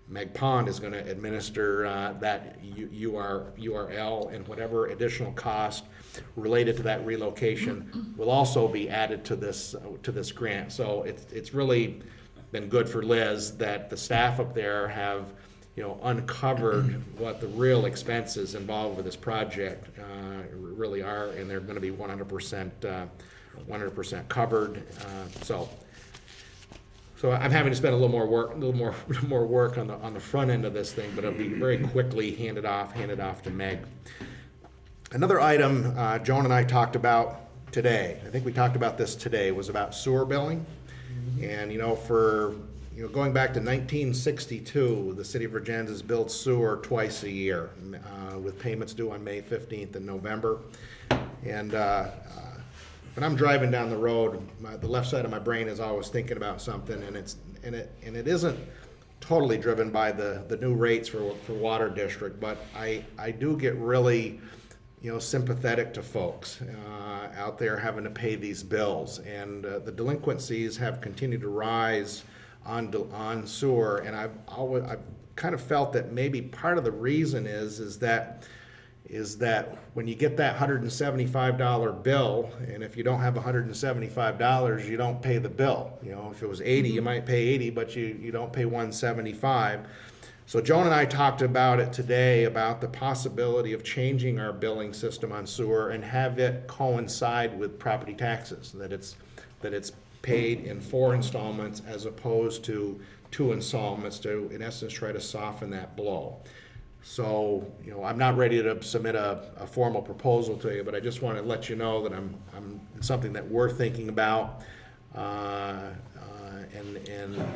Meg Pond is going to administer that URL, and whatever additional cost related to that relocation will also be added to this grant. So it's really been good for Liz that the staff up there have uncovered what the real expenses involved with this project really are, and they're going to be 100% covered. So So I'm having to spend a little more work on the front end of this thing, but it'll be very quickly handed off to Meg. Another item Joan and I talked about today, I think we talked about this today, was about sewer billing. And going back to 1962, the city of Vergennes has billed sewer twice a year, with payments due on May 15th and November. And when I'm driving down the road, the left side of my brain is always thinking about something, and it isn't totally driven by the new rates for water district, but I do get really sympathetic to folks out there having to pay these bills, and the delinquencies have continued to rise on sewer, and I've kind of felt that maybe part of the reason is that when you get that $175 bill, and if you don't have $175, you don't pay the bill. If it was 80, you might pay 80, but you don't pay 175. So Joan and I talked about it today, about the possibility of changing our billing system on sewer and have it coincide with property taxes, that it's paid in 4 installments as opposed to 2 installments to, in essence, try to soften that blow. So, I'm not ready to submit a formal proposal to you, but I just want to let you know that it's something that we're thinking about. And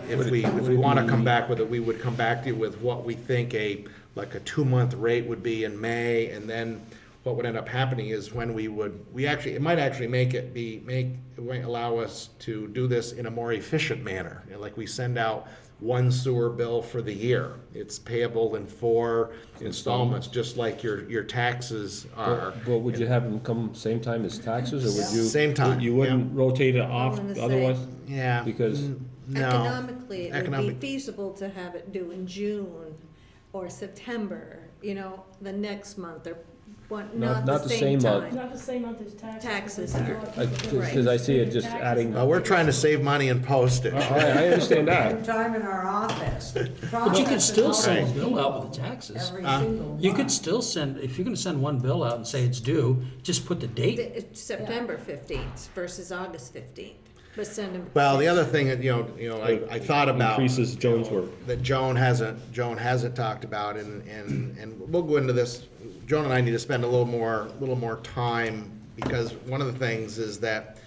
if we want to come back with it, we would come back to you with what we think a 2-month rate would be in May, and then what would end up happening is when it might actually allow us to do this in a more efficient manner. Like we send out 1 sewer bill for the year. It's payable in 4 installments, just like your taxes are. But would you have them come same time as taxes, or would you? Same time. You wouldn't rotate it off otherwise? Yeah. Because no. Economically, it would be feasible to have it due in June or September, the next month, or not the same time. Not the same month as Taxes are. because I see it just adding. We're trying to save money in postage. I understand that. Time in our office. But you could still send a Right. bill out with the taxes. Every single You could one. still send, if you're gonna send one bill out and say it's due, just put the date. It's September 15th versus August 15th, but send them. Well, the other thing that, I thought about. Increases Joan's work. That Joan hasn't talked about, and we'll go into this. Joan and I need to spend a little more time, because one of the things is that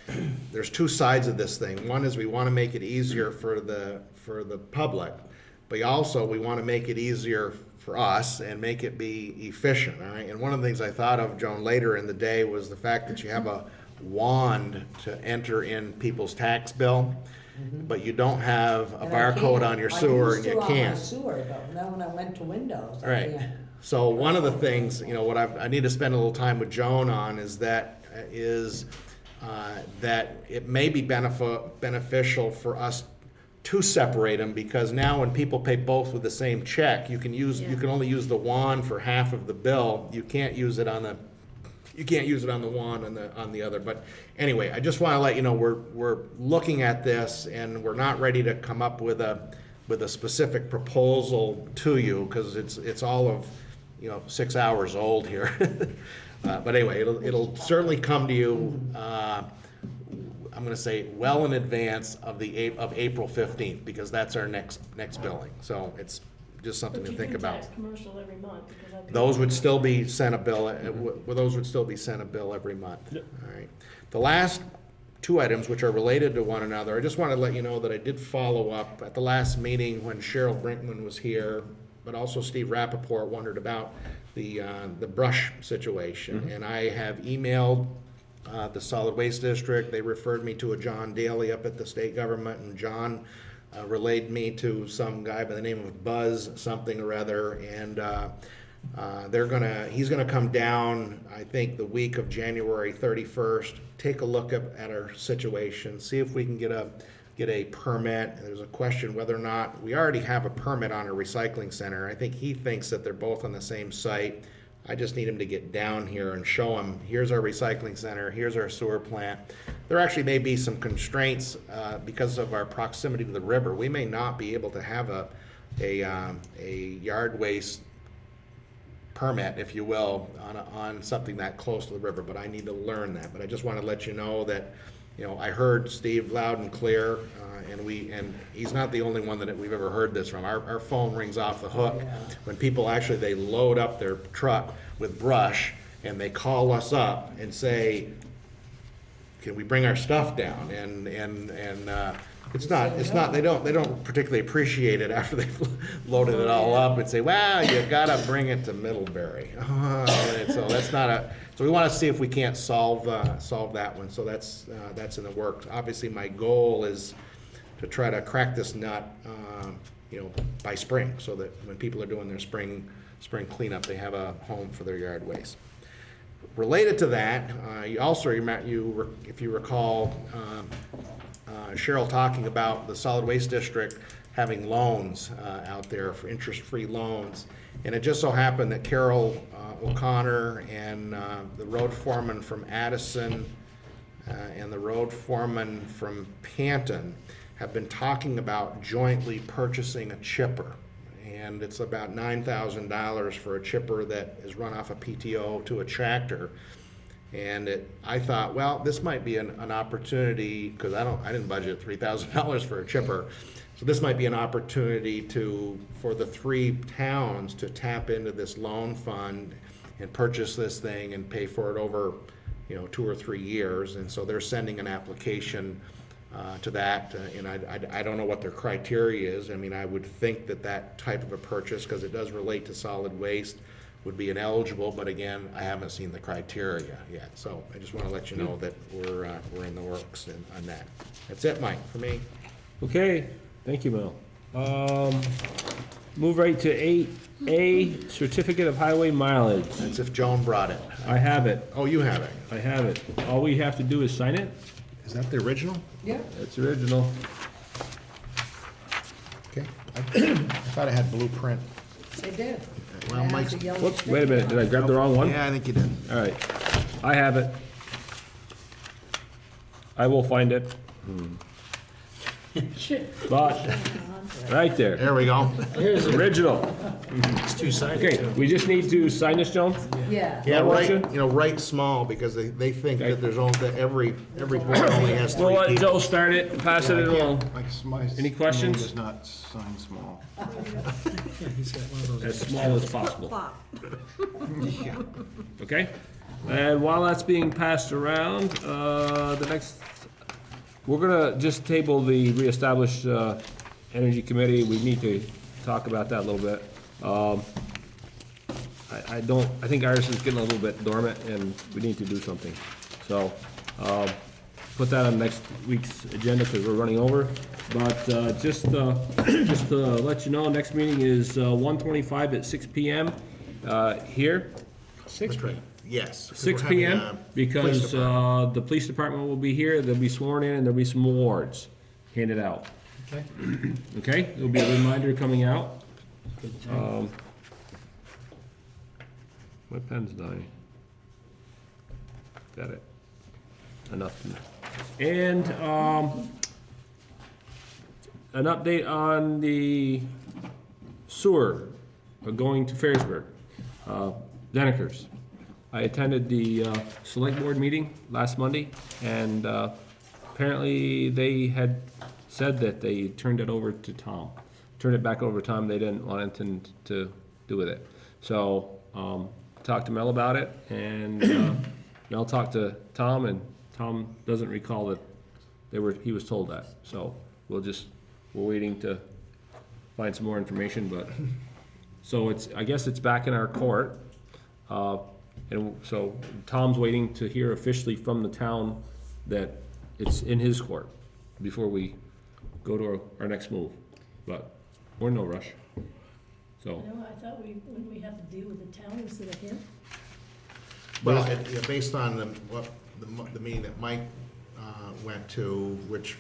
there's 2 sides of this thing. One is we want to make it easier for the public, but also we want to make it easier for us and make it be efficient, all right? And one of the things I thought of, Joan, later in the day was the fact that you have a wand to enter in people's tax bill, but you don't have a And I barcode can't. on your sewer, and you I used to on my can't. sewer, but now when I went to Windows, I Right. can't. So one of the things, what I need to spend a little time with Joan on is that it may be beneficial for us to separate them, because now when people pay both with the same check, you can only use the wand for half of the bill. You can't use it on the wand on the other. But anyway, I just want to let you know we're looking at this, and we're not ready to come up with a specific proposal to you, because it's all of 6 hours old here. But anyway, it'll certainly come to you. I'm going to say well in advance of April 15th, because that's our next billing. So it's just something to think about. But you do tax commercial every month, because I pay. Those would still be sent a bill. Those would still be sent a bill every month. All right. The last 2 items, which are related to one another, I just want to let you know that I did follow up at the last meeting when Cheryl Brinkman was here, but also Steve Rappaport wondered about the brush situation. And I have emailed the Solid Waste District. They referred me to a John Daly up at the state government, and John relayed me to some guy by the name of Buzz something or other, and he's gonna come down, I think, the week of January 31st, take a look at our situation, see if we can get a permit. There's a question whether or not we already have a permit on a recycling center. I think he thinks that they're both on the same site. I just need him to get down here and show him, here's our recycling center, here's our sewer plant. There actually may be some constraints because of our proximity to the river. We may not be able to have a yard waste permit, if you will, on something that close to the river, but I need to learn that. But I just want to let you know that I heard Steve loud and clear, and he's not the only one that we've ever heard this from. Our phone rings off the hook when people actually, they load up their truck with brush and they call us up and say, can we bring our stuff down? And it's not, they don't particularly appreciate it after they've loaded it all up and say, wow, you gotta bring it to Middlebury. And so that's not so we wanna see if we can't solve that one. So that's in the works. Obviously, my goal is to try to crack this nut, by spring, so that when people are doing their spring cleanup, they have a home for their yard waste. Related to that, if you recall, Cheryl talking about the solid waste district having loans out there for interest-free loans. And it just so happened that Carol O'Connor and the road foreman from Addison and the road foreman from Panton have been talking about jointly purchasing a chipper. And it's about $9,000 for a chipper that is run off a PTO to a tractor. And I thought, well, this might be an opportunity, because I didn't budget $3,000 for a chipper. So this might be an opportunity for the 3 towns to tap into this loan fund and purchase this thing and pay for it over, 2 or 3 years. And so they're sending an application to that, and I don't know what their criteria is. I mean, I would think that type of a purchase, because it does relate to solid waste, would be ineligible, but again, I haven't seen the criteria yet. So I just want to let you know that we're in the works on that. That's it, Mike, for me. Okay, thank you, Mel. Move right to 8A, Certificate of Highway Mileage. That's if Joan brought it. I have it. Oh, you have it. I have it. All we have to do is sign it. Is that the original? Yeah. It's original. Okay. I thought it had blueprint. They did. Well, It has Mike's- a yellow Whoops, stick. wait a minute, did I grab the wrong one? Yeah, I think you did. All right, I have it. I will find it. But, right there, There we go. Here's the original. It's two-sided, Okay, too. we just need to sign this, Joan? Yeah. Yeah, No write, motion? write small, because they think Okay. that that every board only has 3 We'll let people. Joe start it and pass it along. Any questions? Does not sign small. Yeah, he's got one of those. As small as possible, Flop. okay? And while that's being passed around, we're gonna just table the reestablished Energy Committee. We need to talk about that a little bit. I think ours is getting a little bit dormant, and we need to do something. So, put that on next week's agenda, because we're running over. But just to let you know, next meeting is 1/25 at 6 PM here. 6 p.m. Yes. 6 We're having PM, a police because department. the police department will be here, they'll be sworn in, and there'll be some awards handed out. Okay. Okay, there'll be a reminder coming out. My pen's dying. Got it. Enough. And, an update on the sewer going to Ferrisburg, Denekers. I attended the select board meeting last Monday, and apparently they had said that they turned it over to Tom. Turned it back over to Tom, they didn't want anything to do with it. So, talked to Mel about it, and Mel talked to Tom, and Tom doesn't recall that he was told that. So, we're waiting to find some more information, but, so I guess it's back in our court. And so Tom's waiting to hear officially from the town that it's in his court before we go to our next move. But we're in no rush. So, I thought wouldn't we have to deal with the town instead of him? Well, based on the meeting that Mike went to, which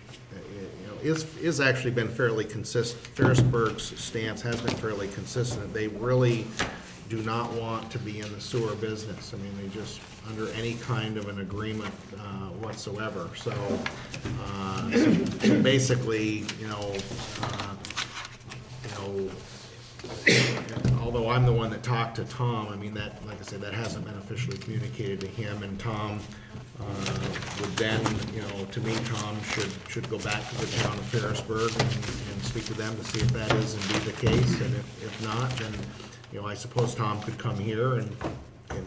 is actually been fairly consistent. Ferrisburg's stance has been fairly consistent. They really do not want to be in the sewer business. I mean, they just, under any kind of an agreement whatsoever. So basically, although I'm the one that talked to Tom, I mean, that, like I said, that hasn't been officially communicated to him, and Tom would then, you know, to me, Tom should go back to the town of Ferrisburg and speak to them to see if that is indeed the case, and if not, then, you know, I suppose Tom could come here and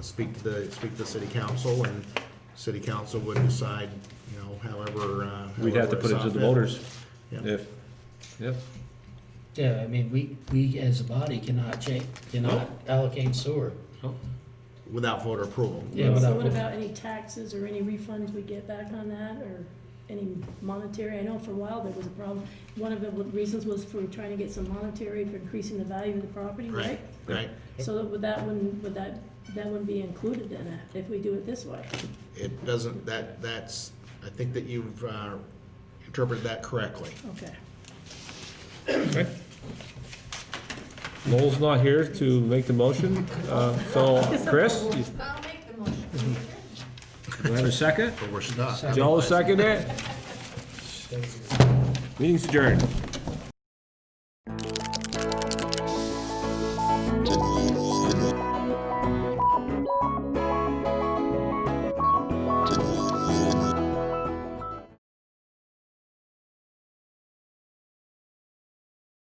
speak to the city council, and city council would decide, you know, however. We'd have to put it to the voters. Yeah. If, yep. Yeah, I mean, we as a body cannot allocate sewer. Without voter approval. Yeah, So without what voter- about any taxes or any refunds we get back on that, or any monetary? I know for a while there was a problem. One of the reasons was for trying to get some monetary for increasing the value of the property, right? Right. So that wouldn't be included in it if we do it this way? It doesn't, that's, I think that you've interpreted that correctly. Okay. Okay. Noel's not here to make the motion, so Chris, you I'll make the motion. do I have a second? But we're stuck. Joe will second it. Meeting's adjourned.